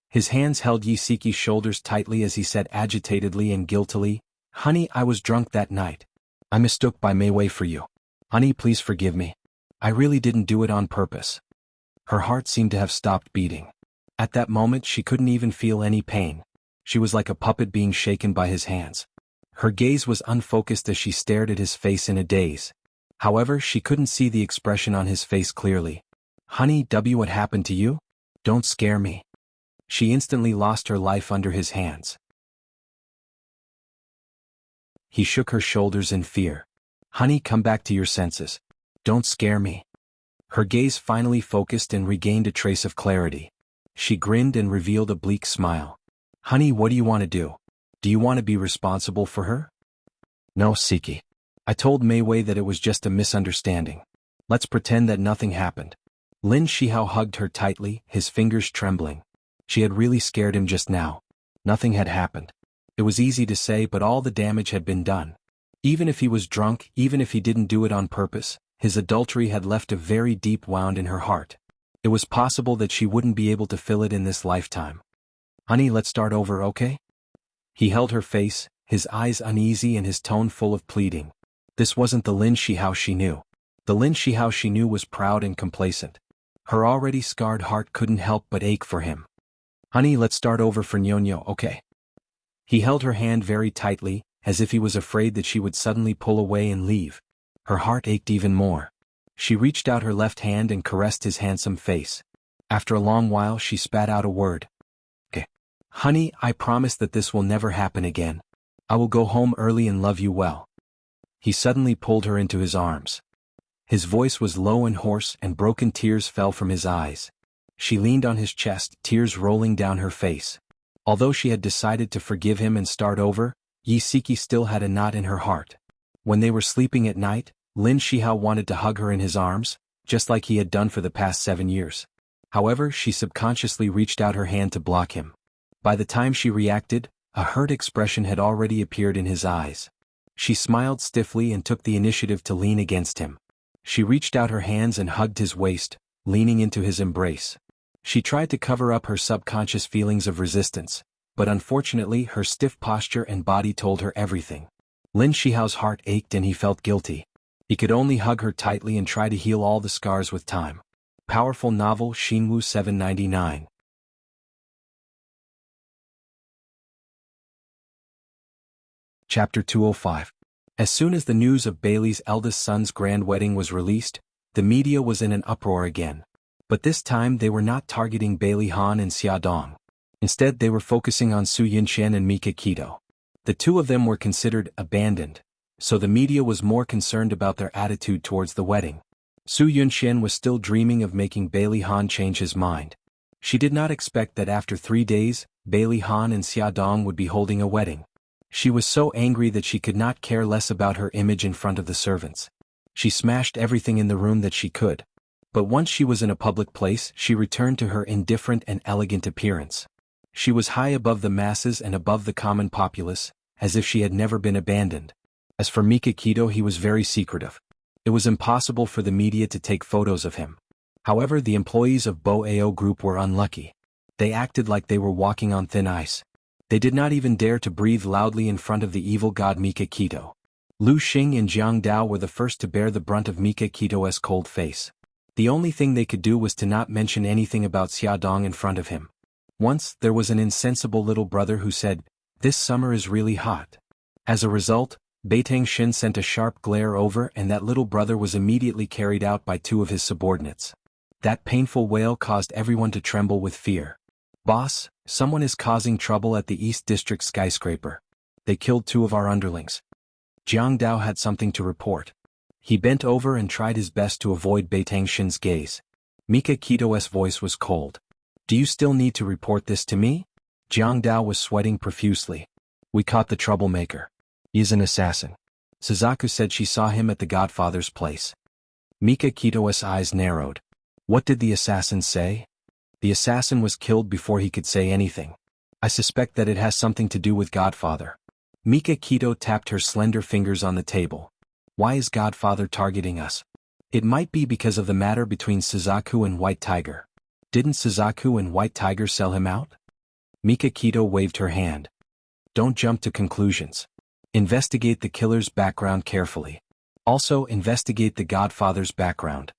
His hands held Yi Siki's shoulders tightly as he said agitatedly and guiltily, "Honey, I was drunk that night. I mistook Bai Meiwei for you. Honey, please forgive me. I really didn't do it on purpose." Her heart seemed to have stopped beating. At that moment she couldn't even feel any pain. She was like a puppet being shaken by his hands. Her gaze was unfocused as she stared at his face in a daze. However, she couldn't see the expression on his face clearly. "Honey, what happened to you? Don't scare me." She instantly lost her life under his hands. He shook her shoulders in fear. "Honey, come back to your senses. Don't scare me." Her gaze finally focused and regained a trace of clarity. She grinned and revealed a bleak smile. "Honey, what do you want to do? Do you want to be responsible for her?" "No, Siki. I told Meiwei that it was just a misunderstanding. Let's pretend that nothing happened." Lin Shihao hugged her tightly, his fingers trembling. She had really scared him just now. Nothing had happened. It was easy to say, but all the damage had been done. Even if he was drunk, even if he didn't do it on purpose, his adultery had left a very deep wound in her heart. It was possible that she wouldn't be able to fill it in this lifetime. "Honey, let's start over, okay?" He held her face, his eyes uneasy and his tone full of pleading. This wasn't the Lin Shihao she knew. The Lin Shihao she knew was proud and complacent. Her already scarred heart couldn't help but ache for him. "Honey, let's start over for Nyonyo, okay?" He held her hand very tightly, as if he was afraid that she would suddenly pull away and leave. Her heart ached even more. She reached out her left hand and caressed his handsome face. After a long while she spat out a word. "Okay. Honey, I promise that this will never happen again. I will go home early and love you well." He suddenly pulled her into his arms. His voice was low and hoarse and broken tears fell from his eyes. She leaned on his chest, tears rolling down her face. Although she had decided to forgive him and start over, Yi Siki still had a knot in her heart. When they were sleeping at night, Lin Shihao wanted to hug her in his arms, just like he had done for the past 7 years. However, she subconsciously reached out her hand to block him. By the time she reacted, a hurt expression had already appeared in his eyes. She smiled stiffly and took the initiative to lean against him. She reached out her hands and hugged his waist, leaning into his embrace. She tried to cover up her subconscious feelings of resistance, but unfortunately her stiff posture and body told her everything. Lin Shihao's heart ached and he felt guilty. He could only hug her tightly and try to heal all the scars with time. Powerful novel Shinwu 799. Chapter 205. As soon as the news of Bailey's eldest son's grand wedding was released, the media was in an uproar again. But this time they were not targeting Bailey Han and Xia Dong. Instead they were focusing on Su Yunxian and Mika Kito. The two of them were considered abandoned, so the media was more concerned about their attitude towards the wedding. Su Yunxian was still dreaming of making Bailey Han change his mind. She did not expect that after 3 days, Bailey Han and Xia Dong would be holding a wedding. She was so angry that she could not care less about her image in front of the servants. She smashed everything in the room that she could. But once she was in a public place, she returned to her indifferent and elegant appearance. She was high above the masses and above the common populace, as if she had never been abandoned. As for Mika Kito, he was very secretive. It was impossible for the media to take photos of him. However, the employees of Bo Ao Group were unlucky. They acted like they were walking on thin ice. They did not even dare to breathe loudly in front of the evil god Mika Kito. Lu Xing and Jiang Dao were the first to bear the brunt of Mika Kito's cold face. The only thing they could do was to not mention anything about Xia Dong in front of him. Once, there was an insensible little brother who said, "This summer is really hot." As a result, Beitang Xin sent a sharp glare over and that little brother was immediately carried out by 2 of his subordinates. That painful wail caused everyone to tremble with fear. "Boss, someone is causing trouble at the East District skyscraper. They killed 2 of our underlings." Jiang Dao had something to report. He bent over and tried his best to avoid Beitang Xin's gaze. Mika Kito's voice was cold. "Do you still need to report this to me?" Jiang Dao was sweating profusely. "We caught the troublemaker. He's an assassin. Suzaku said she saw him at the Godfather's place." Mika Kito's eyes narrowed. "What did the assassin say?" "The assassin was killed before he could say anything. I suspect that it has something to do with Godfather." Mika Kito tapped her slender fingers on the table. "Why is Godfather targeting us?" "It might be because of the matter between Suzaku and White Tiger. Didn't Suzaku and White Tiger sell him out?" Mika Kito waved her hand. "Don't jump to conclusions. Investigate the killer's background carefully. Also investigate the Godfather's background."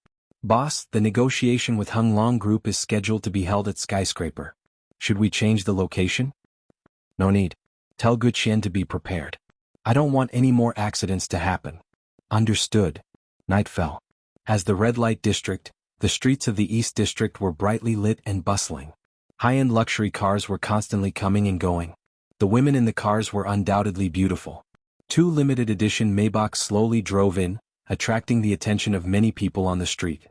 "Boss, the negotiation with Hung Long Group is scheduled to be held at Skyscraper. Should we change the location?" "No need. Tell Guqian to be prepared. I don't want any more accidents to happen." "Understood." Night fell. As the red light district, the streets of the East District were brightly lit and bustling. High-end luxury cars were constantly coming and going. The women in the cars were undoubtedly beautiful. 2 limited edition Maybachs slowly drove in, attracting the attention of many people on the street.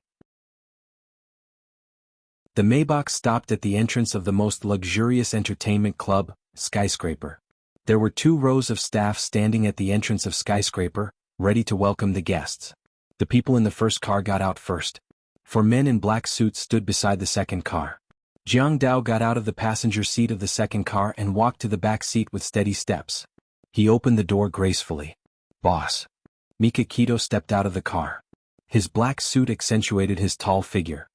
The Maybach stopped at the entrance of the most luxurious entertainment club, Skyscraper. There were 2 rows of staff standing at the entrance of Skyscraper, ready to welcome the guests. The people in the first car got out first. 4 men in black suits stood beside the second car. Jiang Dao got out of the passenger seat of the second car and walked to the back seat with steady steps. He opened the door gracefully. "Boss." Mika Kito stepped out of the car. His black suit accentuated his tall figure.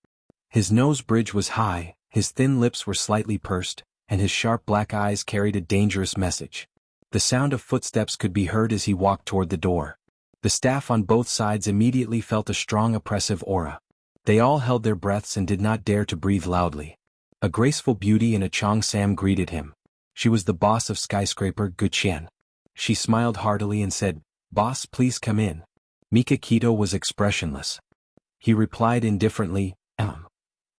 His nose bridge was high, his thin lips were slightly pursed, and his sharp black eyes carried a dangerous message. The sound of footsteps could be heard as he walked toward the door. The staff on both sides immediately felt a strong oppressive aura. They all held their breaths and did not dare to breathe loudly. A graceful beauty in a cheongsam greeted him. She was the boss of Skyscraper Guqian. She smiled heartily and said, "Boss, please come in." Mikakito was expressionless. He replied indifferently,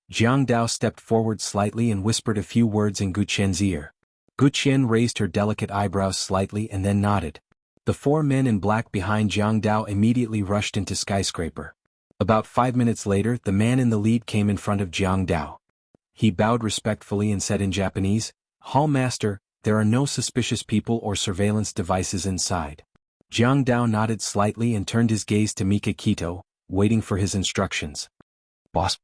Jiang Dao stepped forward slightly and whispered a few words in Guqian's ear. Guqian raised her delicate eyebrows slightly and then nodded. The four men in black behind Jiang Dao immediately rushed into Skyscraper. About 5 minutes later, the man in the lead came in front of Jiang Dao. He bowed respectfully and said in Japanese, "Hall Master, there are no suspicious people or surveillance devices inside." Jiang Dao nodded slightly and turned his gaze to Mikakito, waiting for his instructions. "Boss."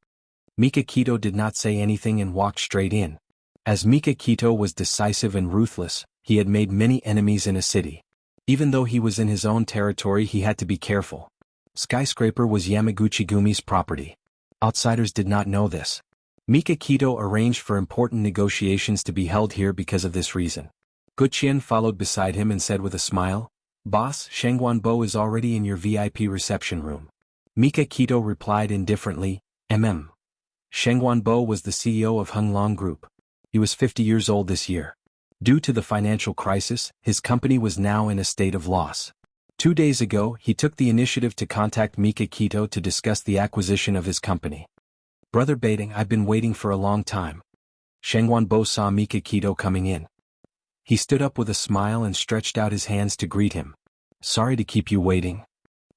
Mikakito did not say anything and walked straight in. As Mikakito was decisive and ruthless, he had made many enemies in a city. Even though he was in his own territory, he had to be careful. Skyscraper was Yamaguchi-gumi's property. Outsiders did not know this. Mikakito arranged for important negotiations to be held here because of this reason. Guqian followed beside him and said with a smile, "Boss, Shengguanbo is already in your VIP reception room." Mikakito replied indifferently, Shengguanbo was the CEO of Honglong Group. He was 50 years old this year. Due to the financial crisis, his company was now in a state of loss. 2 days ago, he took the initiative to contact Mikakito to discuss the acquisition of his company. "Brother Baiting, I've been waiting for a long time." Shengguanbo saw Mikakito coming in. He stood up with a smile and stretched out his hands to greet him. "Sorry to keep you waiting."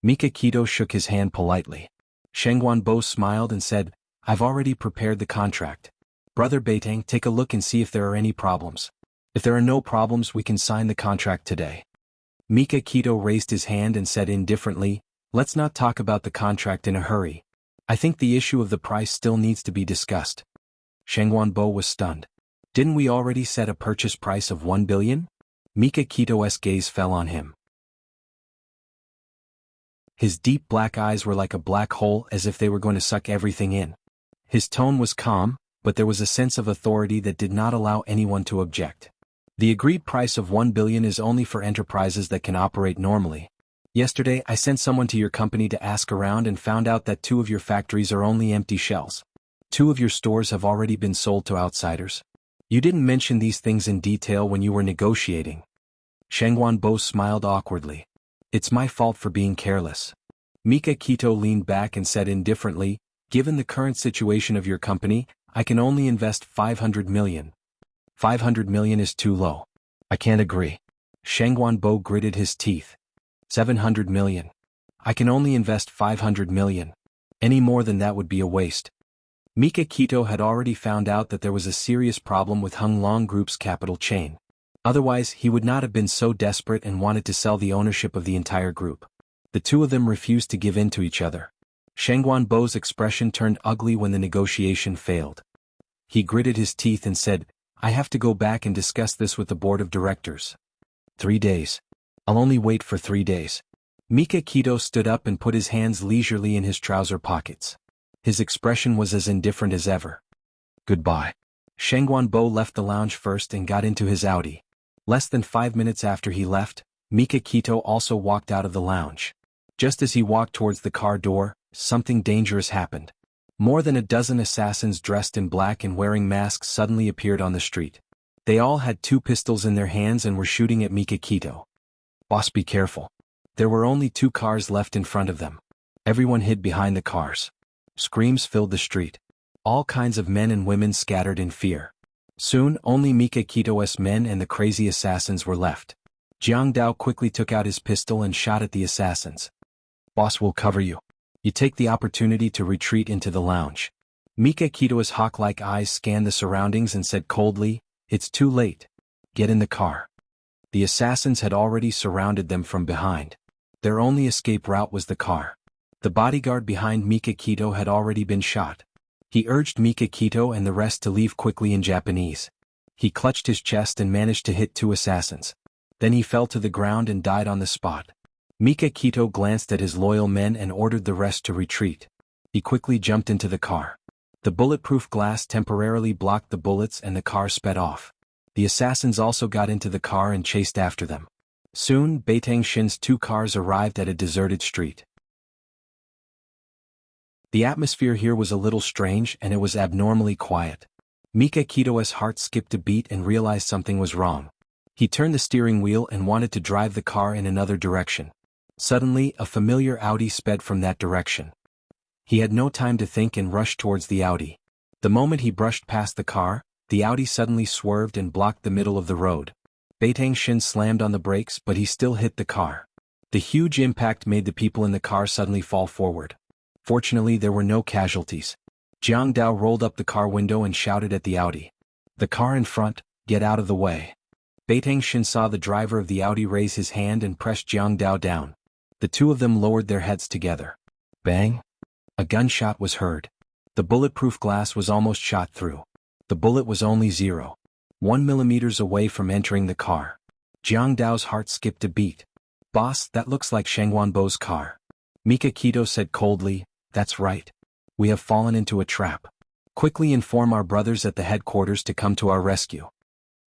Mikakito shook his hand politely. Shengguanbo smiled and said, "I've already prepared the contract. Brother Beitang, take a look and see if there are any problems. If there are no problems, we can sign the contract today." Mikakito raised his hand and said indifferently, "Let's not talk about the contract in a hurry. I think the issue of the price still needs to be discussed." Shengguanbo was stunned. "Didn't we already set a purchase price of 1 billion? Mikakito's gaze fell on him. His deep black eyes were like a black hole, as if they were going to suck everything in. His tone was calm, but there was a sense of authority that did not allow anyone to object. "The agreed price of 1 billion is only for enterprises that can operate normally. Yesterday I sent someone to your company to ask around and found out that 2 of your factories are only empty shells. 2 of your stores have already been sold to outsiders. You didn't mention these things in detail when you were negotiating." Shengguanbo smiled awkwardly. "It's my fault for being careless." Mikakito leaned back and said indifferently, "Given the current situation of your company, I can only invest 500 million. 500 million is too low. I can't agree." Shengguanbo gritted his teeth. 700 million. I can only invest 500 million. Any more than that would be a waste. Mikakito had already found out that there was a serious problem with Honglong Group's capital chain. Otherwise, he would not have been so desperate and wanted to sell the ownership of the entire group. The two of them refused to give in to each other. Shengguanbo's expression turned ugly when the negotiation failed. He gritted his teeth and said, "I have to go back and discuss this with the board of directors." 3 days. I'll only wait for 3 days. Mikakito stood up and put his hands leisurely in his trouser pockets. His expression was as indifferent as ever. "Goodbye." Shengguanbo left the lounge first and got into his Audi. Less than 5 minutes after he left, Mikakito also walked out of the lounge. Just as he walked towards the car door, something dangerous happened. More than a dozen assassins dressed in black and wearing masks suddenly appeared on the street. They all had 2 pistols in their hands and were shooting at Mikakito. "Boss, be careful." There were only 2 cars left in front of them. Everyone hid behind the cars. Screams filled the street. All kinds of men and women scattered in fear. Soon, only Mikakito's men and the crazy assassins were left. Jiang Dao quickly took out his pistol and shot at the assassins. "Boss will cover you." You take the opportunity to retreat into the lounge. Mikakito's hawk-like eyes scanned the surroundings and said coldly, "It's too late. Get in the car." The assassins had already surrounded them from behind. Their only escape route was the car. The bodyguard behind Mikakito had already been shot. He urged Mikakito and the rest to leave quickly in Japanese. He clutched his chest and managed to hit 2 assassins. Then he fell to the ground and died on the spot. Mika Kito glanced at his loyal men and ordered the rest to retreat. He quickly jumped into the car. The bulletproof glass temporarily blocked the bullets and the car sped off. The assassins also got into the car and chased after them. Soon, Beitang Shin's 2 cars arrived at a deserted street. The atmosphere here was a little strange and it was abnormally quiet. Mika Kito's heart skipped a beat and realized something was wrong. He turned the steering wheel and wanted to drive the car in another direction. Suddenly, a familiar Audi sped from that direction. He had no time to think and rushed towards the Audi. The moment he brushed past the car, the Audi suddenly swerved and blocked the middle of the road. Beitang Shin slammed on the brakes but he still hit the car. The huge impact made the people in the car suddenly fall forward. Fortunately there were no casualties. Jiang Dao rolled up the car window and shouted at the Audi. "The car in front, get out of the way." Beitang Shin saw the driver of the Audi raise his hand and press Jiang Dao down. The 2 of them lowered their heads together. Bang! A gunshot was heard. The bulletproof glass was almost shot through. The bullet was only 0.1 millimeters away from entering the car. Jiang Dao's heart skipped a beat. "Boss, that looks like Sheng Wanbo's car." Mika Kito said coldly, "That's right. We have fallen into a trap. Quickly inform our brothers at the headquarters to come to our rescue."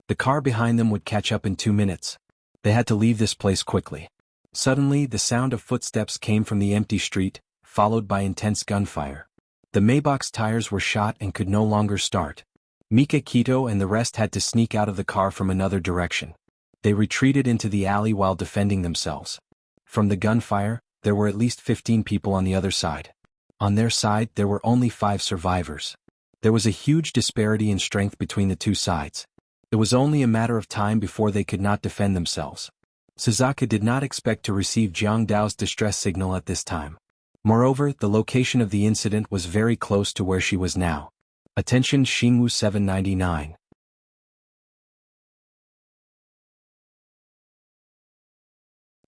The car behind them would catch up in 2 minutes. They had to leave this place quickly. Suddenly, the sound of footsteps came from the empty street, followed by intense gunfire. The Maybach's tires were shot and could no longer start. Mika Kito and the rest had to sneak out of the car from another direction. They retreated into the alley while defending themselves. From the gunfire, there were at least 15 people on the other side. On their side, there were only 5 survivors. There was a huge disparity in strength between the 2 sides. It was only a matter of time before they could not defend themselves. Suzuka did not expect to receive Jiang Dao's distress signal at this time. Moreover, the location of the incident was very close to where she was now. Attention Xingwu 799.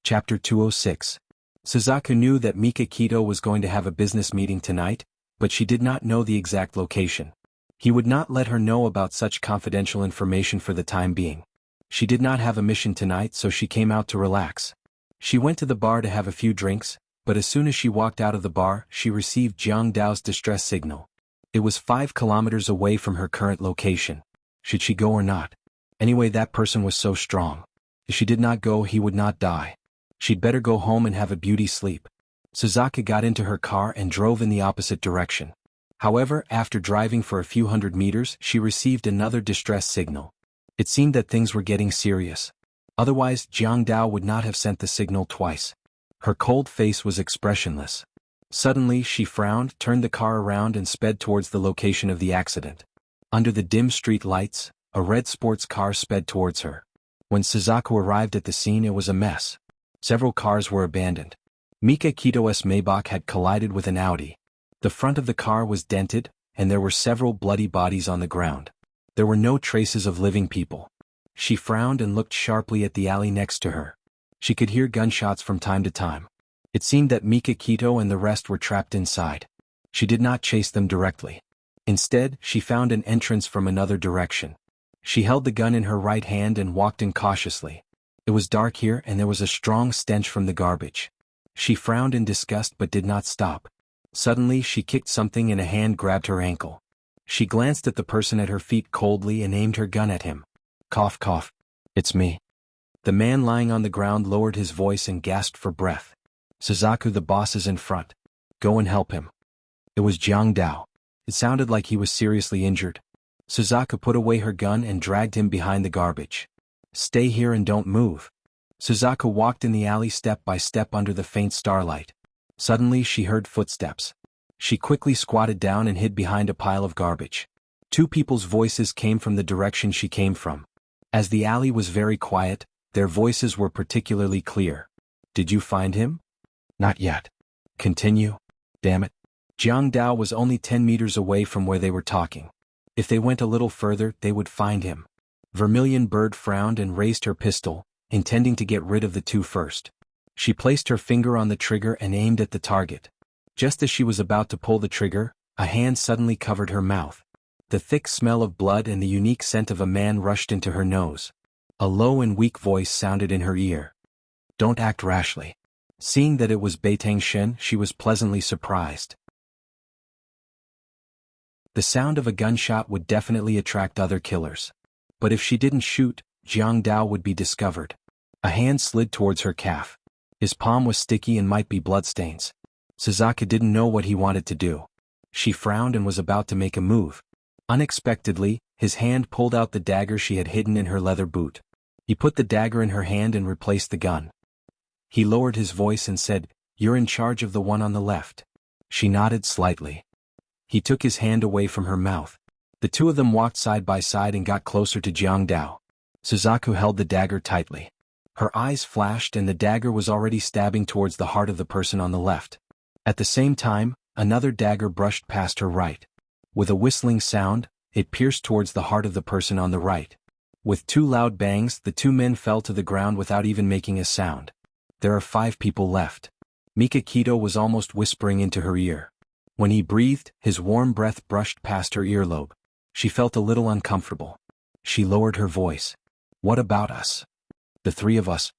Chapter 206. Suzuka knew that Mika Kito was going to have a business meeting tonight, but she did not know the exact location. He would not let her know about such confidential information for the time being. She did not have a mission tonight, so she came out to relax. She went to the bar to have a few drinks, but as soon as she walked out of the bar, she received Jiang Dao's distress signal. It was 5 kilometers away from her current location. Should she go or not? Anyway, that person was so strong. If she did not go, he would not die. She'd better go home and have a beauty sleep. Suzuka got into her car and drove in the opposite direction. However, after driving for a few hundred meters, she received another distress signal. It seemed that things were getting serious. Otherwise, Jiang Dao would not have sent the signal twice. Her cold face was expressionless. Suddenly, she frowned, turned the car around and sped towards the location of the accident. Under the dim street lights, a red sports car sped towards her. When Suzuka arrived at the scene, it was a mess. Several cars were abandoned. Mika Kito's Maybach had collided with an Audi. The front of the car was dented, and there were several bloody bodies on the ground. There were no traces of living people. She frowned and looked sharply at the alley next to her. She could hear gunshots from time to time. It seemed that Mika Kito and the rest were trapped inside. She did not chase them directly. Instead, she found an entrance from another direction. She held the gun in her right hand and walked in cautiously. It was dark here and there was a strong stench from the garbage. She frowned in disgust but did not stop. Suddenly, she kicked something and a hand grabbed her ankle. She glanced at the person at her feet coldly and aimed her gun at him. Cough cough. "It's me." The man lying on the ground lowered his voice and gasped for breath. "Suzuka, the boss is in front. Go and help him." It was Jiang Dao. It sounded like he was seriously injured. Suzuka put away her gun and dragged him behind the garbage. "Stay here and don't move." Suzuka walked in the alley step by step under the faint starlight. Suddenly she heard footsteps. She quickly squatted down and hid behind a pile of garbage. 2 people's voices came from the direction she came from. As the alley was very quiet, their voices were particularly clear. "Did you find him?" "Not yet." "Continue." "Damn it." Jiang Dao was only 10 meters away from where they were talking. If they went a little further, they would find him. Vermilion Bird frowned and raised her pistol, intending to get rid of the 2 first. She placed her finger on the trigger and aimed at the target. Just as she was about to pull the trigger, a hand suddenly covered her mouth. The thick smell of blood and the unique scent of a man rushed into her nose. A low and weak voice sounded in her ear. "Don't act rashly." Seeing that it was Beitang Shen, she was pleasantly surprised. The sound of a gunshot would definitely attract other killers. But if she didn't shoot, Jiang Dao would be discovered. A hand slid towards her calf. His palm was sticky and might be bloodstains. Suzuka didn't know what he wanted to do. She frowned and was about to make a move. Unexpectedly, his hand pulled out the dagger she had hidden in her leather boot. He put the dagger in her hand and replaced the gun. He lowered his voice and said, "You're in charge of the one on the left." She nodded slightly. He took his hand away from her mouth. The two of them walked side by side and got closer to Jiang Dao. Suzaku held the dagger tightly. Her eyes flashed and the dagger was already stabbing towards the heart of the person on the left. At the same time, another dagger brushed past her right. With a whistling sound, it pierced towards the heart of the person on the right. With two loud bangs, the two men fell to the ground without even making a sound. There are 5 people left. Mikakito was almost whispering into her ear. When he breathed, his warm breath brushed past her earlobe. She felt a little uncomfortable. She lowered her voice. "What about us? The 3 of us?"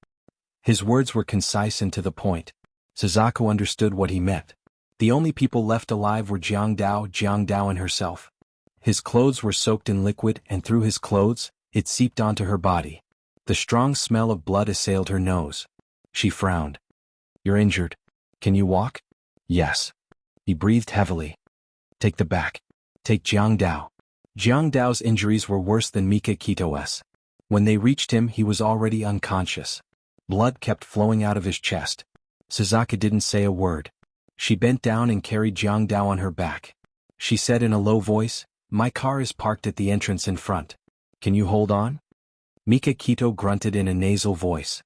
His words were concise and to the point. Suzaku understood what he meant. The only people left alive were Jiang Dao and herself. His clothes were soaked in liquid and through his clothes, it seeped onto her body. The strong smell of blood assailed her nose. She frowned. "You're injured. Can you walk?" "Yes." He breathed heavily. "Take the back. Take Jiang Dao." Jiang Dao's injuries were worse than Mikakito's. When they reached him, he was already unconscious. Blood kept flowing out of his chest. Suzuka didn't say a word. She bent down and carried Jiang Dao on her back. She said in a low voice, "My car is parked at the entrance in front. Can you hold on?" Mikakito grunted in a nasal voice.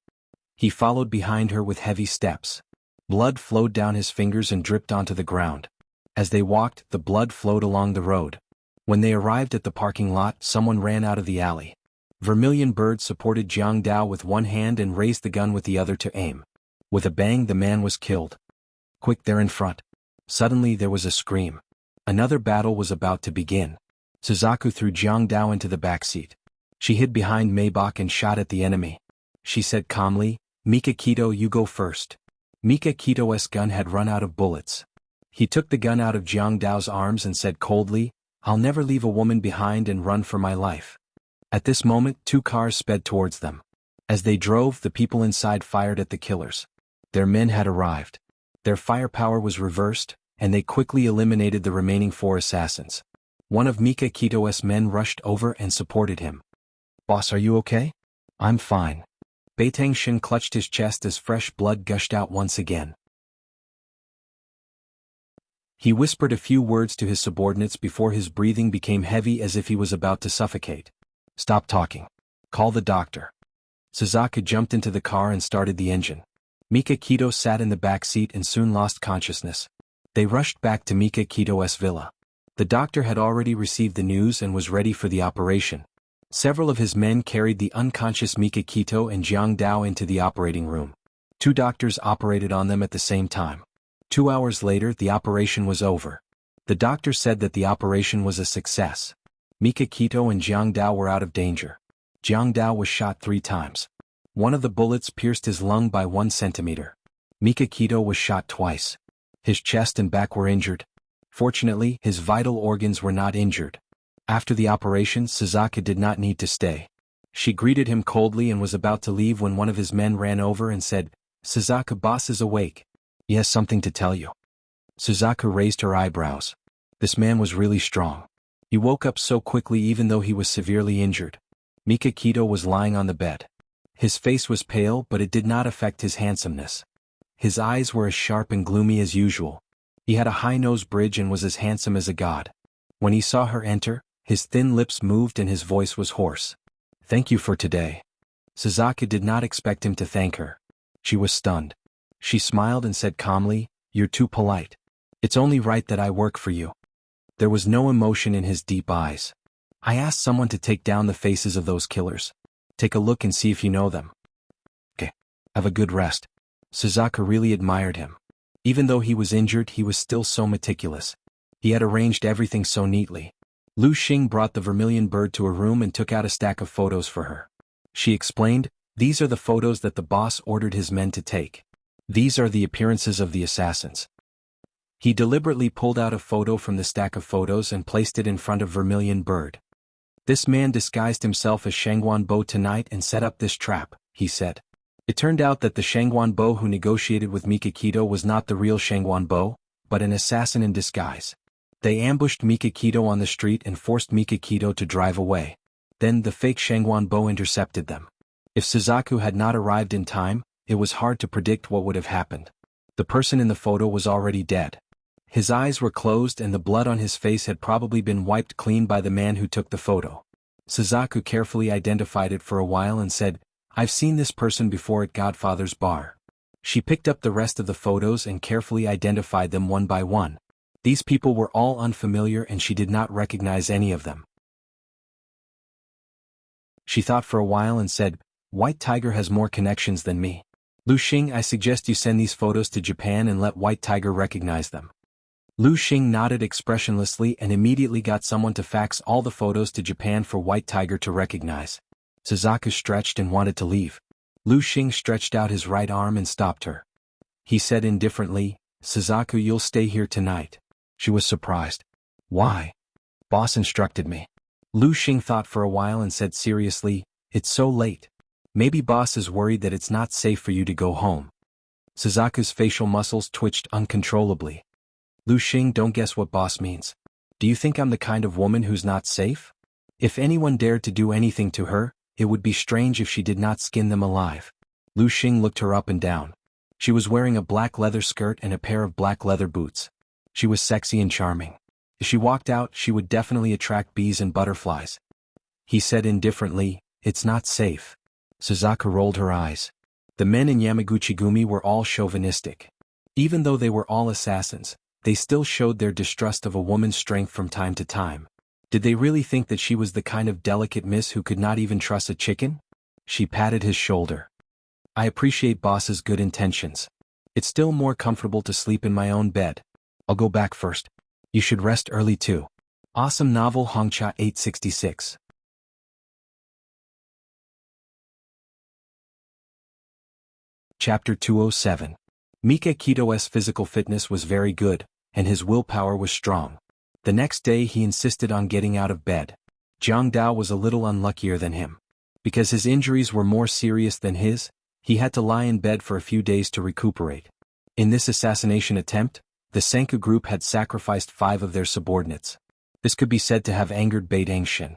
He followed behind her with heavy steps. Blood flowed down his fingers and dripped onto the ground. As they walked, the blood flowed along the road. When they arrived at the parking lot, someone ran out of the alley. Vermilion Bird supported Jiang Dao with one hand and raised the gun with the other to aim. With a bang, the man was killed. "Quick, they're in front." Suddenly there was a scream. Another battle was about to begin. Suzaku threw Jiang Dao into the back seat. She hid behind Maybach and shot at the enemy. She said calmly, "Mikakito, you go first." Mikakito's gun had run out of bullets. He took the gun out of Jiang Dao's arms and said coldly, "I'll never leave a woman behind and run for my life." At this moment, 2 cars sped towards them. As they drove, the people inside fired at the killers. Their men had arrived. Their firepower was reversed, and they quickly eliminated the remaining 4 assassins. One of Mikakito's men rushed over and supported him. "Boss, are you okay?" "I'm fine." Beitang Shen clutched his chest as fresh blood gushed out once again. He whispered a few words to his subordinates before his breathing became heavy as if he was about to suffocate. "Stop talking. Call the doctor." Suzuka jumped into the car and started the engine. Mikakito sat in the back seat and soon lost consciousness. They rushed back to Mikakito's villa. The doctor had already received the news and was ready for the operation. Several of his men carried the unconscious Mikakito and Jiang Dao into the operating room. 2 doctors operated on them at the same time. 2 hours later, the operation was over. The doctor said that the operation was a success. Mikakito and Jiang Dao were out of danger. Jiang Dao was shot 3 times. One of the bullets pierced his lung by 1 centimeter. Mikakito was shot twice. His chest and back were injured. Fortunately, his vital organs were not injured. After the operation, Suzuka did not need to stay. She greeted him coldly and was about to leave when one of his men ran over and said, "Suzuka, boss is awake. He has something to tell you." Suzuka raised her eyebrows. This man was really strong. He woke up so quickly even though he was severely injured. Mikakito was lying on the bed. His face was pale, but it did not affect his handsomeness. His eyes were as sharp and gloomy as usual. He had a high nose bridge and was as handsome as a god. When he saw her enter, his thin lips moved and his voice was hoarse. "Thank you for today." Suzuka did not expect him to thank her. She was stunned. She smiled and said calmly, "You're too polite. It's only right that I work for you." There was no emotion in his deep eyes. "I asked someone to take down the faces of those killers. Take a look and see if you know them." "Okay. Have a good rest." Suzuka really admired him. Even though he was injured, he was still so meticulous. He had arranged everything so neatly. Lu Xing brought the Vermilion Bird to her room and took out a stack of photos for her. She explained, "These are the photos that the boss ordered his men to take. These are the appearances of the assassins. He deliberately pulled out a photo from the stack of photos and placed it in front of Vermilion Bird. This man disguised himself as Shangguan Bo tonight and set up this trap, he said. It turned out that the Shangguan Bo who negotiated with Mikakito was not the real Shangguan Bo, but an assassin in disguise. They ambushed Mikakito on the street and forced Mikakito to drive away. Then the fake Shangguan Bo intercepted them. If Suzaku had not arrived in time, it was hard to predict what would have happened. The person in the photo was already dead. His eyes were closed and the blood on his face had probably been wiped clean by the man who took the photo. Suzaku carefully identified it for a while and said, "I've seen this person before at Godfather's bar." She picked up the rest of the photos and carefully identified them one by one. These people were all unfamiliar and she did not recognize any of them. She thought for a while and said, "White Tiger has more connections than me. Lu Xing, I suggest you send these photos to Japan and let White Tiger recognize them." Lu Xing nodded expressionlessly and immediately got someone to fax all the photos to Japan for White Tiger to recognize. Suzaku stretched and wanted to leave. Lu Xing stretched out his right arm and stopped her. He said indifferently, "Suzaku, you'll stay here tonight." She was surprised. "Why?" "Boss instructed me." Lu Xing thought for a while and said seriously, "It's so late. Maybe boss is worried that it's not safe for you to go home." Suzaku's facial muscles twitched uncontrollably. "Lu Xing, don't guess what boss means. Do you think I'm the kind of woman who's not safe? If anyone dared to do anything to her, it would be strange if she did not skin them alive." Lu Xing looked her up and down. She was wearing a black leather skirt and a pair of black leather boots. She was sexy and charming. If she walked out, she would definitely attract bees and butterflies. He said indifferently, "It's not safe." Suzaku rolled her eyes. The men in Yamaguchi-gumi were all chauvinistic. Even though they were all assassins, they still showed their distrust of a woman's strength from time to time. Did they really think that she was the kind of delicate miss who could not even trust a chicken? She patted his shoulder. "I appreciate boss's good intentions. It's still more comfortable to sleep in my own bed. I'll go back first. You should rest early too." Awesome novel Hongcha 866. Chapter 207. Mikakito's physical fitness was very good, and his willpower was strong. The next day he insisted on getting out of bed. Jiang Dao was a little unluckier than him. Because his injuries were more serious than his, he had to lie in bed for a few days to recuperate. In this assassination attempt, the Senku group had sacrificed 5 of their subordinates. This could be said to have angered Bai Tangshin.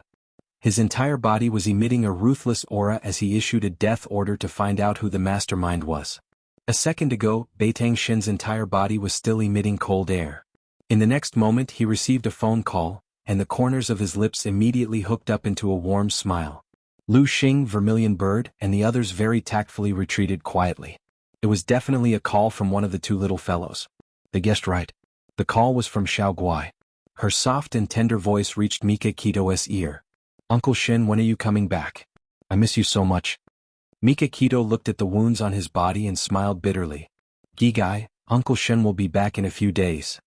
His entire body was emitting a ruthless aura as he issued a death order to find out who the mastermind was. A second ago, Bai Tangshin's entire body was still emitting cold air. In the next moment he received a phone call, and the corners of his lips immediately hooked up into a warm smile. Lu Xing, Vermilion Bird, and the others very tactfully retreated quietly. It was definitely a call from one of the 2 little fellows. They guessed right. The call was from Xiao Guai. Her soft and tender voice reached Mikakito's ear. "Uncle Shin, when are you coming back? I miss you so much." Mikakito looked at the wounds on his body and smiled bitterly. "Gigai, Uncle Shin will be back in a few days."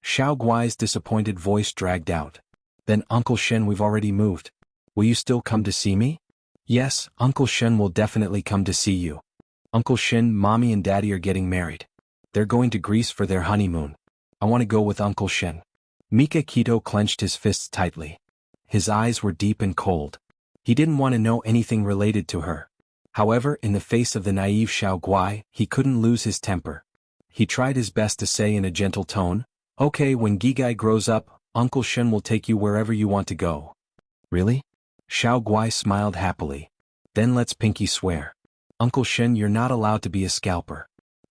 Xiao Guai's disappointed voice dragged out. "Then Uncle Shin, we've already moved. Will you still come to see me?" "Yes, Uncle Shin will definitely come to see you. Uncle Shin, Mommy and Daddy are getting married. They're going to Greece for their honeymoon. I want to go with Uncle Shin." Mikakito clenched his fists tightly. His eyes were deep and cold. He didn't want to know anything related to her. However, in the face of the naive Xiao Guai, he couldn't lose his temper. He tried his best to say in a gentle tone, "Okay, when Gigai grows up, Uncle Shin will take you wherever you want to go." "Really?" Xiao Guai smiled happily. "Then let's pinky swear. Uncle Shin, you're not allowed to be a scalper."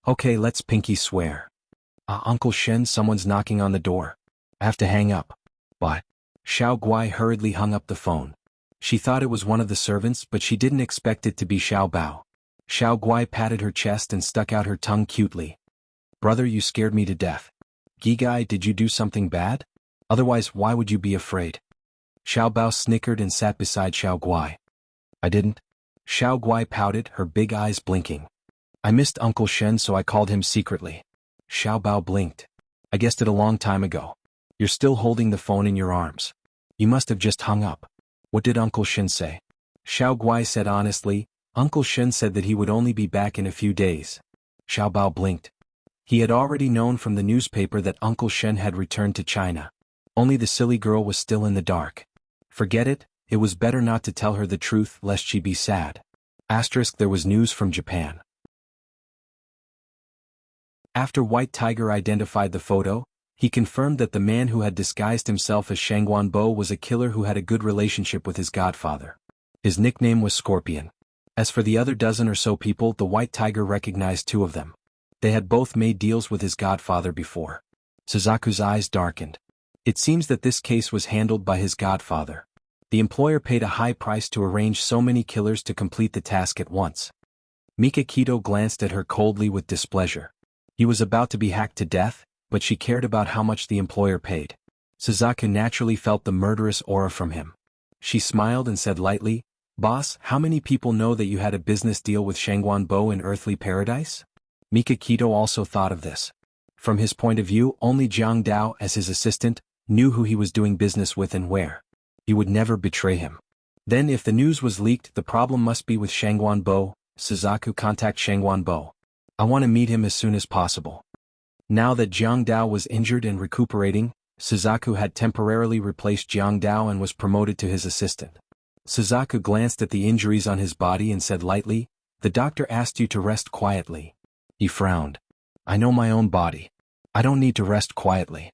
"Okay, let's pinky swear." Uncle Shin, someone's knocking on the door. I have to hang up." "What?" Xiao Guai hurriedly hung up the phone. She thought it was one of the servants, but she didn't expect it to be Xiao Bao. Xiao Guai patted her chest and stuck out her tongue cutely. "Brother, you scared me to death. Gigai, did you do something bad? Otherwise, why would you be afraid?" Xiao Bao snickered and sat beside Xiao Guai. "I didn't." Xiao Guai pouted, her big eyes blinking. "I missed Uncle Shen, so I called him secretly." Xiao Bao blinked. "I guessed it a long time ago. You're still holding the phone in your arms. You must have just hung up. What did Uncle Shen say?" Xiao Guai said honestly, "Uncle Shen said that he would only be back in a few days. Xiaobao blinked. He had already known from the newspaper that Uncle Shen had returned to China. Only the silly girl was still in the dark. Forget it, it was better not to tell her the truth lest she be sad. There was news from Japan. After White Tiger identified the photo, he confirmed that the man who had disguised himself as Shang Guanbo was a killer who had a good relationship with his godfather. His nickname was Scorpion. As for the other dozen or so people, the White Tiger recognized two of them. They had both made deals with his godfather before. Suzaku's eyes darkened. It seems that this case was handled by his godfather. The employer paid a high price to arrange so many killers to complete the task at once. Mika Kito glanced at her coldly with displeasure. He was about to be hacked to death, but she cared about how much the employer paid. Suzaku naturally felt the murderous aura from him. She smiled and said lightly, "Boss, how many people know that you had a business deal with Shangguan Bo in Earthly Paradise?" Mika Kito also thought of this. From his point of view, only Jiang Dao, as his assistant, knew who he was doing business with and where. He would never betray him. Then if the news was leaked, the problem must be with Shangguan Bo. Suzaku, contact Shangguan Bo. I want to meet him as soon as possible. Now that Jiang Dao was injured and recuperating, Suzaku had temporarily replaced Jiang Dao and was promoted to his assistant. Suzaku glanced at the injuries on his body and said lightly, "The doctor asked you to rest quietly." He frowned. "I know my own body. I don't need to rest quietly."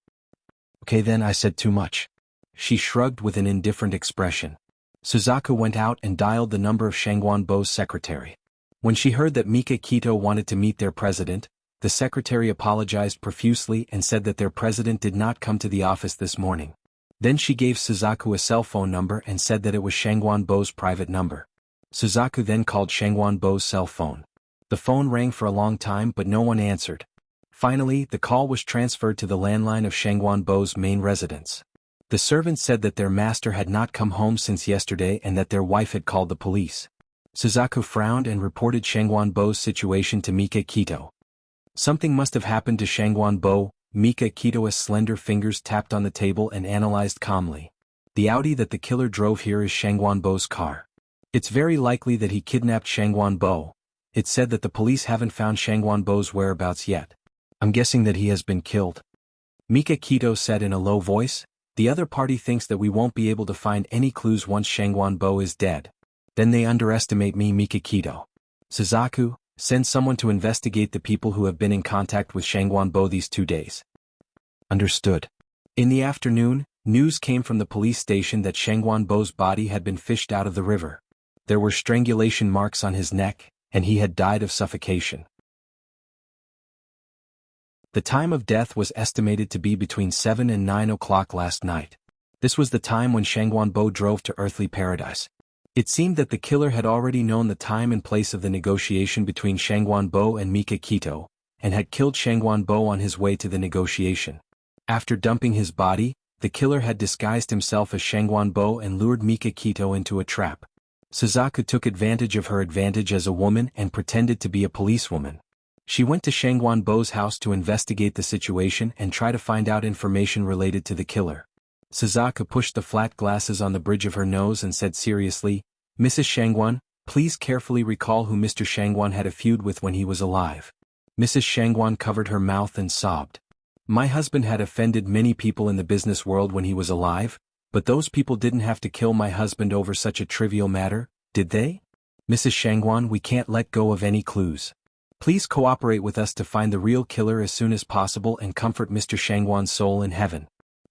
"Okay then, I said too much." She shrugged with an indifferent expression. Suzaku went out and dialed the number of Shangguan Bo's secretary. When she heard that Mika Kito wanted to meet their president, the secretary apologized profusely and said that their president did not come to the office this morning. Then she gave Suzaku a cell phone number and said that it was Shangguan Bo's private number. Suzaku then called Shangguan Bo's cell phone. The phone rang for a long time but no one answered. Finally, the call was transferred to the landline of Shangguan Bo's main residence. The servant said that their master had not come home since yesterday and that their wife had called the police. Suzaku frowned and reported Shangguan Bo's situation to Mika Kito. Something must have happened to Shangguan Bo. Mika Kito's slender fingers tapped on the table and analyzed calmly. The Audi that the killer drove here is Shangguan Bo's car. It's very likely that he kidnapped Shangguan Bo. It's said that the police haven't found Shangguan Bo's whereabouts yet. I'm guessing that he has been killed. Mika Kito said in a low voice, "The other party thinks that we won't be able to find any clues once Shangguan Bo is dead. Then they underestimate me." Mika Kito. Suzaku, send someone to investigate the people who have been in contact with Shangguan Bo these 2 days. Understood. In the afternoon, news came from the police station that Shangguan Bo's body had been fished out of the river. There were strangulation marks on his neck, and he had died of suffocation. The time of death was estimated to be between 7 and 9 o'clock last night. This was the time when Shangguan Bo drove to Earthly Paradise. It seemed that the killer had already known the time and place of the negotiation between Shangguan Bo and Mika Kito, and had killed Shangguan Bo on his way to the negotiation. After dumping his body, the killer had disguised himself as Shangguan Bo and lured Mika Kito into a trap. Suzaku took advantage of her advantage as a woman and pretended to be a policewoman. She went to Shangguan Bo's house to investigate the situation and try to find out information related to the killer. Suzaku pushed the flat glasses on the bridge of her nose and said seriously, "Mrs. Shangguan, please carefully recall who Mr. Shangguan had a feud with when he was alive." Mrs. Shangguan covered her mouth and sobbed. "My husband had offended many people in the business world when he was alive, but those people didn't have to kill my husband over such a trivial matter, did they? Mrs. Shangguan, we can't let go of any clues. Please cooperate with us to find the real killer as soon as possible and comfort Mr. Shangguan's soul in heaven."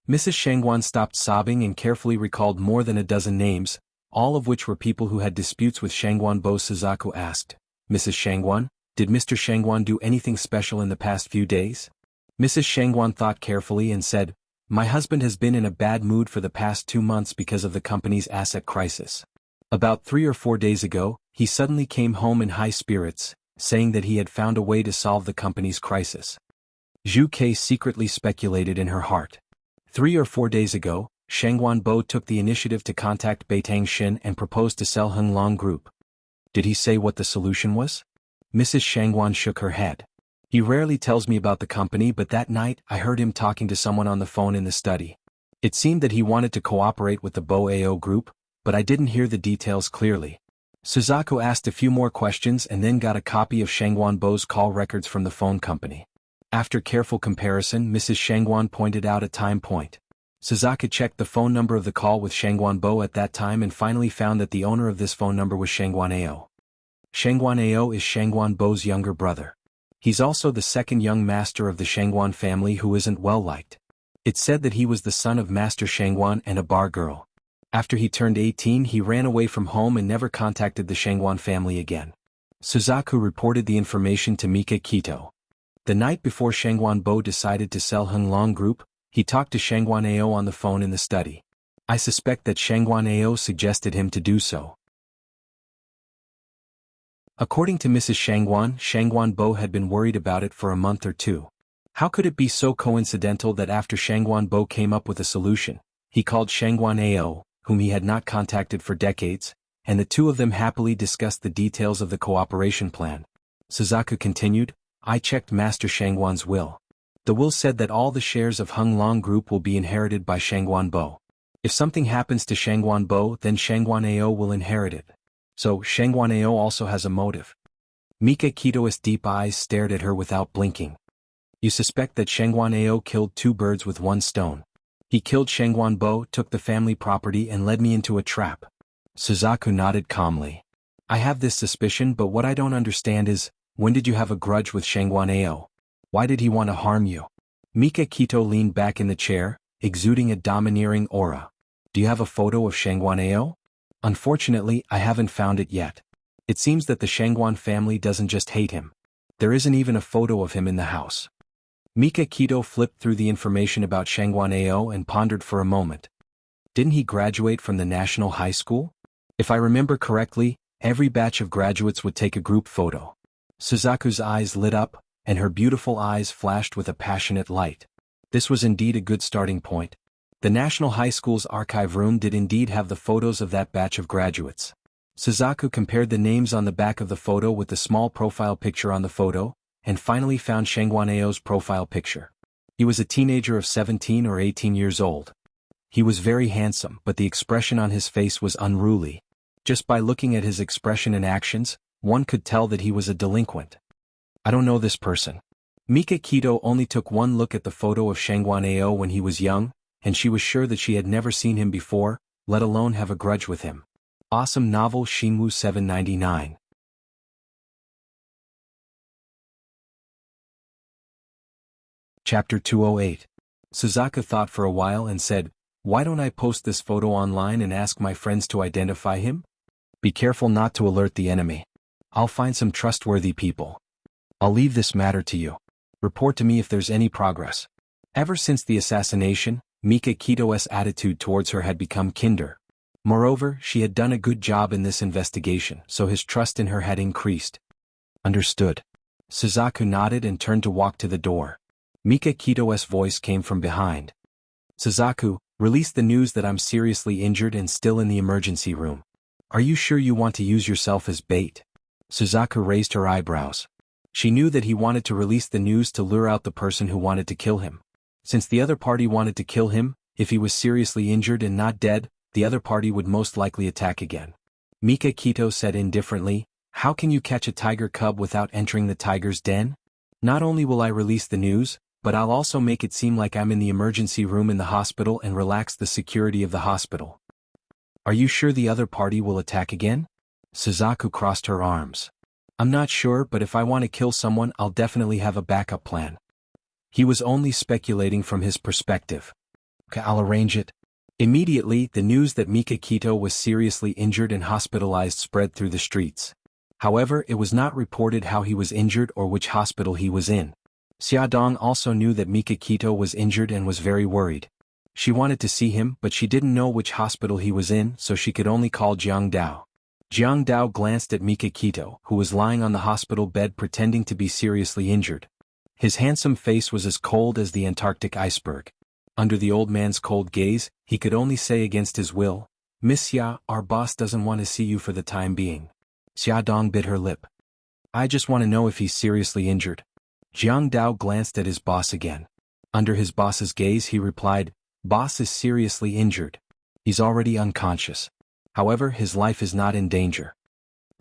Mrs. Shangguan stopped sobbing and carefully recalled more than a dozen names, all of which were people who had disputes with Shangguan Bo. Suzaku asked, "Mrs. Shangguan, did Mr. Shangguan do anything special in the past few days?" Mrs. Shangguan thought carefully and said, "My husband has been in a bad mood for the past 2 months because of the company's asset crisis. About 3 or 4 days ago, he suddenly came home in high spirits, saying that he had found a way to solve the company's crisis." Zhu Kei secretly speculated in her heart. 3 or 4 days ago, Shangguan Bo took the initiative to contact Beitang Xin and proposed to sell Heng Long Group. Did he say what the solution was? Mrs. Shangguan shook her head. "He rarely tells me about the company, but that night I heard him talking to someone on the phone in the study. It seemed that he wanted to cooperate with the Bo AO Group, but I didn't hear the details clearly. Suzaku asked a few more questions and then got a copy of Shangguanbo's call records from the phone company. After careful comparison, Mrs. Shangguan pointed out a time point. Suzaku checked the phone number of the call with Shangguanbo at that time and finally found that the owner of this phone number was Shangguanao. Shangguanao is Shangguanbo's younger brother. He's also the second young master of the Shangguan family who isn't well liked. It's said that he was the son of Master Shangguan and a bar girl. After he turned 18, he ran away from home and never contacted the Shangguan family again. Suzaku reported the information to Mika Kito. The night before Shangguanbo decided to sell Honglong Group, he talked to Shangguanao on the phone in the study. I suspect that Shangguanao suggested him to do so. According to Mrs. Shangguan, Shangguanbo had been worried about it for a month or two. How could it be so coincidental that after Shangguanbo came up with a solution, he called Shangguanao, whom he had not contacted for decades, and the two of them happily discussed the details of the cooperation plan. Suzaku continued, I checked Master Shangguan's will. The will said that all the shares of Honglong Group will be inherited by Shangguanbo. If something happens to Shangguanbo, then Shangguanao will inherit it. So, Shangguanao also has a motive. Mika Kito's deep eyes stared at her without blinking. You suspect that Shangguanao killed two birds with one stone. He killed Shangguanbo, took the family property and led me into a trap. Suzaku nodded calmly. I have this suspicion, but what I don't understand is, when did you have a grudge with Shangguanao? Why did he want to harm you? Mika Kito leaned back in the chair, exuding a domineering aura. Do you have a photo of Shangguanao? Unfortunately, I haven't found it yet. It seems that the Shangguan family doesn't just hate him. There isn't even a photo of him in the house. Mika Kito flipped through the information about Shangguanao and pondered for a moment. Didn't he graduate from the National High School? If I remember correctly, every batch of graduates would take a group photo. Suzaku's eyes lit up, and her beautiful eyes flashed with a passionate light. This was indeed a good starting point. The National High School's archive room did indeed have the photos of that batch of graduates. Suzaku compared the names on the back of the photo with the small profile picture on the photo, and finally found Shangguanao's profile picture. He was a teenager of 17 or 18 years old. He was very handsome, but the expression on his face was unruly. Just by looking at his expression and actions, one could tell that he was a delinquent. I don't know this person. Mika Kito only took one look at the photo of Shangguanao when he was young, and she was sure that she had never seen him before, let alone have a grudge with him. Awesome novel Shinwu 799. Chapter 208. Suzaku thought for a while and said, why don't I post this photo online and ask my friends to identify him? Be careful not to alert the enemy. I'll find some trustworthy people. I'll leave this matter to you. Report to me if there's any progress. Ever since the assassination, Mika Kito's attitude towards her had become kinder. Moreover, she had done a good job in this investigation, so his trust in her had increased. Understood. Suzaku nodded and turned to walk to the door. Mika Kito's voice came from behind. Suzaku, release the news that I'm seriously injured and still in the emergency room. Are you sure you want to use yourself as bait? Suzaku raised her eyebrows. She knew that he wanted to release the news to lure out the person who wanted to kill him. Since the other party wanted to kill him, if he was seriously injured and not dead, the other party would most likely attack again. Mika Kito said indifferently, how can you catch a tiger cub without entering the tiger's den? Not only will I release the news, but I'll also make it seem like I'm in the emergency room in the hospital and relax the security of the hospital. Are you sure the other party will attack again? Suzaku crossed her arms. I'm not sure, but if I want to kill someone, I'll definitely have a backup plan. He was only speculating from his perspective. Okay, I'll arrange it. Immediately, the news that Mika Kito was seriously injured and hospitalized spread through the streets. However, it was not reported how he was injured or which hospital he was in. Xiaodong also knew that Mika Kito was injured and was very worried. She wanted to see him, but she didn't know which hospital he was in, so she could only call Jiang Dao. Jiang Dao glanced at Mika Kito, who was lying on the hospital bed pretending to be seriously injured. His handsome face was as cold as the Antarctic iceberg. Under the old man's cold gaze, he could only say against his will, Miss Xia, our boss doesn't want to see you for the time being. Xiaodong bit her lip. I just want to know if he's seriously injured. Jiang Dao glanced at his boss again. Under his boss's gaze he replied, Boss is seriously injured. He's already unconscious. However, his life is not in danger.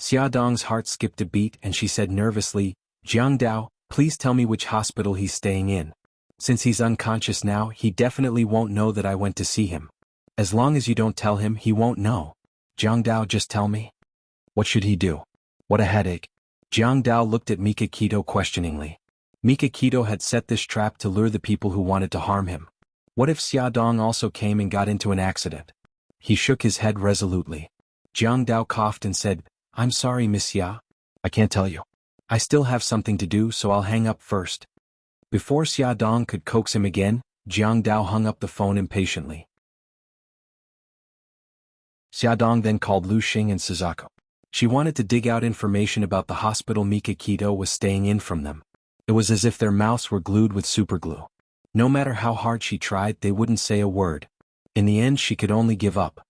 Xiaodong's heart skipped a beat and she said nervously, Jiangdao, please tell me which hospital he's staying in. Since he's unconscious now, he definitely won't know that I went to see him. As long as you don't tell him, he won't know. Jiangdao, just tell me. What should he do? What a headache. Jiangdao looked at Mikakito questioningly. Mikakito had set this trap to lure the people who wanted to harm him. What if Xiaodong also came and got into an accident? He shook his head resolutely. Jiangdao coughed and said, I'm sorry, Miss Xia. I can't tell you. I still have something to do, so I'll hang up first. Before Xiaodong could coax him again, Jiangdao hung up the phone impatiently. Xiaodong then called Lu Xing and Suzaku. She wanted to dig out information about the hospital Mikakito was staying in from them. It was as if their mouths were glued with superglue. No matter how hard she tried, they wouldn't say a word. In the end, she could only give up.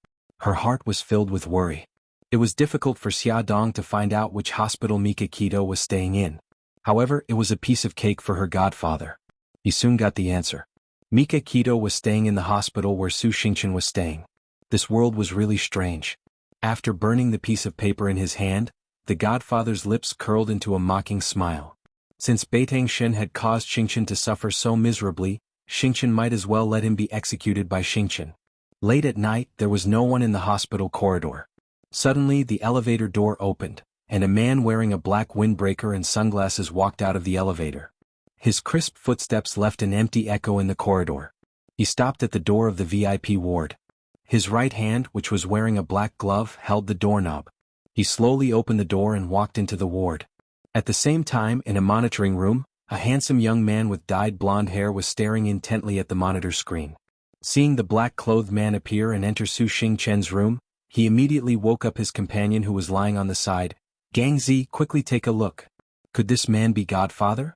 Her heart was filled with worry. It was difficult for Xiaodong to find out which hospital Mikakito was staying in. However, it was a piece of cake for her godfather. He soon got the answer. Mikakito was staying in the hospital where Su Xingchen was staying. This world was really strange. After burning the piece of paper in his hand, the godfather's lips curled into a mocking smile. Since Beitang Shen had caused Xingchen to suffer so miserably, Xingchen might as well let him be executed by Xingchen. Late at night, there was no one in the hospital corridor. Suddenly, the elevator door opened, and a man wearing a black windbreaker and sunglasses walked out of the elevator. His crisp footsteps left an empty echo in the corridor. He stopped at the door of the VIP ward. His right hand, which was wearing a black glove, held the doorknob. He slowly opened the door and walked into the ward. At the same time, in a monitoring room, a handsome young man with dyed blonde hair was staring intently at the monitor screen. Seeing the black-clothed man appear and enter Su Xingchen's room, he immediately woke up his companion who was lying on the side. Gangzi, quickly take a look. Could this man be Godfather?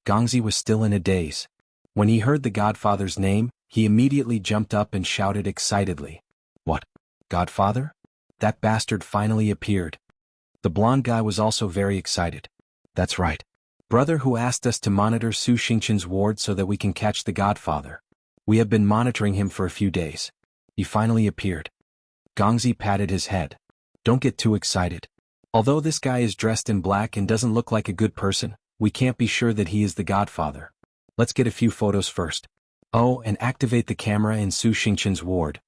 Gangzi was still in a daze. When he heard the Godfather's name, he immediately jumped up and shouted excitedly. What? Godfather? That bastard finally appeared. The blonde guy was also very excited. That's right. Brother who asked us to monitor Su Xingchen's ward so that we can catch the Godfather. We have been monitoring him for a few days. He finally appeared. Gangzi patted his head. Don't get too excited. Although this guy is dressed in black and doesn't look like a good person, we can't be sure that he is the Godfather. Let's get a few photos first. Oh, and activate the camera in Su Xingchen's ward.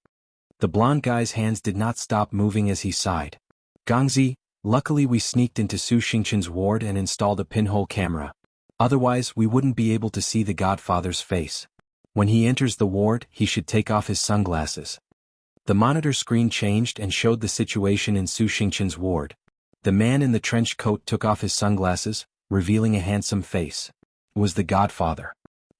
The blonde guy's hands did not stop moving as he sighed. Gangzi, luckily we sneaked into Su Xingchen's ward and installed a pinhole camera. Otherwise, we wouldn't be able to see the Godfather's face. When he enters the ward, he should take off his sunglasses. The monitor screen changed and showed the situation in Su Xingchen's ward. The man in the trench coat took off his sunglasses, revealing a handsome face. It was the Godfather.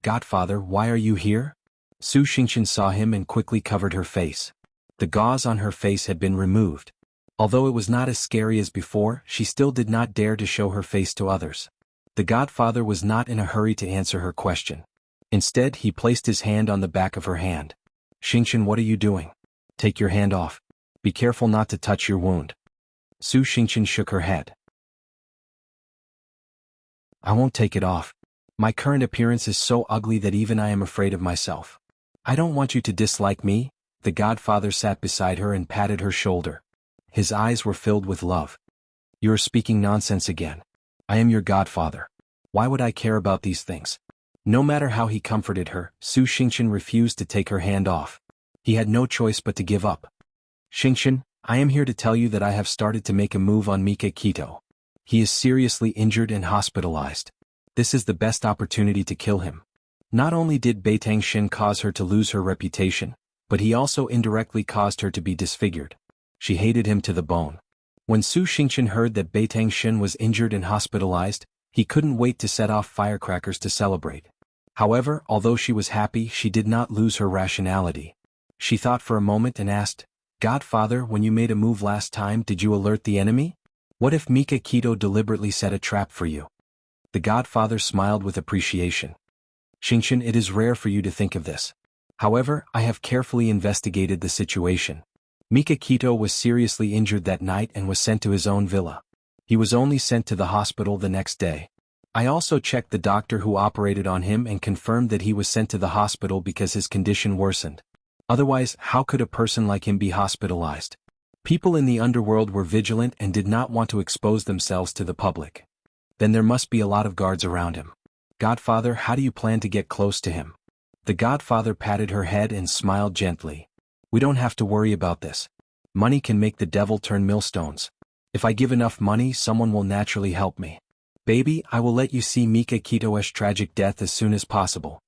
Godfather, why are you here? Su Xingchen saw him and quickly covered her face. The gauze on her face had been removed. Although it was not as scary as before, she still did not dare to show her face to others. The Godfather was not in a hurry to answer her question. Instead, he placed his hand on the back of her hand. Xingchen, what are you doing? Take your hand off. Be careful not to touch your wound. Su Xingchen shook her head. I won't take it off. My current appearance is so ugly that even I am afraid of myself. I don't want you to dislike me. The Godfather sat beside her and patted her shoulder. His eyes were filled with love. You are speaking nonsense again. I am your Godfather. Why would I care about these things? No matter how he comforted her, Su Xingchen refused to take her hand off. He had no choice but to give up. Xingchen, I am here to tell you that I have started to make a move on Mikakito. He is seriously injured and hospitalized. This is the best opportunity to kill him. Not only did Beitang Shen cause her to lose her reputation, but he also indirectly caused her to be disfigured. She hated him to the bone. When Su Xingchen heard that Beitang Shen was injured and hospitalized, he couldn't wait to set off firecrackers to celebrate. However, although she was happy, she did not lose her rationality. She thought for a moment and asked, Godfather, when you made a move last time, did you alert the enemy? What if Mikakito deliberately set a trap for you? The Godfather smiled with appreciation. Xingchen, it is rare for you to think of this. However, I have carefully investigated the situation. Mikakito was seriously injured that night and was sent to his own villa. He was only sent to the hospital the next day. I also checked the doctor who operated on him and confirmed that he was sent to the hospital because his condition worsened. Otherwise, how could a person like him be hospitalized? People in the underworld were vigilant and did not want to expose themselves to the public. Then there must be a lot of guards around him. Godfather, how do you plan to get close to him? The Godfather patted her head and smiled gently. We don't have to worry about this. Money can make the devil turn millstones. If I give enough money, someone will naturally help me. Baby, I will let you see Mika Kito's tragic death as soon as possible.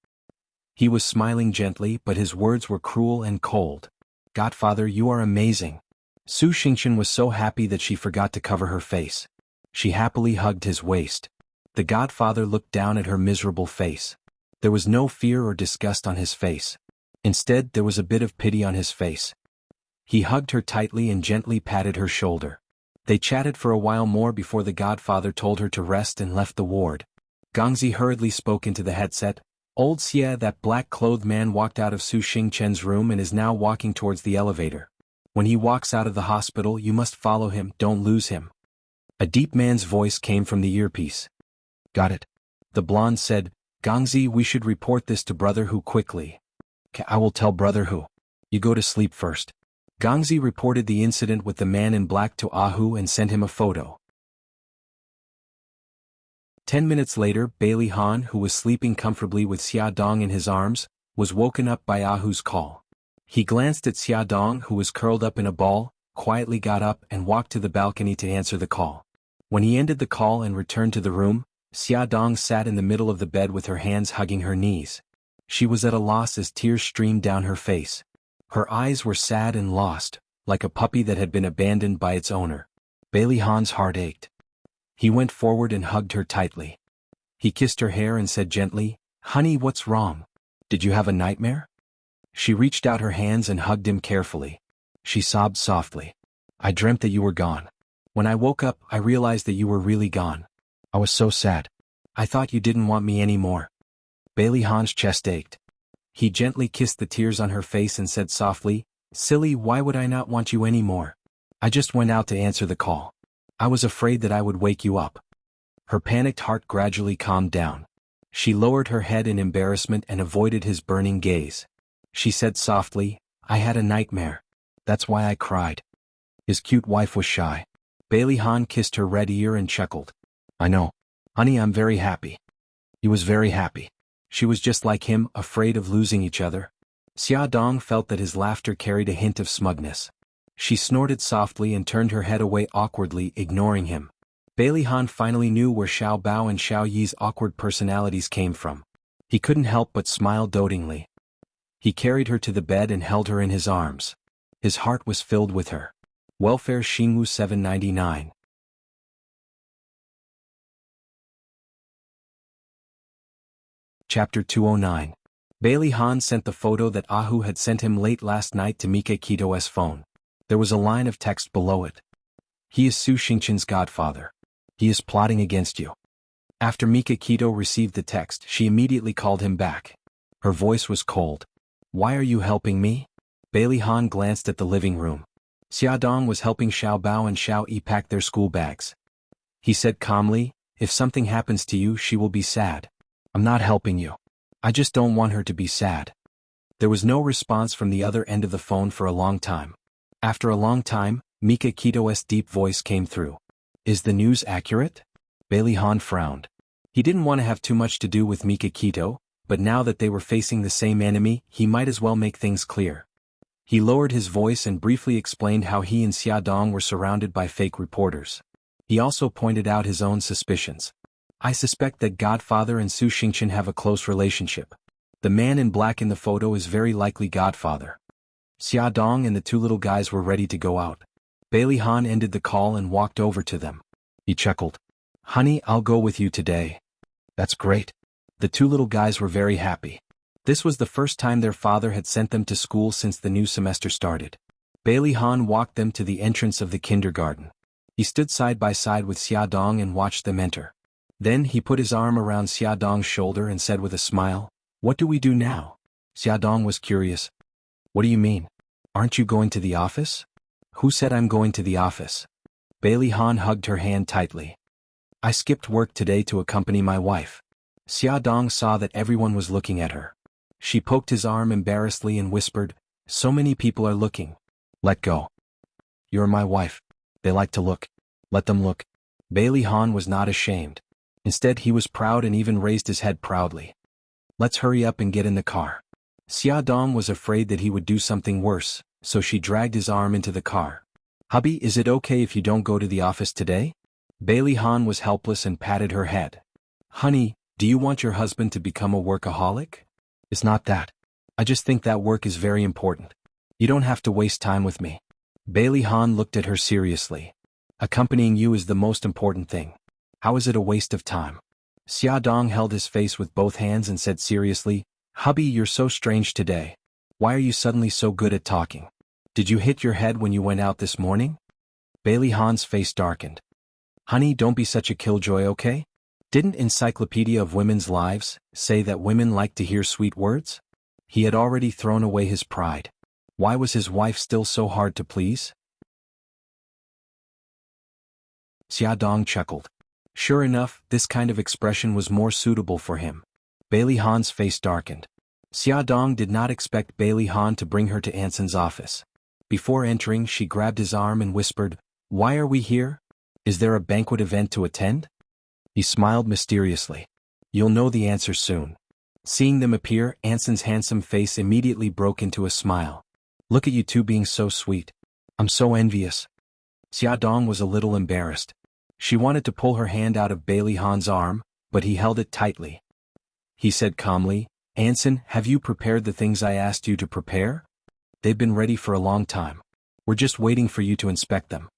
He was smiling gently, but his words were cruel and cold. Godfather, you are amazing. Su Xingqian was so happy that she forgot to cover her face. She happily hugged his waist. The Godfather looked down at her miserable face. There was no fear or disgust on his face. Instead, there was a bit of pity on his face. He hugged her tightly and gently patted her shoulder. They chatted for a while more before the Godfather told her to rest and left the ward. Gangzi hurriedly spoke into the headset. Old Xie, that black-clothed man, walked out of Su Xingqian's room and is now walking towards the elevator. When he walks out of the hospital, you must follow him, don't lose him. A deep man's voice came from the earpiece. Got it. The blonde said, Gangzi, we should report this to Brother Hu quickly. I will tell Brother Hu. You go to sleep first. Gangzi reported the incident with the man in black to Ahu and sent him a photo. 10 minutes later, Bailey Han, who was sleeping comfortably with Xia Dong in his arms, was woken up by Ahu's call. He glanced at Xia Dong, who was curled up in a ball, quietly got up and walked to the balcony to answer the call. When he ended the call and returned to the room, Xia Dong sat in the middle of the bed with her hands hugging her knees. She was at a loss as tears streamed down her face. Her eyes were sad and lost, like a puppy that had been abandoned by its owner. Bailey Han's heart ached. He went forward and hugged her tightly. He kissed her hair and said gently, Honey, what's wrong? Did you have a nightmare? She reached out her hands and hugged him carefully. She sobbed softly. I dreamt that you were gone. When I woke up, I realized that you were really gone. I was so sad. I thought you didn't want me anymore. Bailey Han's chest ached. He gently kissed the tears on her face and said softly, Silly, why would I not want you anymore? I just went out to answer the call. I was afraid that I would wake you up. Her panicked heart gradually calmed down. She lowered her head in embarrassment and avoided his burning gaze. She said softly, I had a nightmare. That's why I cried. His cute wife was shy. Bailey Han kissed her red ear and chuckled. I know. Honey, I'm very happy. He was very happy. She was just like him, afraid of losing each other. Xia Dong felt that his laughter carried a hint of smugness. She snorted softly and turned her head away awkwardly, ignoring him. Bailey Han finally knew where Xiao Bao and Xiao Yi's awkward personalities came from. He couldn't help but smile dotingly. He carried her to the bed and held her in his arms. His heart was filled with her. Welfare Xingwu 799. Chapter 209. Bailey Han sent the photo that Ahu had sent him late last night to Mika Kito's phone. There was a line of text below it. He is Su Xingqian's godfather. He is plotting against you. After Mika Kito received the text, she immediately called him back. Her voice was cold. Why are you helping me? Bailey Han glanced at the living room. Xia Dong was helping Xiao Bao and Xiao Yi pack their school bags. He said calmly, if something happens to you, she will be sad. I'm not helping you. I just don't want her to be sad. There was no response from the other end of the phone for a long time. After a long time, Mika Kito's deep voice came through. Is the news accurate? Bailey Han frowned. He didn't want to have too much to do with Mika Kito, but now that they were facing the same enemy, he might as well make things clear. He lowered his voice and briefly explained how he and Xia Dong were surrounded by fake reporters. He also pointed out his own suspicions. I suspect that Godfather and Su Xingqian have a close relationship. The man in black in the photo is very likely Godfather. Xia Dong and the two little guys were ready to go out. Bailey Han ended the call and walked over to them. He chuckled. Honey, I'll go with you today. That's great. The two little guys were very happy. This was the first time their father had sent them to school since the new semester started. Bailey Han walked them to the entrance of the kindergarten. He stood side by side with Xia Dong and watched them enter. Then he put his arm around Xia Dong's shoulder and said with a smile, What do we do now? Xia Dong was curious. What do you mean? Aren't you going to the office? Who said I'm going to the office? Bailey Han hugged her hand tightly. I skipped work today to accompany my wife. Xia Dong saw that everyone was looking at her. She poked his arm embarrassedly and whispered, So many people are looking. Let go. You're my wife. They like to look. Let them look. Bailey Han was not ashamed. Instead, he was proud and even raised his head proudly. Let's hurry up and get in the car. Xia Dong was afraid that he would do something worse, so she dragged his arm into the car. Hubby, is it okay if you don't go to the office today? Bailey Han was helpless and patted her head. Honey, do you want your husband to become a workaholic? It's not that. I just think that work is very important. You don't have to waste time with me. Bailey Han looked at her seriously. Accompanying you is the most important thing. How is it a waste of time? Xia Dong held his face with both hands and said seriously, Hubby, you're so strange today. Why are you suddenly so good at talking? Did you hit your head when you went out this morning? Bailey Han's face darkened. Honey, don't be such a killjoy, okay? Didn't Encyclopedia of Women's Lives say that women like to hear sweet words? He had already thrown away his pride. Why was his wife still so hard to please? Xia Dong chuckled. Sure enough, this kind of expression was more suitable for him. Bailey Han's face darkened. Xia Dong did not expect Bailey Han to bring her to Anson's office. Before entering, she grabbed his arm and whispered, Why are we here? Is there a banquet event to attend? He smiled mysteriously. You'll know the answer soon. Seeing them appear, Anson's handsome face immediately broke into a smile. Look at you two being so sweet. I'm so envious. Xia Dong was a little embarrassed. She wanted to pull her hand out of Bailey Han's arm, but he held it tightly. He said calmly, Anson, have you prepared the things I asked you to prepare? They've been ready for a long time. We're just waiting for you to inspect them.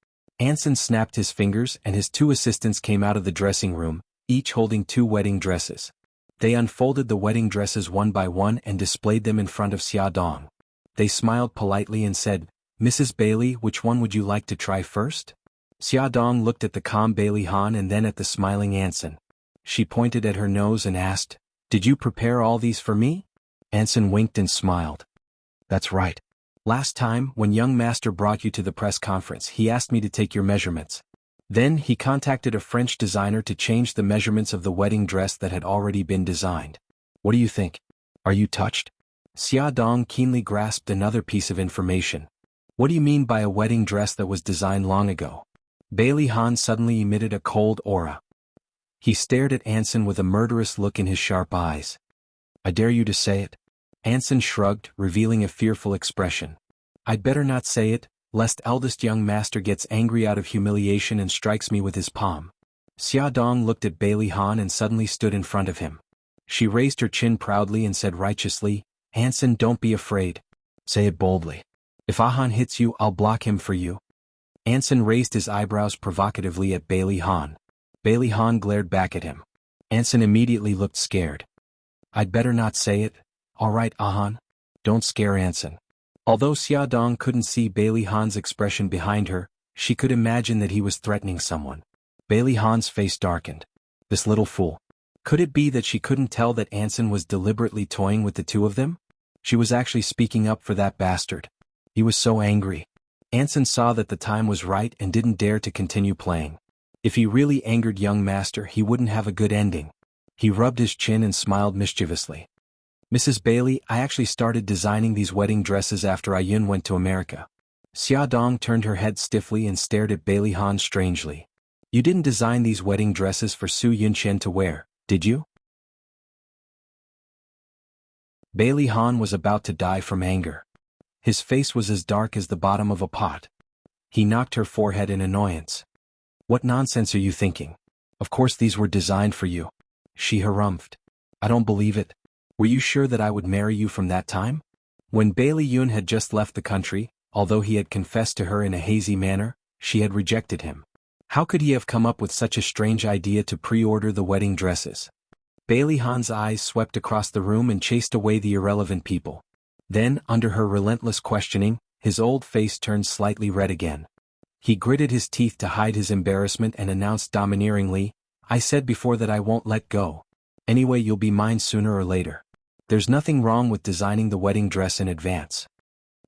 Anson snapped his fingers and his two assistants came out of the dressing room, each holding 2 wedding dresses. They unfolded the wedding dresses one by one and displayed them in front of Xia Dong. They smiled politely and said, Mrs. Bailey, which one would you like to try first? Xia Dong looked at the calm Bailey Han and then at the smiling Anson. She pointed at her nose and asked, Did you prepare all these for me? Anson winked and smiled. That's right. Last time, when young master brought you to the press conference, he asked me to take your measurements. Then, he contacted a French designer to change the measurements of the wedding dress that had already been designed. What do you think? Are you touched? Xia Dong keenly grasped another piece of information. What do you mean by a wedding dress that was designed long ago? Bailey Han suddenly emitted a cold aura. He stared at Anson with a murderous look in his sharp eyes. I dare you to say it. Anson shrugged, revealing a fearful expression. I'd better not say it, lest eldest young master gets angry out of humiliation and strikes me with his palm. Xia Dong looked at Bailey Han and suddenly stood in front of him. She raised her chin proudly and said righteously, Anson, don't be afraid. Say it boldly. If Ahan hits you, I'll block him for you. Anson raised his eyebrows provocatively at Bailey Han. Bailey Han glared back at him. Anson immediately looked scared. I'd better not say it. All right, Ahan. Don't scare Anson. Although Xia Dong couldn't see Bailey Han's expression behind her, she could imagine that he was threatening someone. Bailey Han's face darkened. This little fool. Could it be that she couldn't tell that Anson was deliberately toying with the two of them? She was actually speaking up for that bastard. He was so angry. Anson saw that the time was right and didn't dare to continue playing. If he really angered young master, he wouldn't have a good ending. He rubbed his chin and smiled mischievously. Mrs. Bailey, I actually started designing these wedding dresses after Ayun went to America. Xia Dong turned her head stiffly and stared at Bailey Han strangely. You didn't design these wedding dresses for Su Yunqian to wear, did you? Bailey Han was about to die from anger. His face was as dark as the bottom of a pot. He knocked her forehead in annoyance. What nonsense are you thinking? Of course these were designed for you. She harumphed. I don't believe it. Were you sure that I would marry you from that time? When Bailey Yun had just left the country, although he had confessed to her in a hazy manner, she had rejected him. How could he have come up with such a strange idea to pre-order the wedding dresses? Bailey Han's eyes swept across the room and chased away the irrelevant people. Then, under her relentless questioning, his old face turned slightly red again. He gritted his teeth to hide his embarrassment and announced domineeringly, I said before that I won't let go. Anyway, you'll be mine sooner or later. There's nothing wrong with designing the wedding dress in advance.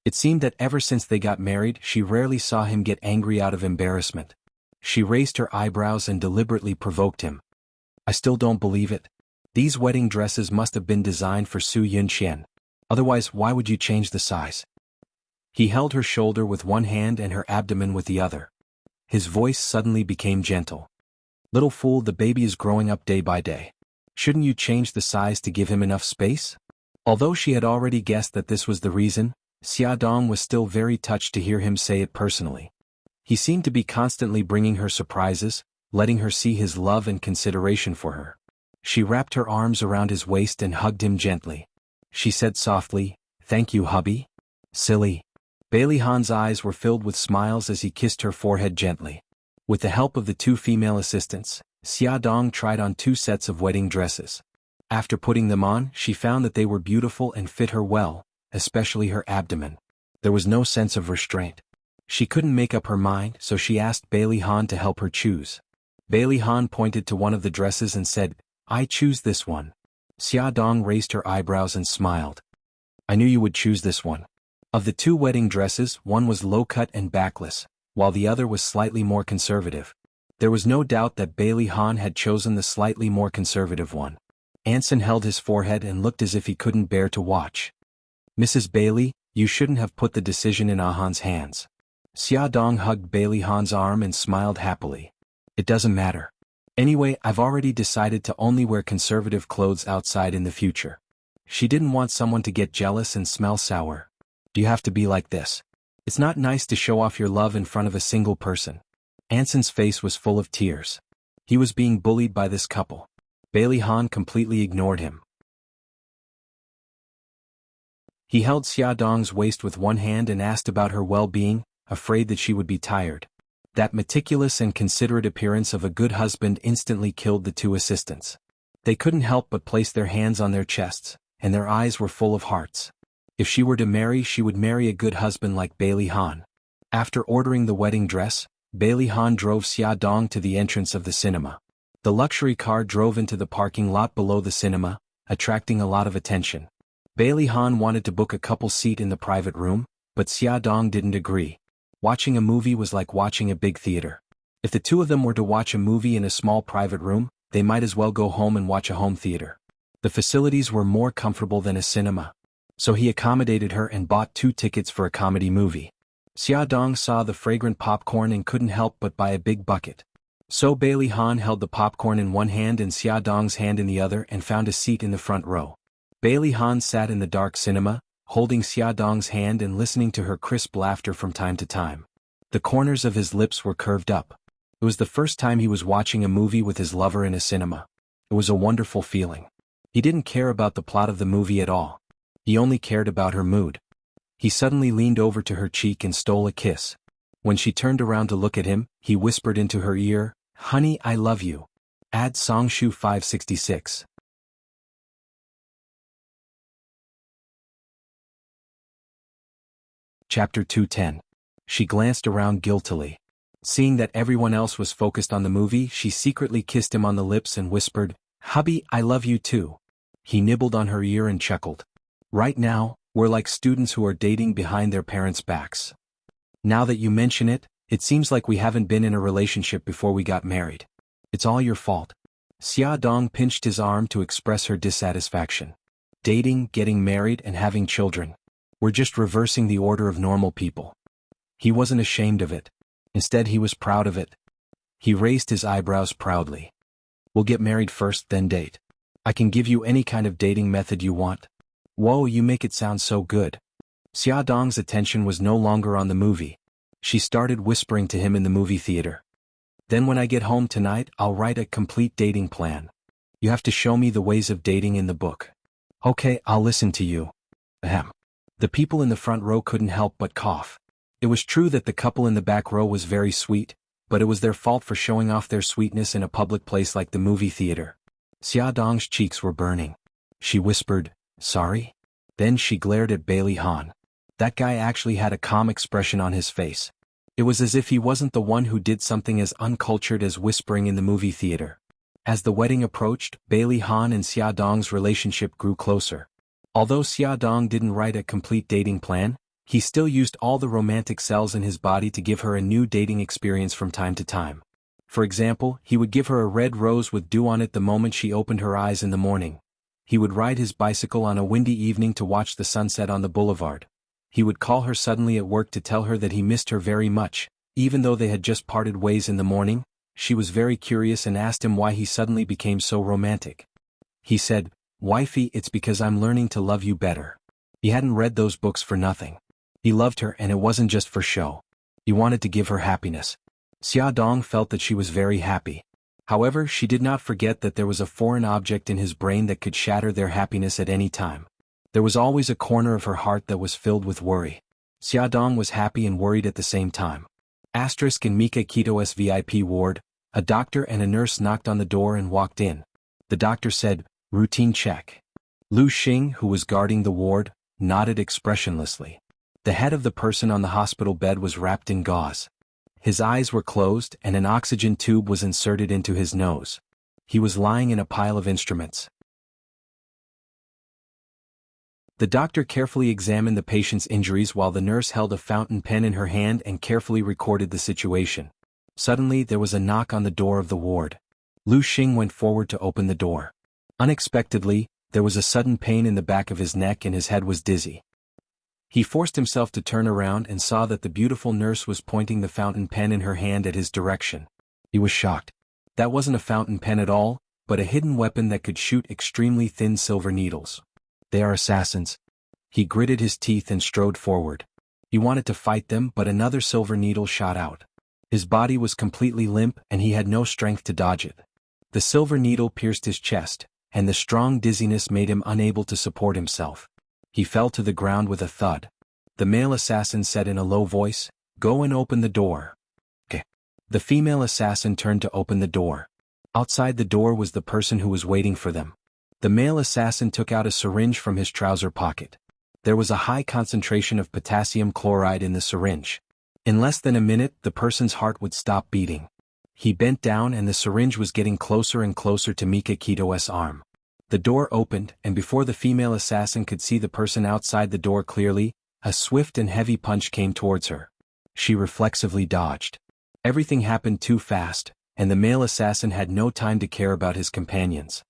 It seemed that ever since they got married, she rarely saw him get angry out of embarrassment. She raised her eyebrows and deliberately provoked him. I still don't believe it. These wedding dresses must have been designed for Su Yunqian. Otherwise, why would you change the size? He held her shoulder with one hand and her abdomen with the other. His voice suddenly became gentle. Little fool, the baby is growing up day by day. Shouldn't you change the size to give him enough space? Although she had already guessed that this was the reason, Xiaodong was still very touched to hear him say it personally. He seemed to be constantly bringing her surprises, letting her see his love and consideration for her. She wrapped her arms around his waist and hugged him gently. She said softly, "Thank you, hubby." Silly. Bailey Han's eyes were filled with smiles as he kissed her forehead gently. With the help of the two female assistants, Xiaodong tried on 2 sets of wedding dresses. After putting them on, she found that they were beautiful and fit her well, especially her abdomen. There was no sense of restraint. She couldn't make up her mind, so she asked Bailey Han to help her choose. Bailey Han pointed to one of the dresses and said, "I choose this one." Xiaodong raised her eyebrows and smiled. "I knew you would choose this one." Of the 2 wedding dresses, one was low-cut and backless, while the other was slightly more conservative. There was no doubt that Bailey Han had chosen the slightly more conservative one. Anson held his forehead and looked as if he couldn't bear to watch. "Mrs. Bailey, you shouldn't have put the decision in Han's hands." Xiaodong hugged Bailey Han's arm and smiled happily. "It doesn't matter. Anyway, I've already decided to only wear conservative clothes outside in the future." She didn't want someone to get jealous and smell sour. "Do you have to be like this? It's not nice to show off your love in front of a single person." Anson's face was full of tears. He was being bullied by this couple. Bailey Han completely ignored him. He held Xiaodong's waist with one hand and asked about her well-being, afraid that she would be tired. That meticulous and considerate appearance of a good husband instantly killed the 2 assistants. They couldn't help but place their hands on their chests, and their eyes were full of hearts. If she were to marry, she would marry a good husband like Bailey Han. After ordering the wedding dress, Bailey Han drove Xiaodong to the entrance of the cinema. The luxury car drove into the parking lot below the cinema, attracting a lot of attention. Bailey Han wanted to book a couple seat in the private room, but Xiaodong didn't agree. Watching a movie was like watching a big theater. If the 2 of them were to watch a movie in a small private room, they might as well go home and watch a home theater. The facilities were more comfortable than a cinema. So he accommodated her and bought 2 tickets for a comedy movie. Xiaodong saw the fragrant popcorn and couldn't help but buy a big bucket. So Bailey Han held the popcorn in one hand and Xiaodong's hand in the other and found a seat in the front row. Bailey Han sat in the dark cinema, holding Xiaodong's hand and listening to her crisp laughter from time to time. The corners of his lips were curved up. It was the first time he was watching a movie with his lover in a cinema. It was a wonderful feeling. He didn't care about the plot of the movie at all. He only cared about her mood. He suddenly leaned over to her cheek and stole a kiss. When she turned around to look at him, he whispered into her ear, "Honey, I love you." Add Songshu 566. Chapter 210. She glanced around guiltily. Seeing that everyone else was focused on the movie, she secretly kissed him on the lips and whispered, "Hubby, I love you too." He nibbled on her ear and chuckled. "Right now, we're like students who are dating behind their parents' backs. Now that you mention it, it seems like we haven't been in a relationship before we got married. It's all your fault." Xiaodong pinched his arm to express her dissatisfaction. "Dating, getting married, and having children. We're just reversing the order of normal people." He wasn't ashamed of it. Instead, he was proud of it. He raised his eyebrows proudly. "We'll get married first, then date. I can give you any kind of dating method you want." "Whoa, you make it sound so good." Xiaodong's attention was no longer on the movie. She started whispering to him in the movie theater. "Then when I get home tonight, I'll write a complete dating plan. You have to show me the ways of dating in the book." "Okay, I'll listen to you." Ahem. The people in the front row couldn't help but cough. It was true that the couple in the back row was very sweet, but it was their fault for showing off their sweetness in a public place like the movie theater. Xiaodong's cheeks were burning. She whispered, "Sorry?" Then she glared at Bailey Han. That guy actually had a calm expression on his face. It was as if he wasn't the one who did something as uncultured as whispering in the movie theater. As the wedding approached, Bailey Han and Xiaodong's relationship grew closer. Although Xiaodong didn't write a complete dating plan, he still used all the romantic cells in his body to give her a new dating experience from time to time. For example, he would give her a red rose with dew on it the moment she opened her eyes in the morning. He would ride his bicycle on a windy evening to watch the sunset on the boulevard. He would call her suddenly at work to tell her that he missed her very much, even though they had just parted ways in the morning. She was very curious and asked him why he suddenly became so romantic. He said, "Wifey, it's because I'm learning to love you better." He hadn't read those books for nothing. He loved her, and it wasn't just for show. He wanted to give her happiness. Xia Dong felt that she was very happy. However, she did not forget that there was a foreign object in his brain that could shatter their happiness at any time. There was always a corner of her heart that was filled with worry. Xia Dong was happy and worried at the same time. Asterisk in Mika Kito's VIP ward, a doctor and a nurse knocked on the door and walked in. The doctor said, "Routine check." Lu Xing, who was guarding the ward, nodded expressionlessly. The head of the person on the hospital bed was wrapped in gauze. His eyes were closed and an oxygen tube was inserted into his nose. He was lying in a pile of instruments. The doctor carefully examined the patient's injuries while the nurse held a fountain pen in her hand and carefully recorded the situation. Suddenly there was a knock on the door of the ward. Lu Xing went forward to open the door. Unexpectedly, there was a sudden pain in the back of his neck and his head was dizzy. He forced himself to turn around and saw that the beautiful nurse was pointing the fountain pen in her hand at his direction. He was shocked. That wasn't a fountain pen at all, but a hidden weapon that could shoot extremely thin silver needles. They are assassins. He gritted his teeth and strode forward. He wanted to fight them, but another silver needle shot out. His body was completely limp and he had no strength to dodge it. The silver needle pierced his chest, and the strong dizziness made him unable to support himself. He fell to the ground with a thud. The male assassin said in a low voice, "Go and open the door." Okay. The female assassin turned to open the door. Outside the door was the person who was waiting for them. The male assassin took out a syringe from his trouser pocket. There was a high concentration of potassium chloride in the syringe. In less than a minute, the person's heart would stop beating. He bent down and the syringe was getting closer and closer to Mika Kito's arm. The door opened, and before the female assassin could see the person outside the door clearly, a swift and heavy punch came towards her. She reflexively dodged. Everything happened too fast, and the male assassin had no time to care about his companions.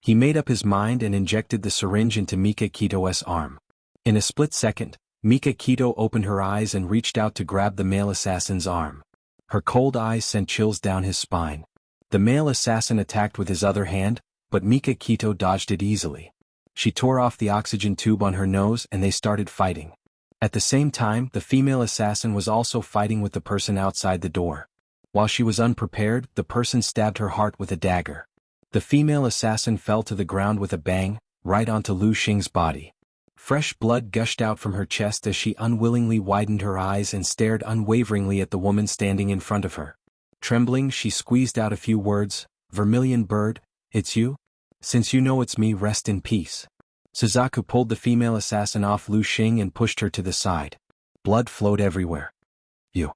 He made up his mind and injected the syringe into Mika Kito's arm. In a split second, Mika Kito opened her eyes and reached out to grab the male assassin's arm. Her cold eyes sent chills down his spine. The male assassin attacked with his other hand, but Mika Kito dodged it easily. She tore off the oxygen tube on her nose and they started fighting. At the same time, the female assassin was also fighting with the person outside the door. While she was unprepared, the person stabbed her heart with a dagger. The female assassin fell to the ground with a bang, right onto Lu Xing's body. Fresh blood gushed out from her chest as she unwillingly widened her eyes and stared unwaveringly at the woman standing in front of her. Trembling, she squeezed out a few words, "Vermilion bird, it's you? Since you know it's me, rest in peace." Suzaku pulled the female assassin off Lu Xing and pushed her to the side. Blood flowed everywhere. "You."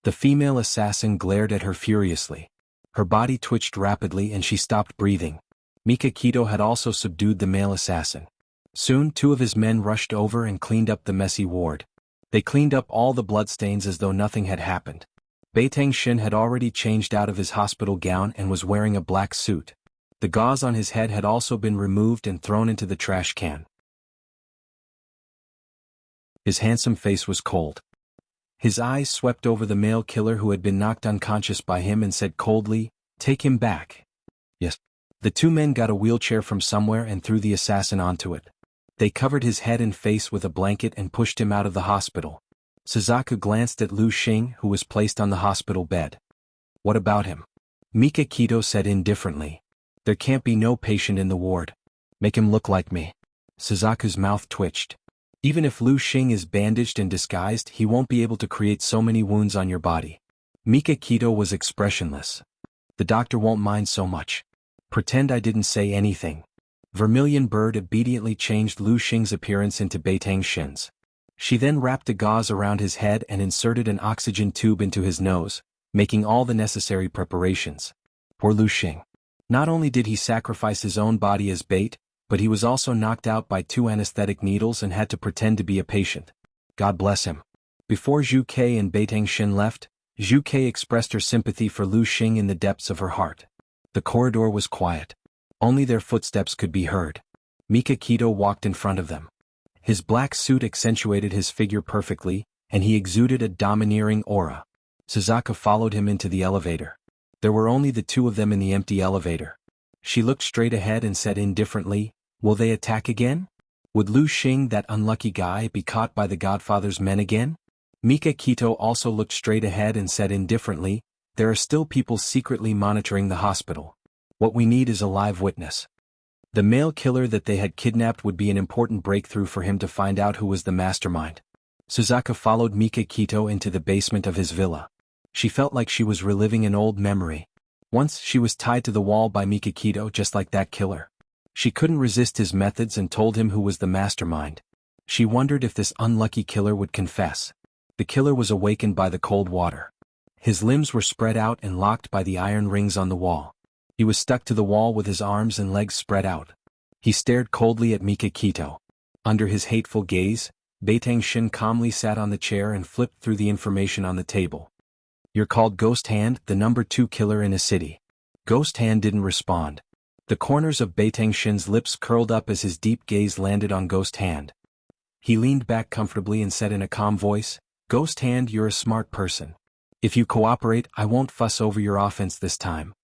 The female assassin glared at her furiously. Her body twitched rapidly and she stopped breathing. Mika Kito had also subdued the male assassin. Soon, two of his men rushed over and cleaned up the messy ward. They cleaned up all the bloodstains as though nothing had happened. Beitang Shin had already changed out of his hospital gown and was wearing a black suit. The gauze on his head had also been removed and thrown into the trash can. His handsome face was cold. His eyes swept over the male killer who had been knocked unconscious by him and said coldly, "Take him back." "Yes." The two men got a wheelchair from somewhere and threw the assassin onto it. They covered his head and face with a blanket and pushed him out of the hospital. Suzaku glanced at Lu Xing, who was placed on the hospital bed. "What about him?" Mika Kito said indifferently. "There can't be no patient in the ward. Make him look like me." Suzaku's mouth twitched. "Even if Lu Xing is bandaged and disguised, he won't be able to create so many wounds on your body." Mika Kito was expressionless. "The doctor won't mind so much. Pretend I didn't say anything." Vermilion Bird obediently changed Lu Xing's appearance into Beitang Shin's. She then wrapped a gauze around his head and inserted an oxygen tube into his nose, making all the necessary preparations. Poor Lu Xing. Not only did he sacrifice his own body as bait, but he was also knocked out by 2 anesthetic needles and had to pretend to be a patient. God bless him. Before Zhu Kei and Beitang Shin left, Zhu Kei expressed her sympathy for Lu Xing in the depths of her heart. The corridor was quiet. Only their footsteps could be heard. Mika Kito walked in front of them. His black suit accentuated his figure perfectly, and he exuded a domineering aura. Suzaku followed him into the elevator. There were only the two of them in the empty elevator. She looked straight ahead and said indifferently, "Will they attack again? Would Lu Xing, that unlucky guy, be caught by the Godfather's men again?" Mika Kito also looked straight ahead and said indifferently, "There are still people secretly monitoring the hospital. What we need is a live witness." The male killer that they had kidnapped would be an important breakthrough for him to find out who was the mastermind. Suzaku followed Mika Kito into the basement of his villa. She felt like she was reliving an old memory. Once she was tied to the wall by Mika Kito just like that killer. She couldn't resist his methods and told him who was the mastermind. She wondered if this unlucky killer would confess. The killer was awakened by the cold water. His limbs were spread out and locked by the iron rings on the wall. He was stuck to the wall with his arms and legs spread out. He stared coldly at Mika Kito. Under his hateful gaze, Beitang Shin calmly sat on the chair and flipped through the information on the table. "You're called Ghost Hand, the number 2 killer in a city." Ghost Hand didn't respond. The corners of Beitang Shin's lips curled up as his deep gaze landed on Ghost Hand. He leaned back comfortably and said in a calm voice, "Ghost Hand, you're a smart person. If you cooperate, I won't fuss over your offense this time."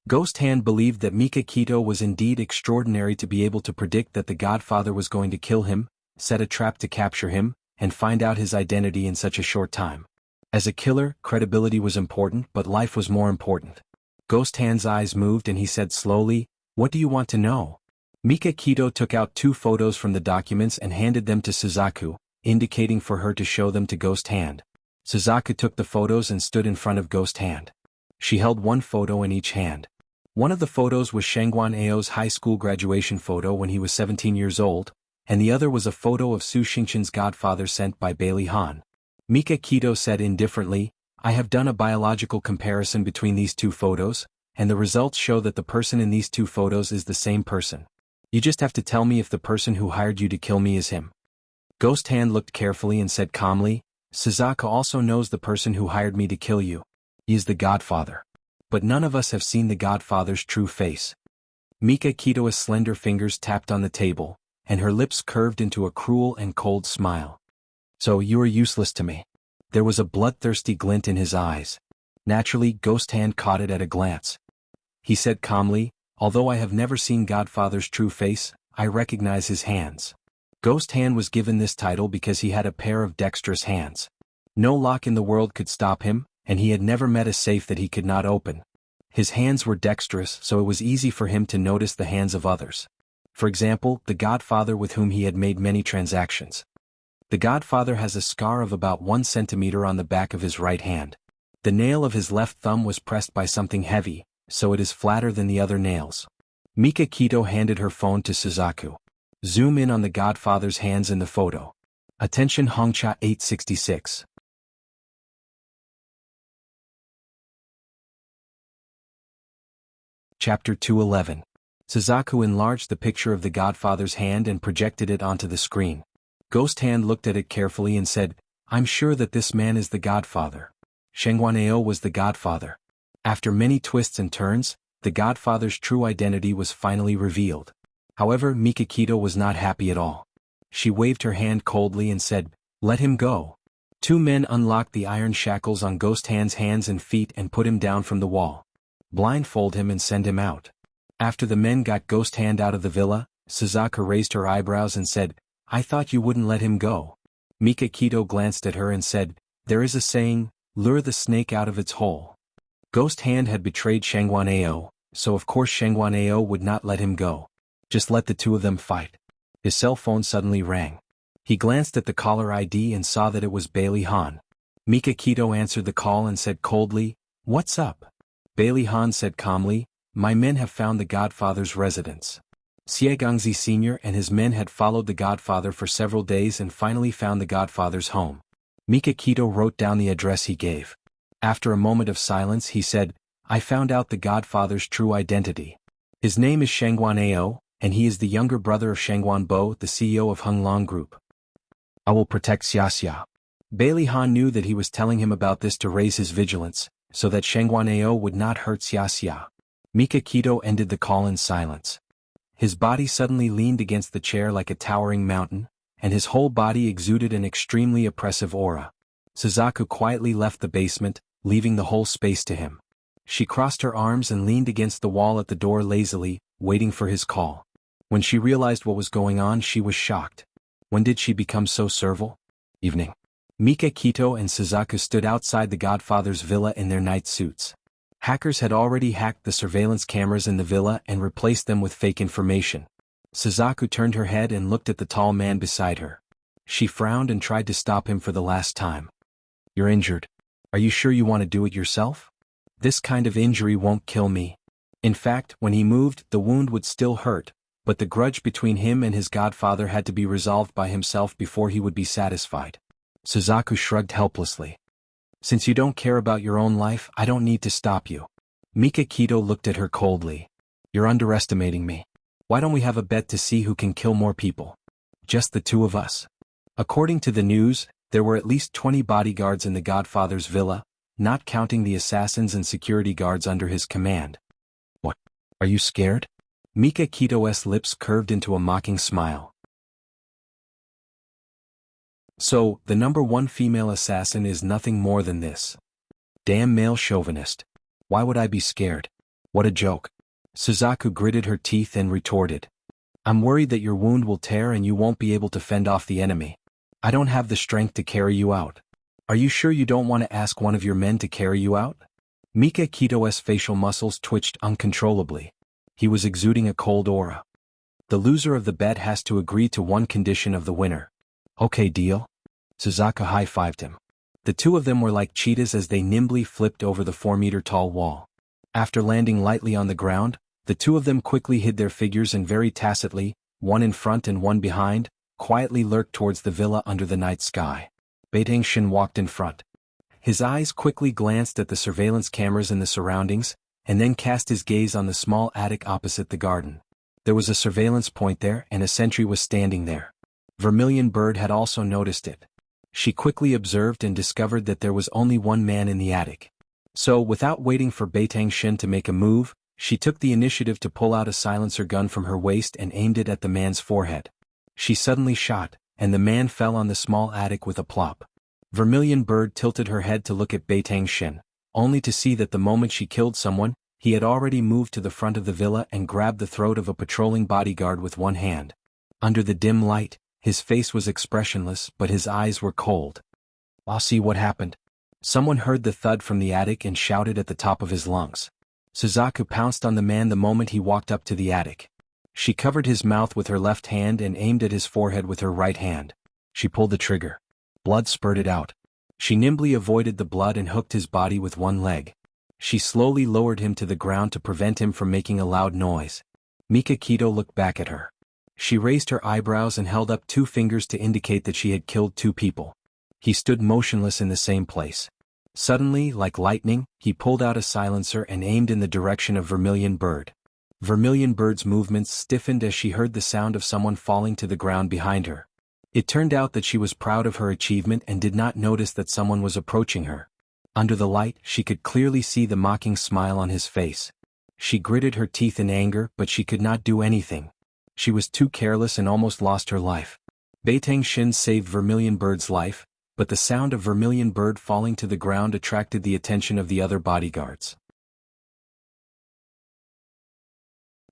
Ghost Hand believed that Mika Kito was indeed extraordinary to be able to predict that the Godfather was going to kill him, set a trap to capture him, and find out his identity in such a short time. As a killer, credibility was important, but life was more important. Ghost Hand's eyes moved and he said slowly, "What do you want to know?" Mika Kito took out 2 photos from the documents and handed them to Suzaku, indicating for her to show them to Ghost Hand. Suzaku took the photos and stood in front of Ghost Hand. She held 1 photo in each hand. One of the photos was Shengguan Ao's high school graduation photo when he was 17 years old, and the other was a photo of Su Xingchen's godfather sent by Bailey Han. Mika Kito said indifferently, "I have done a biological comparison between these 2 photos, and the results show that the person in these 2 photos is the same person. You just have to tell me if the person who hired you to kill me is him." Ghost Hand looked carefully and said calmly, "Suzaku also knows the person who hired me to kill you. He is the Godfather. But none of us have seen the Godfather's true face." Mika Kito's slender fingers tapped on the table, and her lips curved into a cruel and cold smile. "So you are useless to me." There was a bloodthirsty glint in his eyes. Naturally, Ghost Hand caught it at a glance. He said calmly, "Although I have never seen Godfather's true face, I recognize his hands." Ghost Hand was given this title because he had a pair of dexterous hands. No lock in the world could stop him, and he had never met a safe that he could not open. His hands were dexterous, so it was easy for him to notice the hands of others. For example, the Godfather with whom he had made many transactions. The Godfather has a scar of about 1 centimeter on the back of his right hand. The nail of his left thumb was pressed by something heavy, so it is flatter than the other nails. Mika Kito handed her phone to Suzaku. "Zoom in on the Godfather's hands in the photo. Attention Hongcha 866. Chapter 211. Suzaku enlarged the picture of the Godfather's hand and projected it onto the screen. Ghost Hand looked at it carefully and said, "I'm sure that this man is the Godfather. Shengguan Ao was the Godfather." After many twists and turns, the Godfather's true identity was finally revealed. However, Mika Kito was not happy at all. She waved her hand coldly and said, "Let him go." 2 men unlocked the iron shackles on Ghost Hand's hands and feet and put him down from the wall. Blindfold him and send him out. After the men got Ghost Hand out of the villa, Suzaku raised her eyebrows and said, "I thought you wouldn't let him go." Mika Kito glanced at her and said, "There is a saying, lure the snake out of its hole." Ghost Hand had betrayed Shengguan Ao, so of course Shengguan Ao would not let him go. Just let the 2 of them fight. His cell phone suddenly rang. He glanced at the caller ID and saw that it was Bailey Han. Mika Kito answered the call and said coldly, "What's up?" Bailey Han said calmly, "My men have found the Godfather's residence." Xie Gangzi Sr. and his men had followed the Godfather for several days and finally found the Godfather's home. Mika Kito wrote down the address he gave. After a moment of silence he said, "I found out the Godfather's true identity. His name is Shengguan Ao, and he is the younger brother of Shengguan Bo, the CEO of Hung Long Group. I will protect Xia." Bailey Han knew that he was telling him about this to raise his vigilance, so that Shengguan Ao would not hurt Xia. Mika Kito ended the call in silence. His body suddenly leaned against the chair like a towering mountain, and his whole body exuded an extremely oppressive aura. Suzaku quietly left the basement, leaving the whole space to him. She crossed her arms and leaned against the wall at the door lazily, waiting for his call. When she realized what was going on, she was shocked. When did she become so servile? Evening. Mika, Kito and Suzaku stood outside the Godfather's villa in their night suits. Hackers had already hacked the surveillance cameras in the villa and replaced them with fake information. Suzaku turned her head and looked at the tall man beside her. She frowned and tried to stop him for the last time. You're injured. Are you sure you want to do it yourself? This kind of injury won't kill me. In fact, when he moved, the wound would still hurt, but the grudge between him and his godfather had to be resolved by himself before he would be satisfied. Suzaku shrugged helplessly. Since you don't care about your own life, I don't need to stop you. Mika Kito looked at her coldly. You're underestimating me. Why don't we have a bet to see who can kill more people? Just the two of us. According to the news, there were at least 20 bodyguards in the Godfather's villa, not counting the assassins and security guards under his command. What? Are you scared? Mika Kito's lips curved into a mocking smile. So, the number one female assassin is nothing more than this. Damn male chauvinist. Why would I be scared? What a joke. Suzaku gritted her teeth and retorted. I'm worried that your wound will tear and you won't be able to fend off the enemy. I don't have the strength to carry you out. Are you sure you don't want to ask one of your men to carry you out? Mika Kito's facial muscles twitched uncontrollably. He was exuding a cold aura. The loser of the bet has to agree to one condition of the winner. Okay, deal? Suzaku high-fived him. The two of them were like cheetahs as they nimbly flipped over the 4-meter-tall wall. After landing lightly on the ground, the two of them quickly hid their figures and very tacitly, one in front and one behind, quietly lurked towards the villa under the night sky. Beiteng Shin walked in front. His eyes quickly glanced at the surveillance cameras in the surroundings, and then cast his gaze on the small attic opposite the garden. There was a surveillance point there and a sentry was standing there. Vermilion Bird had also noticed it. She quickly observed and discovered that there was only one man in the attic. So, without waiting for Beiteng Shin to make a move, she took the initiative to pull out a silencer gun from her waist and aimed it at the man's forehead. She suddenly shot, and the man fell on the small attic with a plop. Vermilion Bird tilted her head to look at Beiteng Shin, only to see that the moment she killed someone, he had already moved to the front of the villa and grabbed the throat of a patrolling bodyguard with one hand. Under the dim light, his face was expressionless but his eyes were cold. I'll see what happened. Someone heard the thud from the attic and shouted at the top of his lungs. Suzaku pounced on the man the moment he walked up to the attic. She covered his mouth with her left hand and aimed at his forehead with her right hand. She pulled the trigger. Blood spurted out. She nimbly avoided the blood and hooked his body with one leg. She slowly lowered him to the ground to prevent him from making a loud noise. Mika Kito looked back at her. She raised her eyebrows and held up 2 fingers to indicate that she had killed 2 people. He stood motionless in the same place. Suddenly, like lightning, he pulled out a silencer and aimed in the direction of Vermilion Bird. Vermilion Bird's movements stiffened as she heard the sound of someone falling to the ground behind her. It turned out that she was proud of her achievement and did not notice that someone was approaching her. Under the light, she could clearly see the mocking smile on his face. She gritted her teeth in anger, but she could not do anything. She was too careless and almost lost her life. Beiteng Shin saved Vermilion Bird's life, but the sound of Vermilion Bird falling to the ground attracted the attention of the other bodyguards.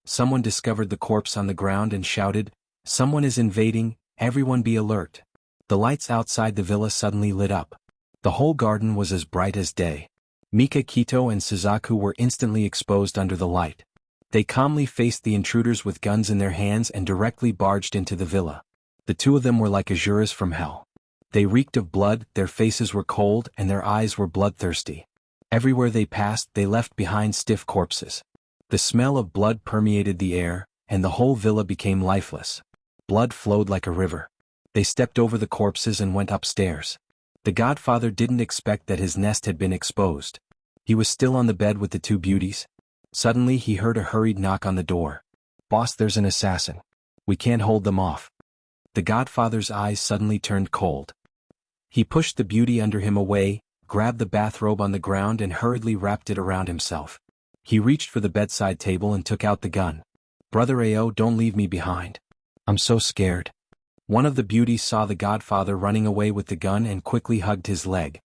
Someone discovered the corpse on the ground and shouted, "Someone is invading, everyone be alert." The lights outside the villa suddenly lit up. The whole garden was as bright as day. Mika Kito and Suzaku were instantly exposed under the light. They calmly faced the intruders with guns in their hands and directly barged into the villa. The two of them were like Azuras from hell. They reeked of blood, their faces were cold and their eyes were bloodthirsty. Everywhere they passed they left behind stiff corpses. The smell of blood permeated the air, and the whole villa became lifeless. Blood flowed like a river. They stepped over the corpses and went upstairs. The Godfather didn't expect that his nest had been exposed. He was still on the bed with the 2 beauties. Suddenly he heard a hurried knock on the door. "Boss, there's an assassin. We can't hold them off." The Godfather's eyes suddenly turned cold. He pushed the beauty under him away, grabbed the bathrobe on the ground and hurriedly wrapped it around himself. He reached for the bedside table and took out the gun. Brother Ao, don't leave me behind. I'm so scared. One of the beauties saw the godfather running away with the gun and quickly hugged his leg.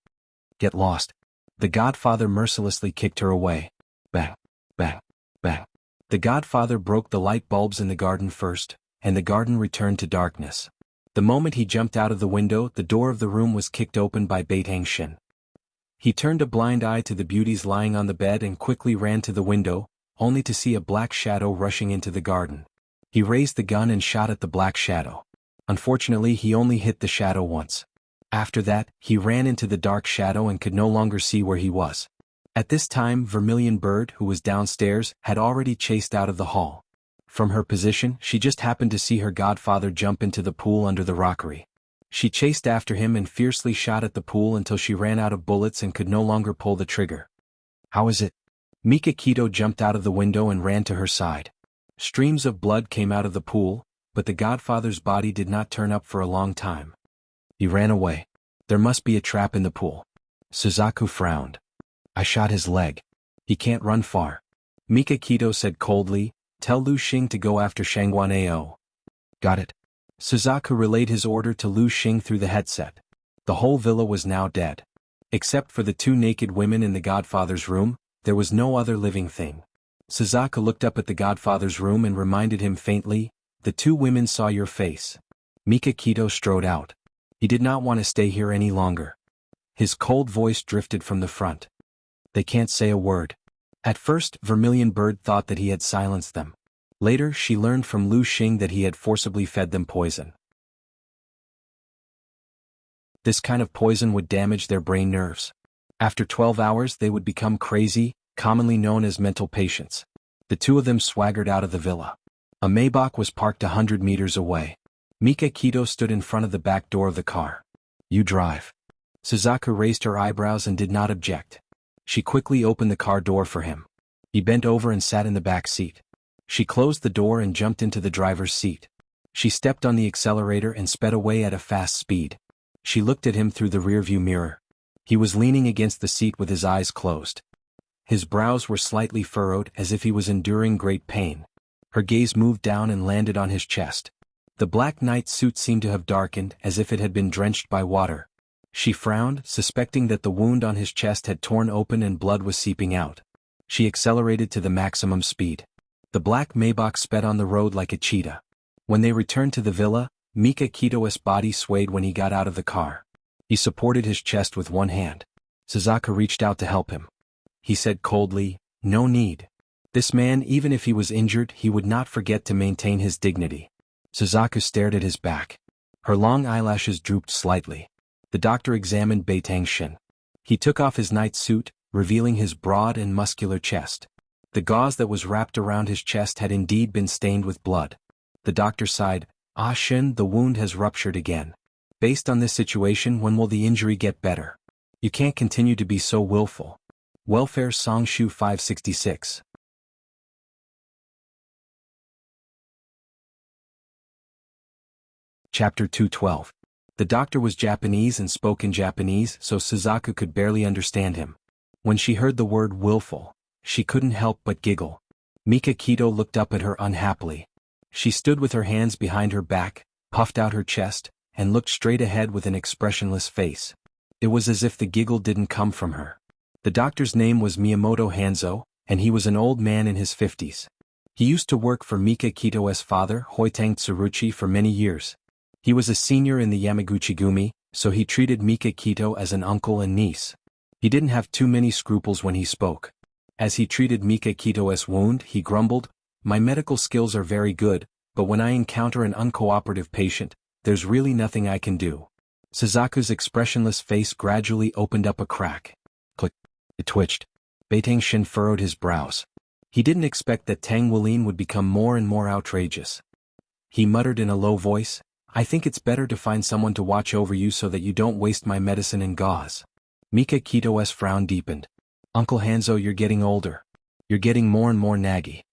Get lost. The godfather mercilessly kicked her away. Bang, bang, bang. The godfather broke the light bulbs in the garden first, and the garden returned to darkness. The moment he jumped out of the window, the door of the room was kicked open by Beitang Shin. He turned a blind eye to the beauties lying on the bed and quickly ran to the window, only to see a black shadow rushing into the garden. He raised the gun and shot at the black shadow. Unfortunately, he only hit the shadow once. After that, he ran into the dark shadow and could no longer see where he was. At this time, Vermilion Bird, who was downstairs, had already chased out of the hall. From her position, she just happened to see her godfather jump into the pool under the rockery. She chased after him and fiercely shot at the pool until she ran out of bullets and could no longer pull the trigger. How is it? Mika Kito jumped out of the window and ran to her side. Streams of blood came out of the pool, but the godfather's body did not turn up for a long time. He ran away. There must be a trap in the pool. Suzaku frowned. I shot his leg. He can't run far. Mika Kito said coldly, tell Lu Xing to go after Shangguan Ao. Got it. Suzaku relayed his order to Lu Xing through the headset. The whole villa was now dead. Except for the two naked women in the godfather's room, there was no other living thing. Suzaku looked up at the godfather's room and reminded him faintly, the two women saw your face. Mika Kito strode out. He did not want to stay here any longer. His cold voice drifted from the front. They can't say a word. At first, Vermilion Bird thought that he had silenced them. Later, she learned from Lu Xing that he had forcibly fed them poison. This kind of poison would damage their brain nerves. After 12 hours they would become crazy, commonly known as mental patients. The two of them swaggered out of the villa. A Maybach was parked 100 meters away. Mika Kito stood in front of the back door of the car. You drive. Suzaku raised her eyebrows and did not object. She quickly opened the car door for him. He bent over and sat in the back seat. She closed the door and jumped into the driver's seat. She stepped on the accelerator and sped away at a fast speed. She looked at him through the rearview mirror. He was leaning against the seat with his eyes closed. His brows were slightly furrowed as if he was enduring great pain. Her gaze moved down and landed on his chest. The black night suit seemed to have darkened as if it had been drenched by water. She frowned, suspecting that the wound on his chest had torn open and blood was seeping out. She accelerated to the maximum speed. The black Maybach sped on the road like a cheetah. When they returned to the villa, Mika Kito's body swayed when he got out of the car. He supported his chest with one hand. Suzaku reached out to help him. He said coldly, no need. This man, even if he was injured, he would not forget to maintain his dignity. Suzaku stared at his back. Her long eyelashes drooped slightly. The doctor examined Beitang Shin. He took off his night suit, revealing his broad and muscular chest. The gauze that was wrapped around his chest had indeed been stained with blood. The doctor sighed, Ah Shin, the wound has ruptured again. Based on this situation, when will the injury get better? You can't continue to be so willful. Welfare Songshu 566. Chapter 212. The doctor was Japanese and spoke in Japanese, so Suzaku could barely understand him. When she heard the word willful, she couldn't help but giggle. Mika Kito looked up at her unhappily. She stood with her hands behind her back, puffed out her chest, and looked straight ahead with an expressionless face. It was as if the giggle didn't come from her. The doctor's name was Miyamoto Hanzo, and he was an old man in his 50s. He used to work for Mika Kito's father, Hoitang Tsuruchi, for many years. He was a senior in the Yamaguchi-gumi, so he treated Mika Kito as an uncle and niece. He didn't have too many scruples when he spoke. As he treated Mika Kito's wound, he grumbled, my medical skills are very good, but when I encounter an uncooperative patient, there's really nothing I can do. Suzaku's expressionless face gradually opened up a crack. Click. It twitched. Beitang Shin furrowed his brows. He didn't expect that Tang Wulin would become more and more outrageous. He muttered in a low voice, I think it's better to find someone to watch over you so that you don't waste my medicine and gauze. Mika Kito's frown deepened. Uncle Hanzo, you're getting older. You're getting more and more naggy.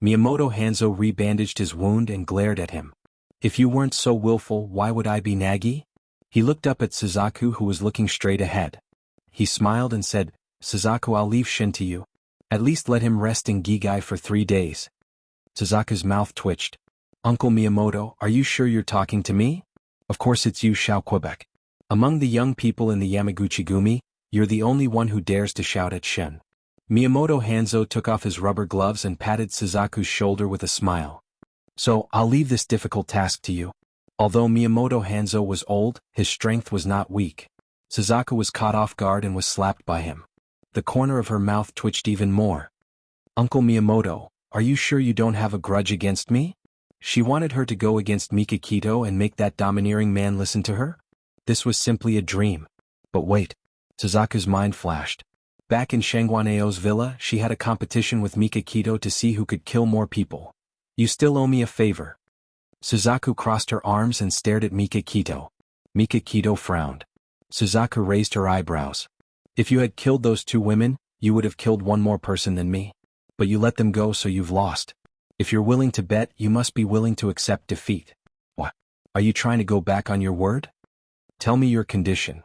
Miyamoto Hanzo rebandaged his wound and glared at him. If you weren't so willful, why would I be naggy? He looked up at Suzaku, who was looking straight ahead. He smiled and said, Suzaku, I'll leave Shin to you. At least let him rest in Gigai for 3 days. Suzaku's mouth twitched. Uncle Miyamoto, are you sure you're talking to me? Of course it's you, Xiao Quebec. Among the young people in the Yamaguchi-gumi, you're the only one who dares to shout at Shen. Miyamoto Hanzo took off his rubber gloves and patted Suzaku's shoulder with a smile. So, I'll leave this difficult task to you. Although Miyamoto Hanzo was old, his strength was not weak. Suzaku was caught off guard and was slapped by him. The corner of her mouth twitched even more. Uncle Miyamoto, are you sure you don't have a grudge against me? She wanted her to go against Mikakito and make that domineering man listen to her? This was simply a dream. But wait. Suzaku's mind flashed. Back in Shengwaneo's villa, she had a competition with Mikakito to see who could kill more people. You still owe me a favor. Suzaku crossed her arms and stared at Mikakito. Mikakito frowned. Suzaku raised her eyebrows. If you had killed those two women, you would have killed one more person than me. But you let them go, so you've lost. If you're willing to bet, you must be willing to accept defeat. What? Are you trying to go back on your word? Tell me your condition.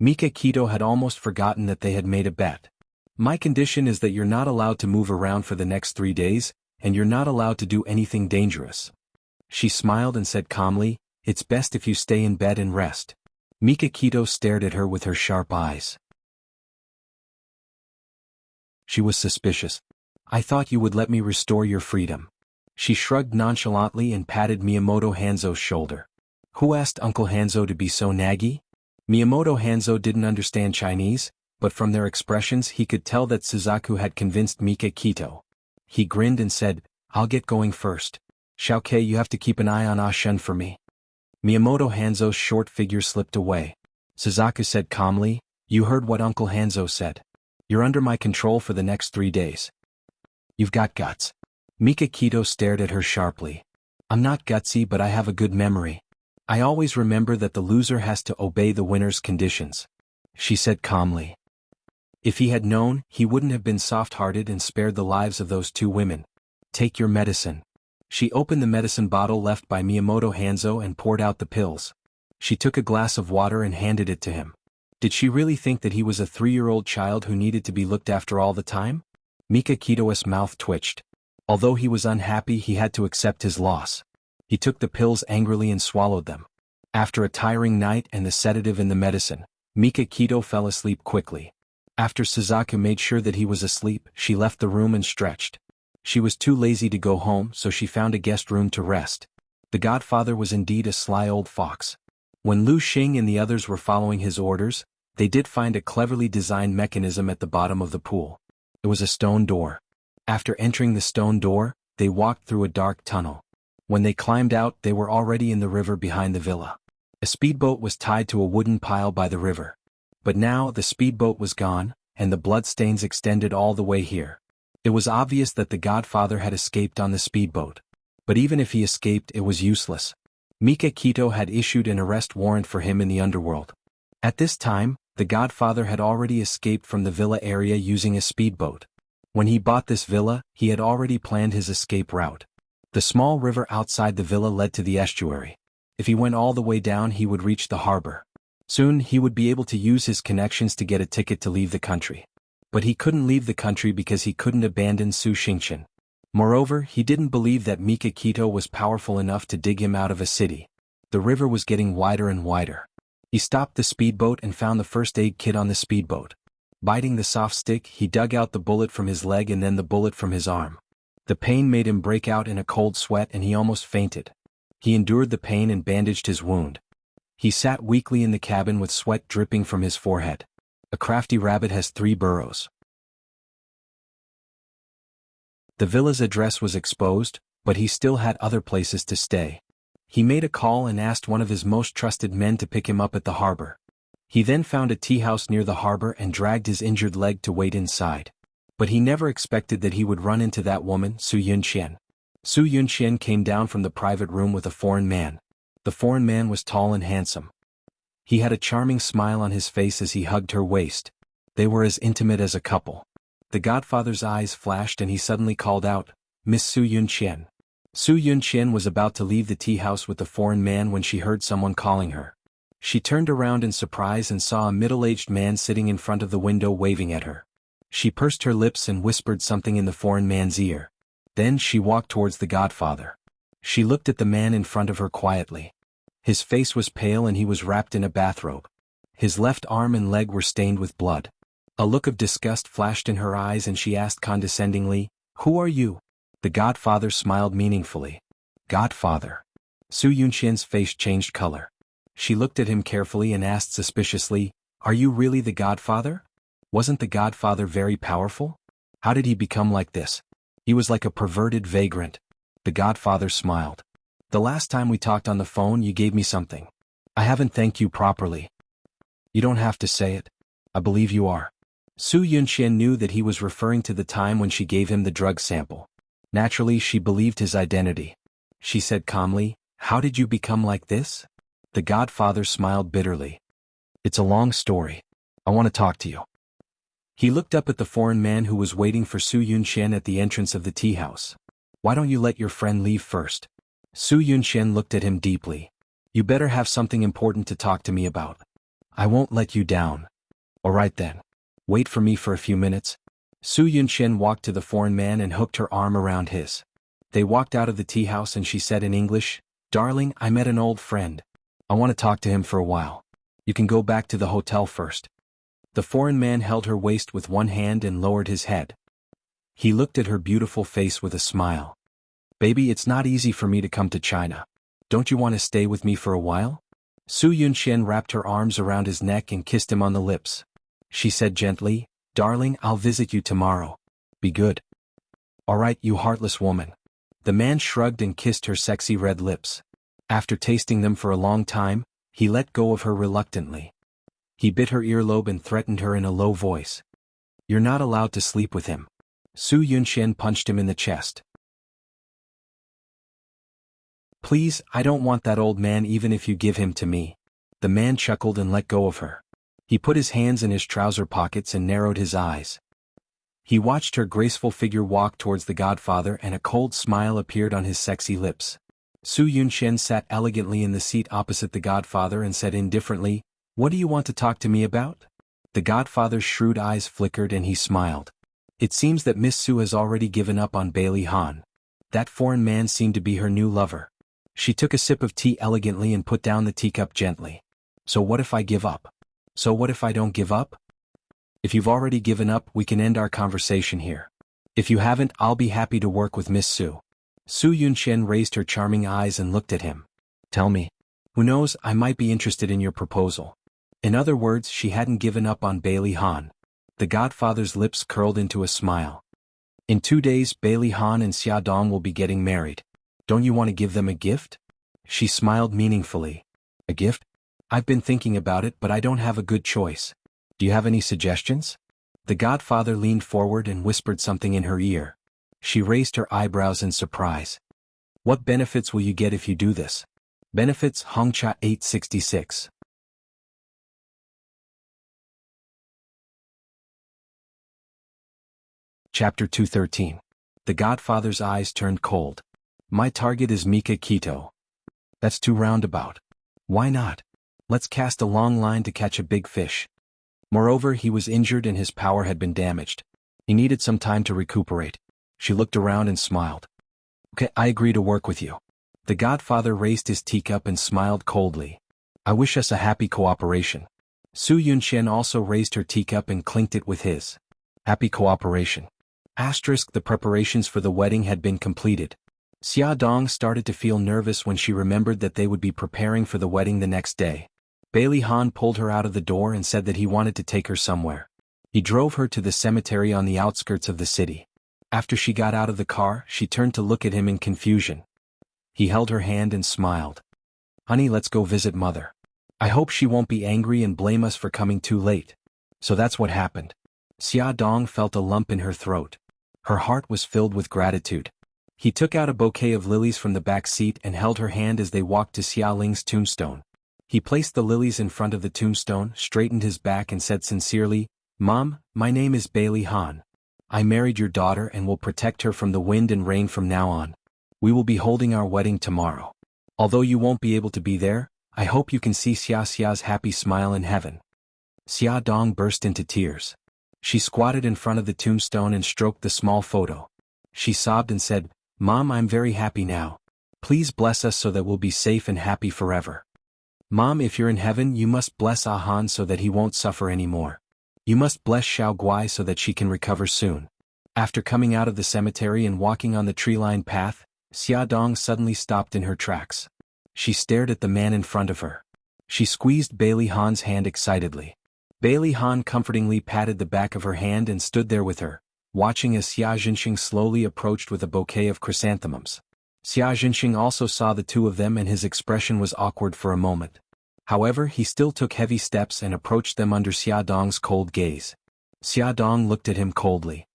Mikakito had almost forgotten that they had made a bet. My condition is that you're not allowed to move around for the next 3 days, and you're not allowed to do anything dangerous. She smiled and said calmly, it's best if you stay in bed and rest. Mikakito stared at her with her sharp eyes. She was suspicious. I thought you would let me restore your freedom. She shrugged nonchalantly and patted Miyamoto Hanzo's shoulder. Who asked Uncle Hanzo to be so naggy? Miyamoto Hanzo didn't understand Chinese, but from their expressions he could tell that Suzaku had convinced Mikakito. He grinned and said, I'll get going first. Xiaokei, you have to keep an eye on Shen for me. Miyamoto Hanzo's short figure slipped away. Suzaku said calmly, you heard what Uncle Hanzo said. You're under my control for the next 3 days. You've got guts. Mikakito stared at her sharply. I'm not gutsy, but I have a good memory. I always remember that the loser has to obey the winner's conditions. She said calmly. If he had known, he wouldn't have been soft-hearted and spared the lives of those two women. Take your medicine. She opened the medicine bottle left by Miyamoto Hanzo and poured out the pills. She took a glass of water and handed it to him. Did she really think that he was a 3-year-old child who needed to be looked after all the time? Mikakito's mouth twitched. Although he was unhappy, he had to accept his loss. He took the pills angrily and swallowed them. After a tiring night and the sedative in the medicine, Mikakito fell asleep quickly. After Suzaku made sure that he was asleep, she left the room and stretched. She was too lazy to go home, so she found a guest room to rest. The godfather was indeed a sly old fox. When Lu Xing and the others were following his orders, they did find a cleverly designed mechanism at the bottom of the pool. It was a stone door. After entering the stone door, they walked through a dark tunnel. When they climbed out, they were already in the river behind the villa. A speedboat was tied to a wooden pile by the river. But now the speedboat was gone, and the bloodstains extended all the way here. It was obvious that the godfather had escaped on the speedboat. But even if he escaped, it was useless. Mikakito had issued an arrest warrant for him in the underworld. At this time, the godfather had already escaped from the villa area using a speedboat. When he bought this villa, he had already planned his escape route. The small river outside the villa led to the estuary. If he went all the way down, he would reach the harbor. Soon, he would be able to use his connections to get a ticket to leave the country. But he couldn't leave the country because he couldn't abandon Su Xingqian. Moreover, he didn't believe that Mikakito was powerful enough to dig him out of a city. The river was getting wider and wider. He stopped the speedboat and found the first aid kit on the speedboat. Biting the soft stick, he dug out the bullet from his leg and then the bullet from his arm. The pain made him break out in a cold sweat and he almost fainted. He endured the pain and bandaged his wound. He sat weakly in the cabin with sweat dripping from his forehead. A crafty rabbit has 3 burrows. The villa's address was exposed, but he still had other places to stay. He made a call and asked one of his most trusted men to pick him up at the harbor. He then found a tea house near the harbor and dragged his injured leg to wait inside. But he never expected that he would run into that woman, Su Yunqian. Su Yunqian came down from the private room with a foreign man. The foreign man was tall and handsome. He had a charming smile on his face as he hugged her waist. They were as intimate as a couple. The godfather's eyes flashed and he suddenly called out, Miss Su Yunqian. Su Yunqian was about to leave the tea house with the foreign man when she heard someone calling her. She turned around in surprise and saw a middle-aged man sitting in front of the window waving at her. She pursed her lips and whispered something in the foreign man's ear. Then she walked towards the godfather. She looked at the man in front of her quietly. His face was pale and he was wrapped in a bathrobe. His left arm and leg were stained with blood. A look of disgust flashed in her eyes and she asked condescendingly, "Who are you?" The godfather smiled meaningfully. "Godfather." Su Yunqian's face changed color. She looked at him carefully and asked suspiciously, "Are you really the godfather? Wasn't the godfather very powerful? How did he become like this? He was like a perverted vagrant." The godfather smiled. "The last time we talked on the phone you gave me something. I haven't thanked you properly." "You don't have to say it. I believe you are." Su Yunqian knew that he was referring to the time when she gave him the drug sample. Naturally, she believed his identity. She said calmly, "How did you become like this?" The godfather smiled bitterly. "It's a long story. I want to talk to you." He looked up at the foreign man who was waiting for Su Yunqian at the entrance of the tea house. "Why don't you let your friend leave first?" Su Yunqian looked at him deeply. "You better have something important to talk to me about. I won't let you down." "All right then. Wait for me for a few minutes." Su Yunqian walked to the foreign man and hooked her arm around his. They walked out of the tea house and she said in English, "Darling, I met an old friend. I want to talk to him for a while. You can go back to the hotel first." The foreign man held her waist with one hand and lowered his head. He looked at her beautiful face with a smile. "Baby, it's not easy for me to come to China. Don't you want to stay with me for a while?" Su Yunqian wrapped her arms around his neck and kissed him on the lips. She said gently, "Darling, I'll visit you tomorrow. Be good." "All right, you heartless woman." The man shrugged and kissed her sexy red lips. After tasting them for a long time, he let go of her reluctantly. He bit her earlobe and threatened her in a low voice. "You're not allowed to sleep with him." Su Yunqian punched him in the chest. "Please, I don't want that old man even if you give him to me." The man chuckled and let go of her. He put his hands in his trouser pockets and narrowed his eyes. He watched her graceful figure walk towards the godfather and a cold smile appeared on his sexy lips. Su Yunqian sat elegantly in the seat opposite the godfather and said indifferently, "What do you want to talk to me about?" The godfather's shrewd eyes flickered and he smiled. "It seems that Miss Su has already given up on Bailey Han. That foreign man seemed to be her new lover." She took a sip of tea elegantly and put down the teacup gently. "So what if I give up?" "So what if I don't give up?" "If you've already given up, we can end our conversation here. If you haven't, I'll be happy to work with Miss Su." Su Yunqian raised her charming eyes and looked at him. "Tell me. Who knows, I might be interested in your proposal." In other words, she hadn't given up on Bailey Han. The godfather's lips curled into a smile. "In 2 days, Bailey Han and Xia Dong will be getting married. Don't you want to give them a gift?" She smiled meaningfully. "A gift? I've been thinking about it, but I don't have a good choice. Do you have any suggestions?" The godfather leaned forward and whispered something in her ear. She raised her eyebrows in surprise. "What benefits will you get if you do this?" Benefits Hongcha 866. Chapter 213. The godfather's eyes turned cold. "My target is Mika Kito." "That's too roundabout." "Why not? Let's cast a long line to catch a big fish." Moreover, he was injured and his power had been damaged. He needed some time to recuperate. She looked around and smiled. "Okay, I agree to work with you." The godfather raised his teacup and smiled coldly. "I wish us a happy cooperation." Su Yunqian also raised her teacup and clinked it with his. "Happy cooperation." The preparations for the wedding had been completed. Xia Dong started to feel nervous when she remembered that they would be preparing for the wedding the next day. Bailey Han pulled her out of the door and said that he wanted to take her somewhere. He drove her to the cemetery on the outskirts of the city. After she got out of the car, she turned to look at him in confusion. He held her hand and smiled. "Honey, let's go visit Mother. I hope she won't be angry and blame us for coming too late." So that's what happened. Xia Dong felt a lump in her throat. Her heart was filled with gratitude. He took out a bouquet of lilies from the back seat and held her hand as they walked to Xia Ling's tombstone. He placed the lilies in front of the tombstone, straightened his back and said sincerely, "Mom, my name is Bailey Han. I married your daughter and will protect her from the wind and rain from now on. We will be holding our wedding tomorrow. Although you won't be able to be there, I hope you can see Xia's happy smile in heaven." Xia Dong burst into tears. She squatted in front of the tombstone and stroked the small photo. She sobbed and said, "Mom, I'm very happy now. Please bless us so that we'll be safe and happy forever. Mom, if you're in heaven, you must bless Ah Han so that he won't suffer anymore. You must bless Xiao Guai so that she can recover soon." After coming out of the cemetery and walking on the tree-lined path, Xia Dong suddenly stopped in her tracks. She stared at the man in front of her. She squeezed Bailey Han's hand excitedly. Bailey Han comfortingly patted the back of her hand and stood there with her, watching as Xia Jinxing slowly approached with a bouquet of chrysanthemums. Xia Jinxing also saw the two of them and his expression was awkward for a moment. However, he still took heavy steps and approached them under Xia Dong's cold gaze. Xia Dong looked at him coldly.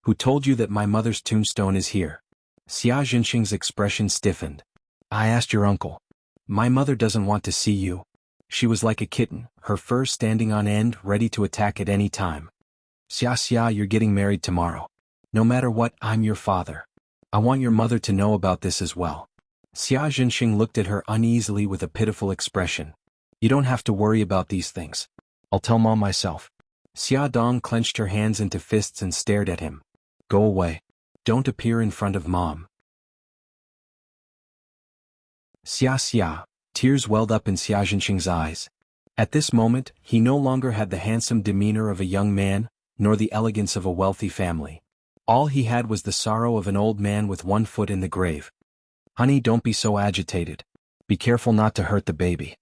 "Who told you that my mother's tombstone is here?" Xia Jinxing's expression stiffened. "I asked your uncle. My mother doesn't want to see you." She was like a kitten, her fur standing on end, ready to attack at any time. "Xia, you're getting married tomorrow. No matter what, I'm your father. I want your mother to know about this as well." Xia Jinxing looked at her uneasily with a pitiful expression. "You don't have to worry about these things. I'll tell Mom myself." Xia Dong clenched her hands into fists and stared at him. "Go away. Don't appear in front of Mom." Xia. Tears welled up in Xia Jinxing's eyes. At this moment, he no longer had the handsome demeanor of a young man, nor the elegance of a wealthy family. All he had was the sorrow of an old man with one foot in the grave. "Honey, don't be so agitated. Be careful not to hurt the baby."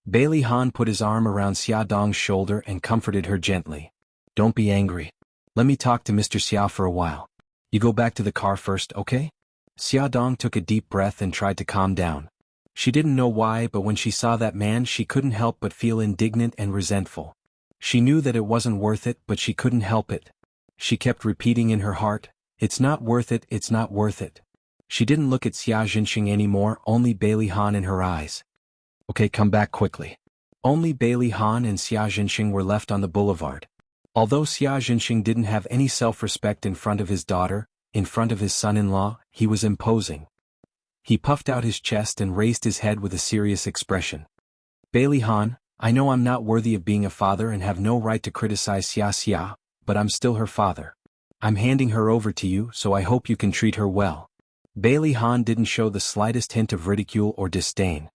Bailey Han put his arm around Xia Dong's shoulder and comforted her gently. "Don't be angry. Let me talk to Mr. Xia for a while. You go back to the car first, okay?" Xia Dong took a deep breath and tried to calm down. She didn't know why, but when she saw that man she couldn't help but feel indignant and resentful. She knew that it wasn't worth it, but she couldn't help it. She kept repeating in her heart, "It's not worth it, it's not worth it." She didn't look at Xia Jinxing anymore, only Bailey Han in her eyes. "Okay, come back quickly." Only Bailey Han and Xia Jinxing were left on the boulevard. Although Xia Jinxing didn't have any self-respect in front of his daughter, in front of his son-in-law, he was imposing. He puffed out his chest and raised his head with a serious expression. "Bailey Han, I know I'm not worthy of being a father and have no right to criticize Xia, but I'm still her father. I'm handing her over to you, so I hope you can treat her well." Bailey Han didn't show the slightest hint of ridicule or disdain.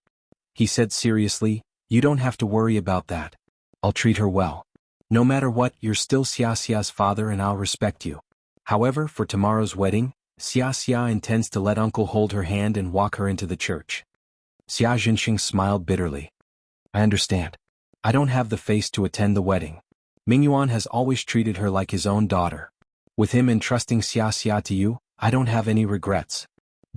He said seriously, "You don't have to worry about that. I'll treat her well. No matter what, you're still Xia's father and I'll respect you. However, for tomorrow's wedding, Xia intends to let Uncle hold her hand and walk her into the church." Xia Jinxing smiled bitterly. "I understand. I don't have the face to attend the wedding. Mingyuan has always treated her like his own daughter. With him entrusting Xia to you, I don't have any regrets."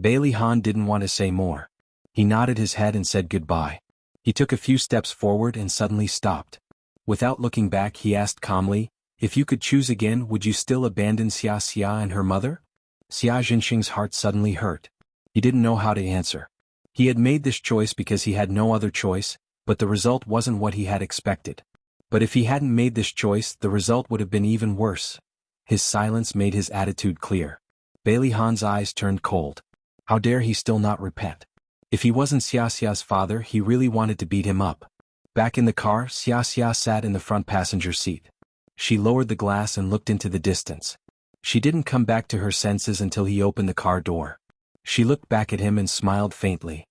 Bailey Han didn't want to say more. He nodded his head and said goodbye. He took a few steps forward and suddenly stopped. Without looking back, he asked calmly, "If you could choose again, would you still abandon Xia and her mother?" Xia Jinxing's heart suddenly hurt. He didn't know how to answer. He had made this choice because he had no other choice, but the result wasn't what he had expected. But if he hadn't made this choice, the result would have been even worse. His silence made his attitude clear. Bailey Han's eyes turned cold. How dare he still not repent? If he wasn't Xia's father, he really wanted to beat him up. Back in the car, Xia sat in the front passenger seat. She lowered the glass and looked into the distance. She didn't come back to her senses until he opened the car door. She looked back at him and smiled faintly.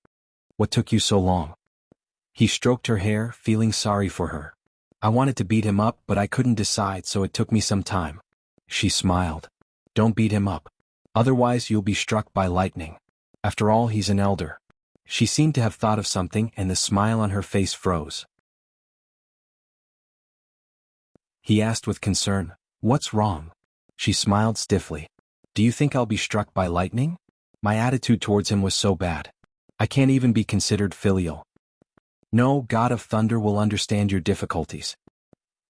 "What took you so long?" He stroked her hair, feeling sorry for her. "I wanted to beat him up, but I couldn't decide, so it took me some time." She smiled. "Don't beat him up. Otherwise you'll be struck by lightning. After all, he's an elder." She seemed to have thought of something and the smile on her face froze. He asked with concern, "What's wrong?" She smiled stiffly. "Do you think I'll be struck by lightning?" My attitude towards him was so bad. I can't even be considered filial. "No, God of Thunder will understand your difficulties."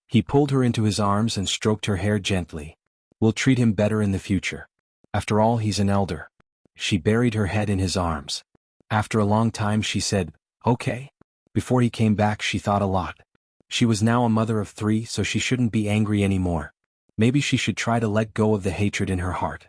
He pulled her into his arms and stroked her hair gently. "We'll treat him better in the future. After all, he's an elder." She buried her head in his arms. After a long time she said, "Okay." Before he came back she thought a lot. She was now a mother of 3, so she shouldn't be angry anymore. Maybe she should try to let go of the hatred in her heart.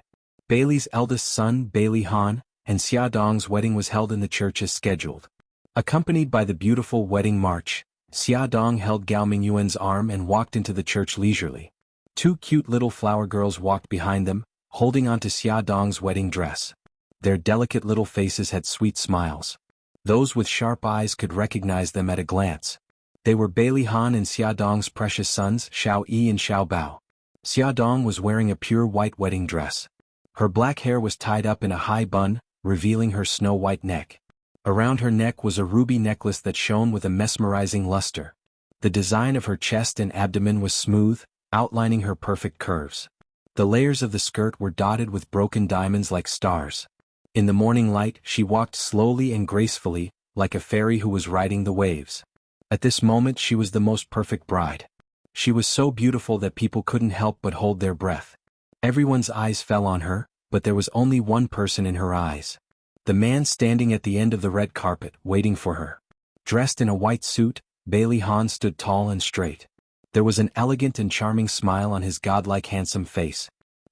Bailey's eldest son, Bailey Han, and Xia Dong's wedding was held in the church as scheduled. Accompanied by the beautiful wedding march, Xia Dong held Gao Mingyuan's arm and walked into the church leisurely. 2 cute little flower girls walked behind them, holding onto Xia Dong's wedding dress. Their delicate little faces had sweet smiles. Those with sharp eyes could recognize them at a glance. They were Bailey Han and Xia Dong's precious sons, Xiao Yi and Xiao Bao. Xia Dong was wearing a pure white wedding dress. Her black hair was tied up in a high bun, revealing her snow-white neck. Around her neck was a ruby necklace that shone with a mesmerizing luster. The design of her chest and abdomen was smooth, outlining her perfect curves. The layers of the skirt were dotted with broken diamonds like stars. In the morning light, she walked slowly and gracefully, like a fairy who was riding the waves. At this moment she was the most perfect bride. She was so beautiful that people couldn't help but hold their breath. Everyone's eyes fell on her, but there was only one person in her eyes. The man standing at the end of the red carpet, waiting for her. Dressed in a white suit, Bailey Han stood tall and straight. There was an elegant and charming smile on his godlike handsome face.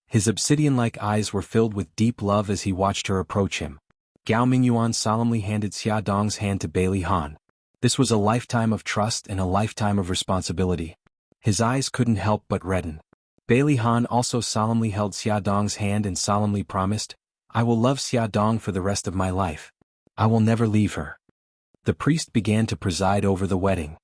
His obsidian-like eyes were filled with deep love as he watched her approach him. Gao Mingyuan solemnly handed Xia Dong's hand to Bailey Han. This was a lifetime of trust and a lifetime of responsibility. His eyes couldn't help but redden. Bailey Han also solemnly held Xia Dong's hand and solemnly promised, "I will love Xia Dong for the rest of my life. I will never leave her." The priest began to preside over the wedding.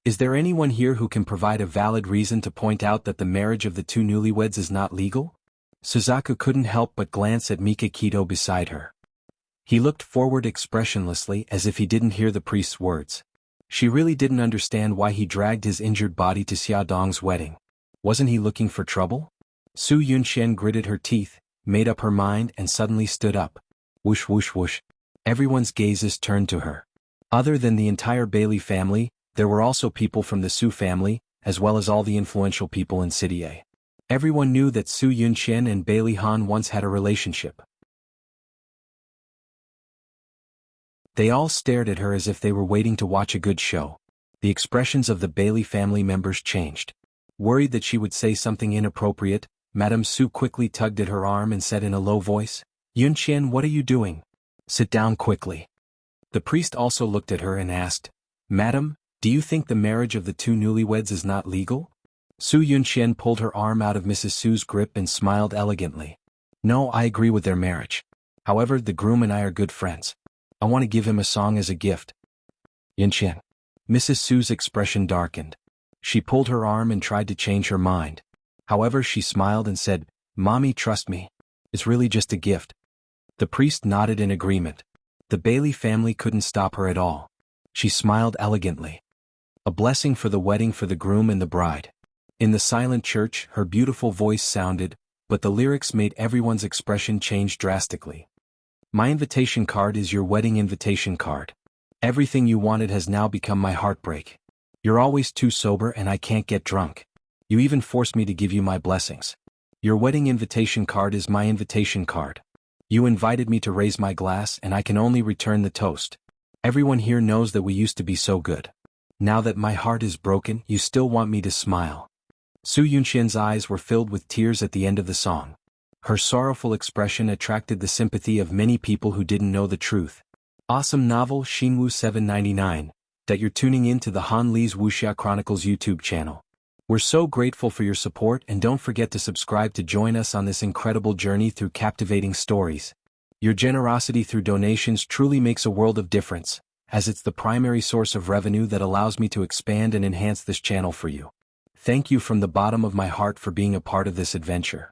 Is there anyone here who can provide a valid reason to point out that the marriage of the two newlyweds is not legal? Suzaku couldn't help but glance at Mika Kito beside her. He looked forward expressionlessly as if he didn't hear the priest's words. She really didn't understand why he dragged his injured body to Xia Dong's wedding. Wasn't he looking for trouble? Su Yunxian gritted her teeth, made up her mind and suddenly stood up. Whoosh whoosh whoosh. Everyone's gazes turned to her. Other than the entire Bailey family, there were also people from the Su family, as well as all the influential people in City A. Everyone knew that Su Yunxian and Bailey Han once had a relationship. They all stared at her as if they were waiting to watch a good show. The expressions of the Bailey family members changed. Worried that she would say something inappropriate, Madame Su quickly tugged at her arm and said in a low voice, "Yunxian, what are you doing? Sit down quickly." The priest also looked at her and asked, "Madam, do you think the marriage of the two newlyweds is not legal?" Su Yunxian pulled her arm out of Mrs. Su's grip and smiled elegantly. "No, I agree with their marriage. However, the groom and I are good friends. I want to give him a song as a gift." Yunxian. Mrs. Su's expression darkened. She pulled her arm and tried to change her mind. However, she smiled and said, "Mommy, trust me. It's really just a gift." The priest nodded in agreement. The Bailey family couldn't stop her at all. She smiled elegantly. A blessing for the wedding for the groom and the bride. In the silent church, her beautiful voice sounded, but the lyrics made everyone's expression change drastically. "My invitation card is your wedding invitation card. Everything you wanted has now become my heartbreak. You're always too sober and I can't get drunk. You even forced me to give you my blessings. Your wedding invitation card is my invitation card. You invited me to raise my glass and I can only return the toast. Everyone here knows that we used to be so good. Now that my heart is broken, you still want me to smile." Su Yunxian's eyes were filled with tears at the end of the song. Her sorrowful expression attracted the sympathy of many people who didn't know the truth. Awesome novel Xinwu 799, that you're tuning in to the Han Li's Wuxia Chronicles YouTube channel. We're so grateful for your support and don't forget to subscribe to join us on this incredible journey through captivating stories. Your generosity through donations truly makes a world of difference, as it's the primary source of revenue that allows me to expand and enhance this channel for you. Thank you from the bottom of my heart for being a part of this adventure.